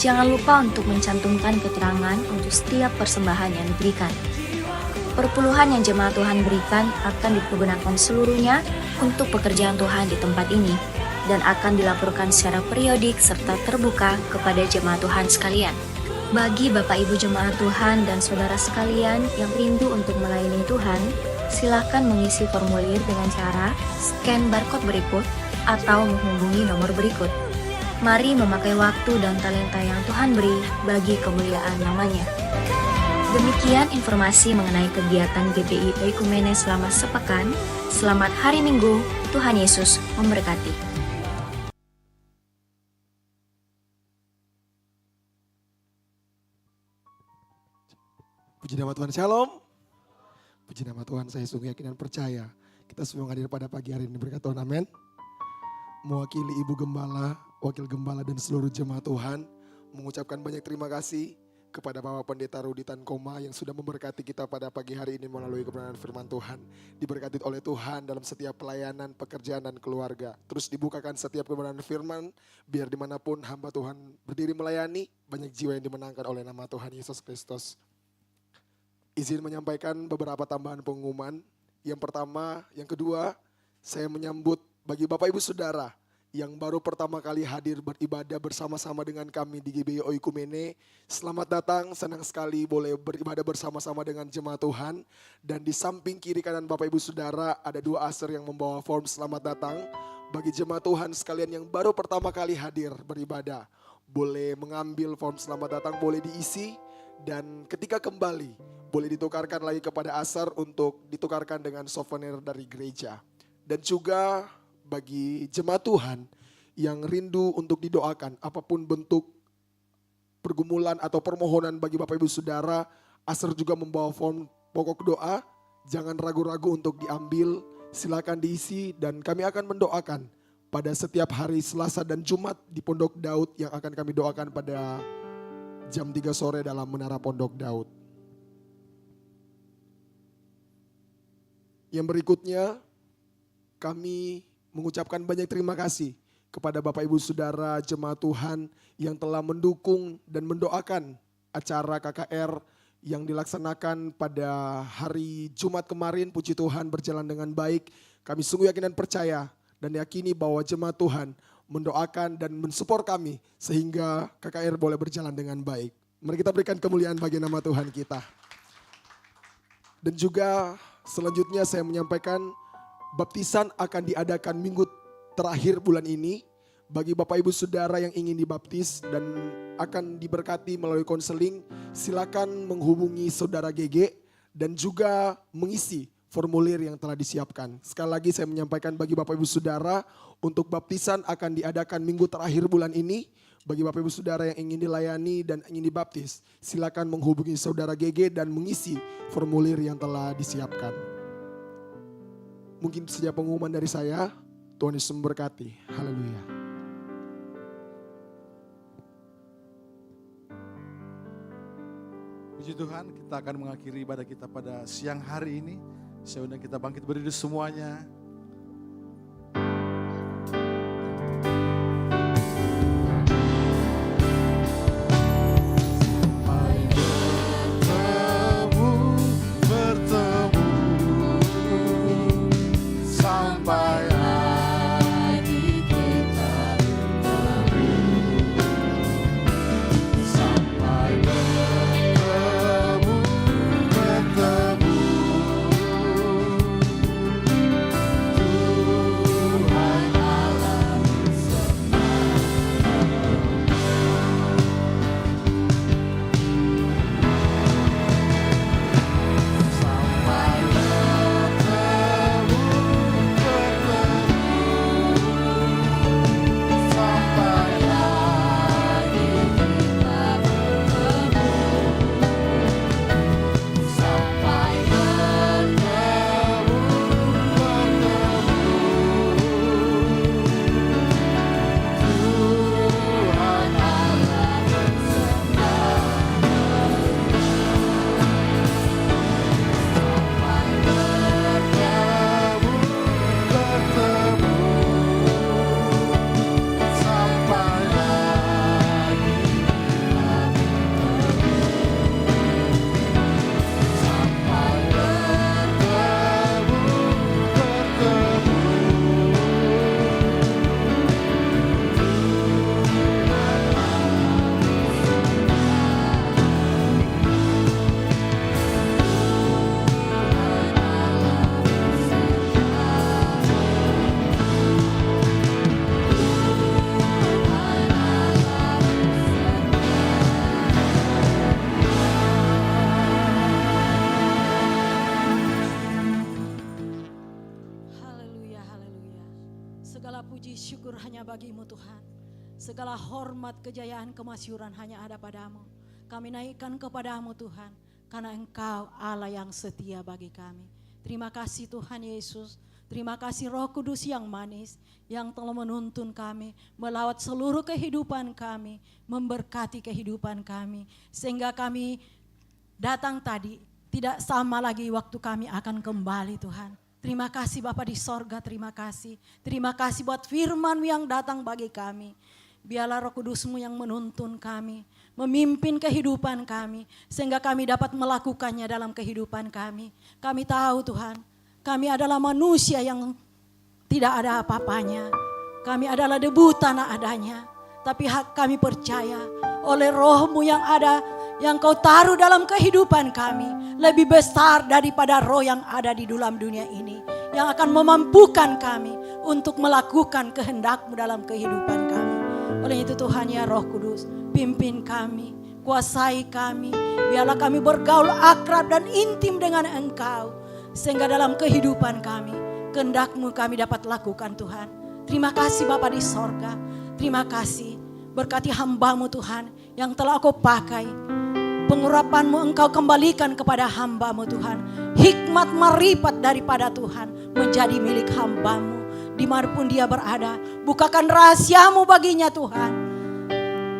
Jangan lupa untuk mencantumkan keterangan untuk setiap persembahan yang diberikan. Perpuluhan yang jemaat Tuhan berikan akan dipergunakan seluruhnya untuk pekerjaan Tuhan di tempat ini dan akan dilaporkan secara periodik serta terbuka kepada jemaat Tuhan sekalian. Bagi Bapak Ibu jemaat Tuhan dan saudara sekalian yang rindu untuk melayani Tuhan, silakan mengisi formulir dengan cara scan barcode berikut atau menghubungi nomor berikut. Mari memakai waktu dan talenta yang Tuhan beri bagi kemuliaan namanya. Demikian informasi mengenai kegiatan GBI Oikumene selama sepekan. Selamat hari Minggu, Tuhan Yesus memberkati. Puji nama Tuhan, shalom. Puji nama Tuhan, saya sungguh yakin dan percaya kita semua hadir pada pagi hari ini, berkat Tuhan, amin. Mewakili Ibu Gembala, Wakil Gembala dan seluruh jemaat Tuhan, mengucapkan banyak terima kasih kepada Bapak Pendeta Rudi Tankoma yang sudah memberkati kita pada pagi hari ini melalui kebenaran firman Tuhan. Diberkati oleh Tuhan dalam setiap pelayanan, pekerjaan dan keluarga. Terus dibukakan setiap kebenaran firman, biar dimanapun hamba Tuhan berdiri melayani, banyak jiwa yang dimenangkan oleh nama Tuhan Yesus Kristus. Izin menyampaikan beberapa tambahan pengumuman. Yang pertama, yang kedua, saya menyambut bagi Bapak Ibu Saudara yang baru pertama kali hadir beribadah bersama-sama dengan kami di GBI Oikumene. Selamat datang, senang sekali boleh beribadah bersama-sama dengan jemaat Tuhan. Dan di samping kiri kanan Bapak Ibu Saudara ada dua usher yang membawa form selamat datang. Bagi jemaat Tuhan sekalian yang baru pertama kali hadir beribadah, boleh mengambil form selamat datang, boleh diisi. Dan ketika kembali, boleh ditukarkan lagi kepada usher untuk ditukarkan dengan souvenir dari gereja. Dan juga bagi jemaat Tuhan yang rindu untuk didoakan, apapun bentuk pergumulan atau permohonan bagi Bapak Ibu Saudara, usher juga membawa form pokok doa. Jangan ragu-ragu untuk diambil, silakan diisi dan kami akan mendoakan pada setiap hari Selasa dan Jumat di Pondok Daud yang akan kami doakan pada jam 3 sore dalam Menara Pondok Daud. Yang berikutnya, kami mengucapkan banyak terima kasih kepada Bapak Ibu Saudara jemaat Tuhan yang telah mendukung dan mendoakan acara KKR yang dilaksanakan pada hari Jumat kemarin. Puji Tuhan berjalan dengan baik. Kami sungguh yakin dan percaya dan yakini bahwa jemaat Tuhan mendoakan dan mensupport kami sehingga KKR boleh berjalan dengan baik. Mari kita berikan kemuliaan bagi nama Tuhan kita. Dan juga selanjutnya saya menyampaikan baptisan akan diadakan minggu terakhir bulan ini. Bagi Bapak Ibu Saudara yang ingin dibaptis dan akan diberkati melalui konseling, silakan menghubungi Saudara GG dan juga mengisi formulir yang telah disiapkan. Sekali lagi saya menyampaikan bagi Bapak Ibu Saudara, untuk baptisan akan diadakan minggu terakhir bulan ini. Bagi Bapak Ibu Saudara yang ingin dilayani dan ingin dibaptis, silakan menghubungi Saudara GG dan mengisi formulir yang telah disiapkan. Mungkin saja pengumuman dari saya. Tuhan Yesus memberkati. Haleluya. Puji Tuhan, kita akan mengakhiri ibadah kita pada siang hari ini. Saya undang kita bangkit berdiri semuanya. hanya bagi-Mu Tuhan. Segala hormat, kejayaan, kemasyuran hanya ada padamu. Kami naikkan kepadamu Tuhan, karena Engkau Allah yang setia bagi kami. Terima kasih Tuhan Yesus. Terima kasih Roh Kudus yang manis, yang telah menuntun kami, melawat seluruh kehidupan kami, memberkati kehidupan kami. Sehingga kami datang tadi, tidak sama lagi waktu kami akan kembali Tuhan. Terima kasih Bapa di sorga, terima kasih. Terima kasih buat firman-Mu yang datang bagi kami. Biarlah Roh Kudus-Mu yang menuntun kami, memimpin kehidupan kami, sehingga kami dapat melakukannya dalam kehidupan kami. Kami tahu Tuhan, kami adalah manusia yang tidak ada apa-apanya. Kami adalah debu tanah adanya. Tapi kami percaya oleh Roh-Mu yang ada, yang Kau taruh dalam kehidupan kami, lebih besar daripada roh yang ada di dalam dunia ini, yang akan memampukan kami untuk melakukan kehendak-Mu dalam kehidupan kami. Oleh itu Tuhan ya Roh Kudus, pimpin kami, kuasai kami, biarlah kami bergaul akrab dan intim dengan Engkau, sehingga dalam kehidupan kami, kehendak-Mu kami dapat lakukan Tuhan. Terima kasih Bapa di sorga, terima kasih, berkati hamba-Mu Tuhan, yang telah Kau pakai, pengurapan-Mu Engkau kembalikan kepada hamba-Mu Tuhan, hikmat marifat daripada Tuhan menjadi milik hamba-Mu. Dimanapun dia berada, bukakan rahasia-Mu baginya Tuhan.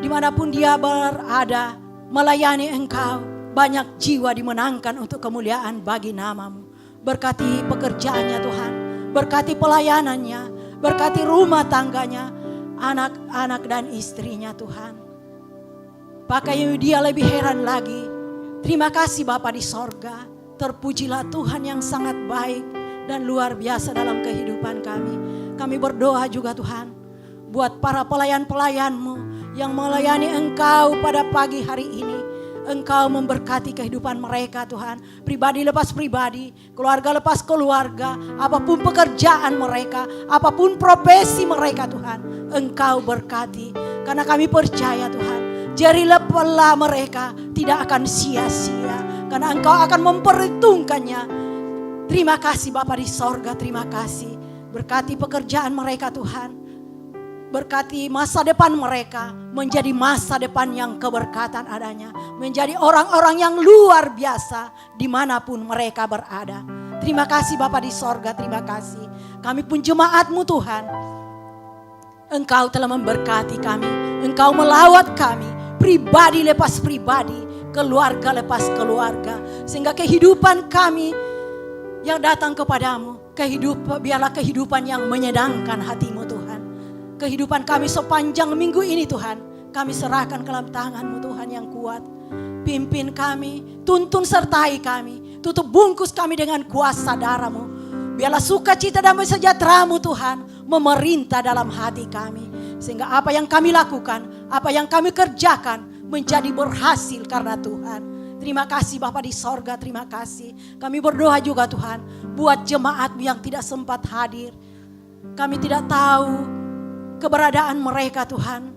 Dimanapun dia berada, melayani Engkau, banyak jiwa dimenangkan untuk kemuliaan bagi nama-Mu. Berkati pekerjaannya Tuhan, berkati pelayanannya, berkati rumah tangganya, anak-anak dan istrinya Tuhan. Pakai dia lebih heran lagi. Terima kasih Bapa di sorga, terpujilah Tuhan yang sangat baik dan luar biasa dalam kehidupan kami. Kami berdoa juga Tuhan, buat para pelayan-pelayan-Mu yang melayani Engkau pada pagi hari ini. Engkau memberkati kehidupan mereka Tuhan, pribadi lepas pribadi, keluarga lepas keluarga, apapun pekerjaan mereka, apapun profesi mereka Tuhan, Engkau berkati. Karena kami percaya Tuhan, jari lelah mereka tidak akan sia-sia, karena Engkau akan memperhitungkannya. Terima kasih Bapa di sorga, terima kasih. Berkati pekerjaan mereka Tuhan. Berkati masa depan mereka menjadi masa depan yang keberkatan adanya. Menjadi orang-orang yang luar biasa dimanapun mereka berada. Terima kasih Bapa di sorga, terima kasih. Kami pun jemaat-Mu Tuhan. Engkau telah memberkati kami. Engkau melawat kami. Pribadi lepas pribadi. Keluarga lepas keluarga. Sehingga kehidupan kami yang datang kepadamu, biarlah kehidupan yang menyenangkan hati-Mu Tuhan. Kehidupan kami sepanjang minggu ini Tuhan, kami serahkan ke dalam tangan-Mu Tuhan yang kuat. Pimpin kami, tuntun sertai kami, tutup bungkus kami dengan kuasa darah-Mu. Biarlah sukacita dan sejahtera-Mu Tuhan memerintah dalam hati kami. Sehingga apa yang kami lakukan, apa yang kami kerjakan menjadi berhasil karena Tuhan. Terima kasih Bapa di sorga, terima kasih. Kami berdoa juga Tuhan, buat jemaat-Mu yang tidak sempat hadir. Kami tidak tahu keberadaan mereka Tuhan,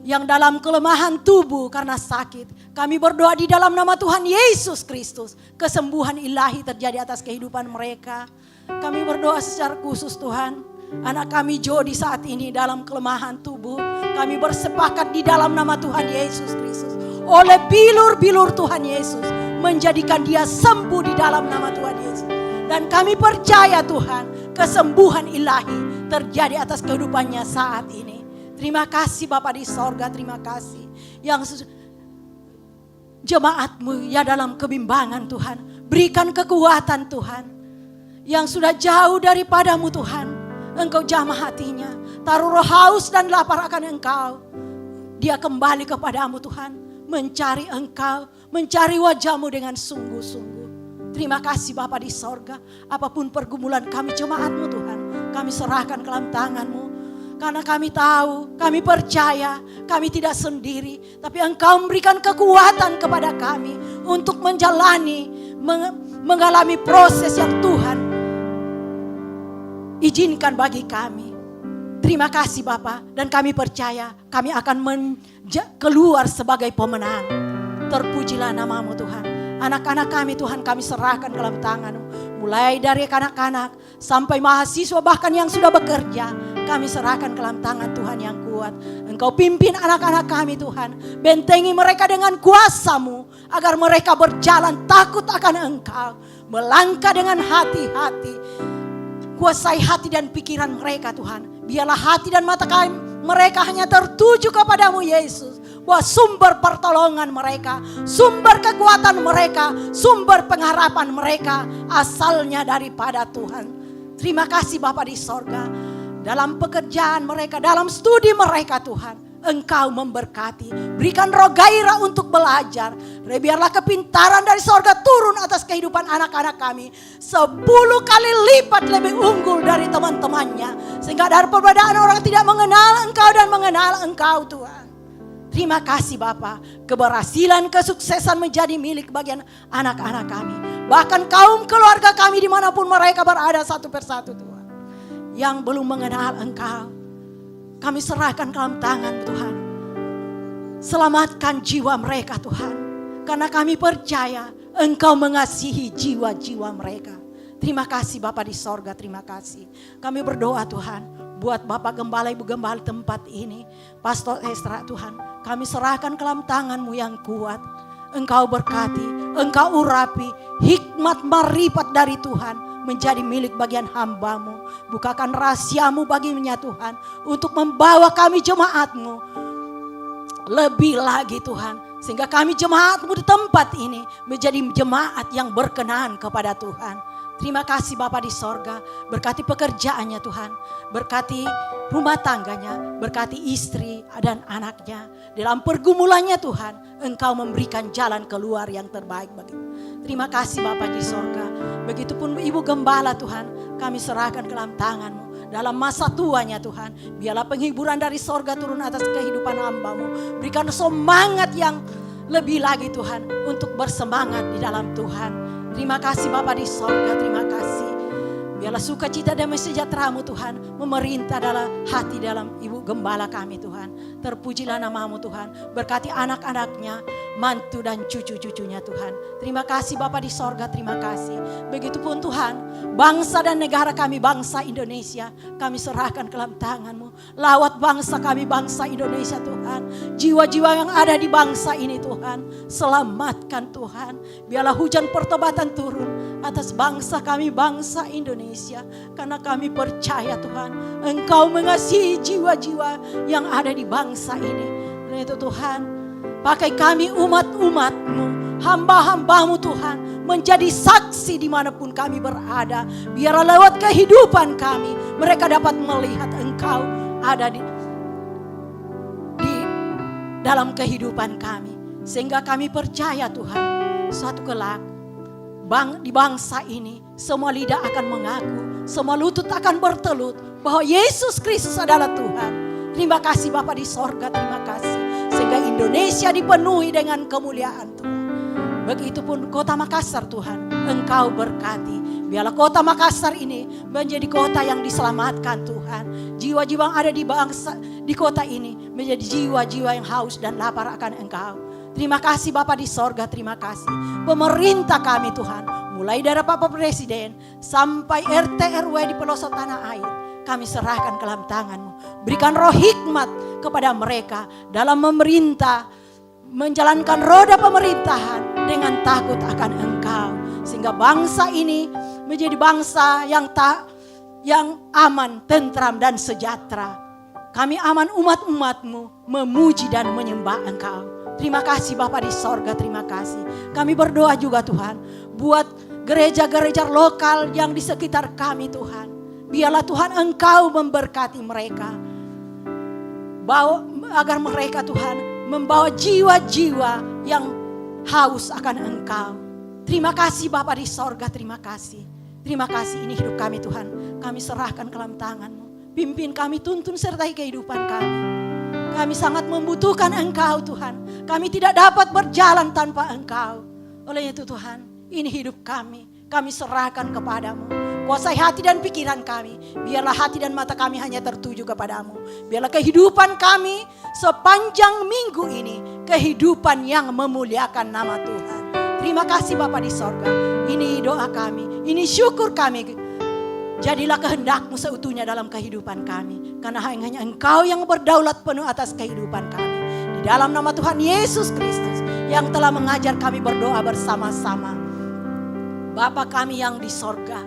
yang dalam kelemahan tubuh karena sakit. Kami berdoa di dalam nama Tuhan Yesus Kristus, kesembuhan ilahi terjadi atas kehidupan mereka. Kami berdoa secara khusus Tuhan, anak kami Jody saat ini dalam kelemahan tubuh. Kami bersepakat di dalam nama Tuhan Yesus Kristus, oleh bilur-bilur Tuhan Yesus, menjadikan dia sembuh di dalam nama Tuhan Yesus. Dan kami percaya Tuhan, kesembuhan ilahi terjadi atas kehidupannya saat ini. Terima kasih Bapa di sorga, terima kasih. Yang jemaat-Mu ya dalam kebimbangan Tuhan, berikan kekuatan Tuhan. Yang sudah jauh daripada-Mu Tuhan, Engkau jamah hatinya, taruh roh haus dan lapar akan Engkau. Dia kembali kepadamu Tuhan, mencari Engkau, mencari wajah-Mu dengan sungguh-sungguh. Terima kasih Bapa di sorga, apapun pergumulan kami jemaat-Mu Tuhan, kami serahkan ke dalam tangan-Mu. Karena kami tahu, kami percaya, kami tidak sendiri. Tapi Engkau memberikan kekuatan kepada kami untuk menjalani, mengalami proses yang Tuhan izinkan bagi kami. Terima kasih Bapa, dan kami percaya kami akan keluar sebagai pemenang. Terpujilah nama-Mu Tuhan. Anak-anak kami Tuhan kami serahkan dalam tangan-Mu. Mulai dari anak-anak sampai mahasiswa bahkan yang sudah bekerja. Kami serahkan ke dalam tangan Tuhan yang kuat. Engkau pimpin anak-anak kami Tuhan. Bentengi mereka dengan kuasa-Mu. Agar mereka berjalan takut akan Engkau. Melangkah dengan hati-hati. Kuasai hati dan pikiran mereka Tuhan. Biarlah hati dan mata mereka hanya tertuju kepadamu Yesus. Bahwa sumber pertolongan mereka, sumber kekuatan mereka, sumber pengharapan mereka asalnya daripada Tuhan. Terima kasih Bapa di sorga. Dalam pekerjaan mereka, dalam studi mereka Tuhan, Engkau memberkati. Berikan roh gairah untuk belajar. Biarlah kepintaran dari sorga turun atas kehidupan anak-anak kami. 10 kali lipat lebih unggul dari teman-temannya. Sehingga dari perbedaan orang tidak mengenal Engkau dan mengenal Engkau Tuhan. Terima kasih Bapa, keberhasilan, kesuksesan menjadi milik bagian anak-anak kami. Bahkan kaum keluarga kami dimanapun mereka berada satu persatu Tuhan. Yang belum mengenal Engkau, kami serahkan ke dalam tangan Tuhan. Selamatkan jiwa mereka Tuhan. Karena kami percaya Engkau mengasihi jiwa-jiwa mereka. Terima kasih Bapa di sorga, terima kasih. Kami berdoa Tuhan. Buat Bapak Gembala, Ibu Gembala tempat ini. Pastor Estra Tuhan. Kami serahkan ke dalam tangan-Mu yang kuat. Engkau berkati, Engkau urapi. Hikmat marifat dari Tuhan menjadi milik bagian hamba-Mu. Bukakan rahasia-Mu baginya Tuhan. Untuk membawa kami jemaat-Mu. Lebih lagi Tuhan. Sehingga kami jemaat-Mu di tempat ini menjadi jemaat yang berkenan kepada Tuhan. Terima kasih Bapa di sorga. Berkati pekerjaannya Tuhan. Berkati rumah tangganya. Berkati istri dan anaknya. Dalam pergumulannya Tuhan. Engkau memberikan jalan keluar yang terbaik bagi. Terima kasih Bapa di sorga. Begitupun Ibu Gembala Tuhan. Kami serahkan ke dalam tangan-Mu. Dalam masa tuanya Tuhan. Biarlah penghiburan dari sorga turun atas kehidupan hamba-Mu. Berikan semangat yang lebih lagi Tuhan. Untuk bersemangat di dalam Tuhan. Terima kasih Bapa di sorga, terima kasih. Biarlah sukacita dan sejahtera-Mu Tuhan memerintah dalam hati dalam Ibu Gembala kami Tuhan. Terpujilah nama-Mu Tuhan. Berkati anak-anaknya, mantu dan cucu-cucunya Tuhan. Terima kasih Bapa di sorga, terima kasih. Begitupun Tuhan, bangsa dan negara kami, bangsa Indonesia. Kami serahkan ke dalam tangan-Mu. Lawat bangsa kami, bangsa Indonesia Tuhan. Jiwa-jiwa yang ada di bangsa ini Tuhan. Selamatkan Tuhan. Biarlah hujan pertobatan turun atas bangsa kami, bangsa Indonesia. Karena kami percaya Tuhan, Engkau mengasihi jiwa-jiwa yang ada di bangsa ini. Dan itu Tuhan, pakai kami umat-umat-Mu, hamba-hamba-Mu Tuhan, menjadi saksi dimanapun kami berada. Biarlah lewat kehidupan kami, mereka dapat melihat Engkau ada di dalam kehidupan kami. Sehingga kami percaya Tuhan, suatu kelak di bangsa ini semua lidah akan mengaku, semua lutut akan bertelut bahwa Yesus Kristus adalah Tuhan. Terima kasih Bapa di sorga, terima kasih. Sehingga Indonesia dipenuhi dengan kemuliaan Tuhan. Begitupun kota Makassar Tuhan, Engkau berkati. Biarlah kota Makassar ini menjadi kota yang diselamatkan Tuhan. Jiwa-jiwa yang ada di bangsa, di kota ini menjadi jiwa-jiwa yang haus dan lapar akan Engkau. Terima kasih Bapa di sorga, terima kasih. Pemerintah kami Tuhan, mulai dari Bapak Presiden sampai RT RW di pelosok tanah air. Kami serahkan ke dalam tangan-Mu. Berikan roh hikmat kepada mereka dalam memerintah, menjalankan roda pemerintahan dengan takut akan Engkau. Sehingga bangsa ini menjadi bangsa yang aman, tentram dan sejahtera. Kami aman umat-umat-Mu memuji dan menyembah Engkau. Terima kasih Bapa di sorga, terima kasih. Kami berdoa juga Tuhan, buat gereja-gereja lokal yang di sekitar kami Tuhan. Biarlah Tuhan Engkau memberkati mereka. Agar mereka Tuhan membawa jiwa-jiwa yang haus akan Engkau. Terima kasih Bapa di sorga, terima kasih. Terima kasih, ini hidup kami Tuhan. Kami serahkan ke dalam tangan-Mu. Pimpin kami, tuntun sertai kehidupan kami. Kami sangat membutuhkan Engkau Tuhan. Kami tidak dapat berjalan tanpa Engkau. Oleh itu Tuhan, ini hidup kami. Kami serahkan kepadamu. Kuasai hati dan pikiran kami. Biarlah hati dan mata kami hanya tertuju kepadamu. Biarlah kehidupan kami sepanjang minggu ini kehidupan yang memuliakan nama Tuhan. Terima kasih Bapa di sorga. Ini doa kami, ini syukur kami. Jadilah kehendak-Mu seutuhnya dalam kehidupan kami. Karena hanya Engkau yang berdaulat penuh atas kehidupan kami. Di dalam nama Tuhan Yesus Kristus yang telah mengajar kami berdoa bersama-sama. Bapa kami yang di sorga,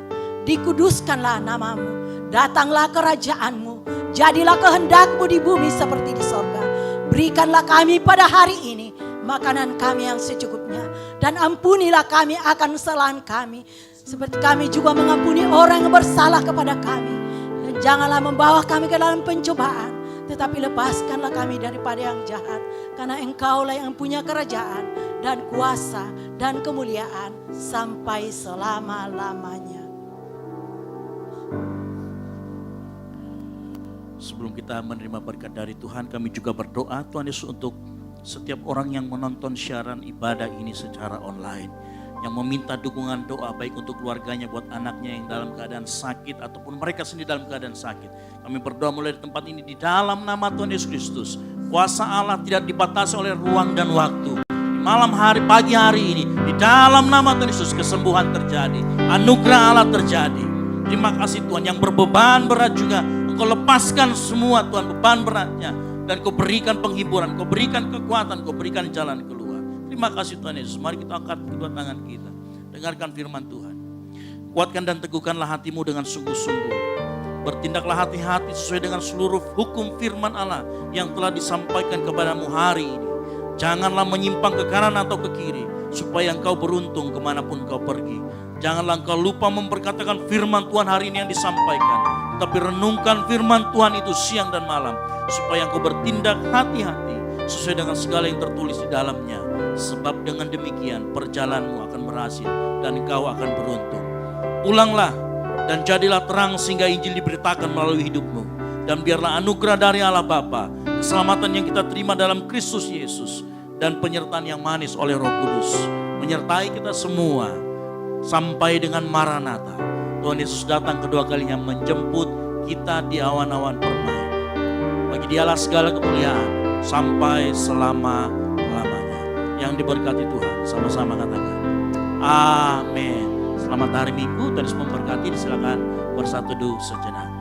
dikuduskanlah nama-Mu. Datanglah kerajaan-Mu. Jadilah kehendak-Mu di bumi seperti di sorga. Berikanlah kami pada hari ini makanan kami yang secukupnya. Dan ampunilah kami akan kesalahan kami. Seperti kami juga mengampuni orang yang bersalah kepada kami. Dan janganlah membawa kami ke dalam pencobaan. Tetapi lepaskanlah kami daripada yang jahat. Karena Engkaulah yang punya kerajaan dan kuasa dan kemuliaan sampai selama-lamanya. Sebelum kita menerima berkat dari Tuhan, kami juga berdoa Tuhan Yesus untuk setiap orang yang menonton siaran ibadah ini secara online, yang meminta dukungan doa baik untuk keluarganya, buat anaknya yang dalam keadaan sakit ataupun mereka sendiri dalam keadaan sakit. Kami berdoa mulai dari tempat ini di dalam nama Tuhan Yesus Kristus. Kuasa Allah tidak dibatasi oleh ruang dan waktu. Di malam hari, pagi hari ini, di dalam nama Tuhan Yesus kesembuhan terjadi, anugerah Allah terjadi. Terima kasih Tuhan, yang berbeban berat juga Engkau lepaskan semua Tuhan beban beratnya. Dan Kau berikan penghiburan, Kau berikan kekuatan, Kau berikan jalan keluar. Terima kasih Tuhan Yesus. Mari kita angkat kedua tangan kita. Dengarkan firman Tuhan. Kuatkan dan teguhkanlah hatimu dengan sungguh-sungguh. Bertindaklah hati-hati sesuai dengan seluruh hukum firman Allah yang telah disampaikan kepadamu hari ini. Janganlah menyimpang ke kanan atau ke kiri, supaya engkau beruntung kemanapun kau pergi. Janganlah engkau lupa memperkatakan firman Tuhan hari ini yang disampaikan. Tapi renungkan firman Tuhan itu siang dan malam, supaya engkau bertindak hati-hati sesuai dengan segala yang tertulis di dalamnya. Sebab dengan demikian perjalananmu akan berhasil dan engkau akan beruntung. Pulanglah dan jadilah terang sehingga Injil diberitakan melalui hidupmu. Dan biarlah anugerah dari Allah Bapa, keselamatan yang kita terima dalam Kristus Yesus, dan penyertaan yang manis oleh Roh Kudus menyertai kita semua sampai dengan Maranatha. Tuhan Yesus datang kedua kalinya menjemput kita di awan-awan permai. Bagi Dialah segala kemuliaan sampai selama-lamanya. Yang diberkati Tuhan, sama-sama katakan amin. Selamat hari Minggu, Tuhan Yesus memberkati. Silakan bersatu sejenak.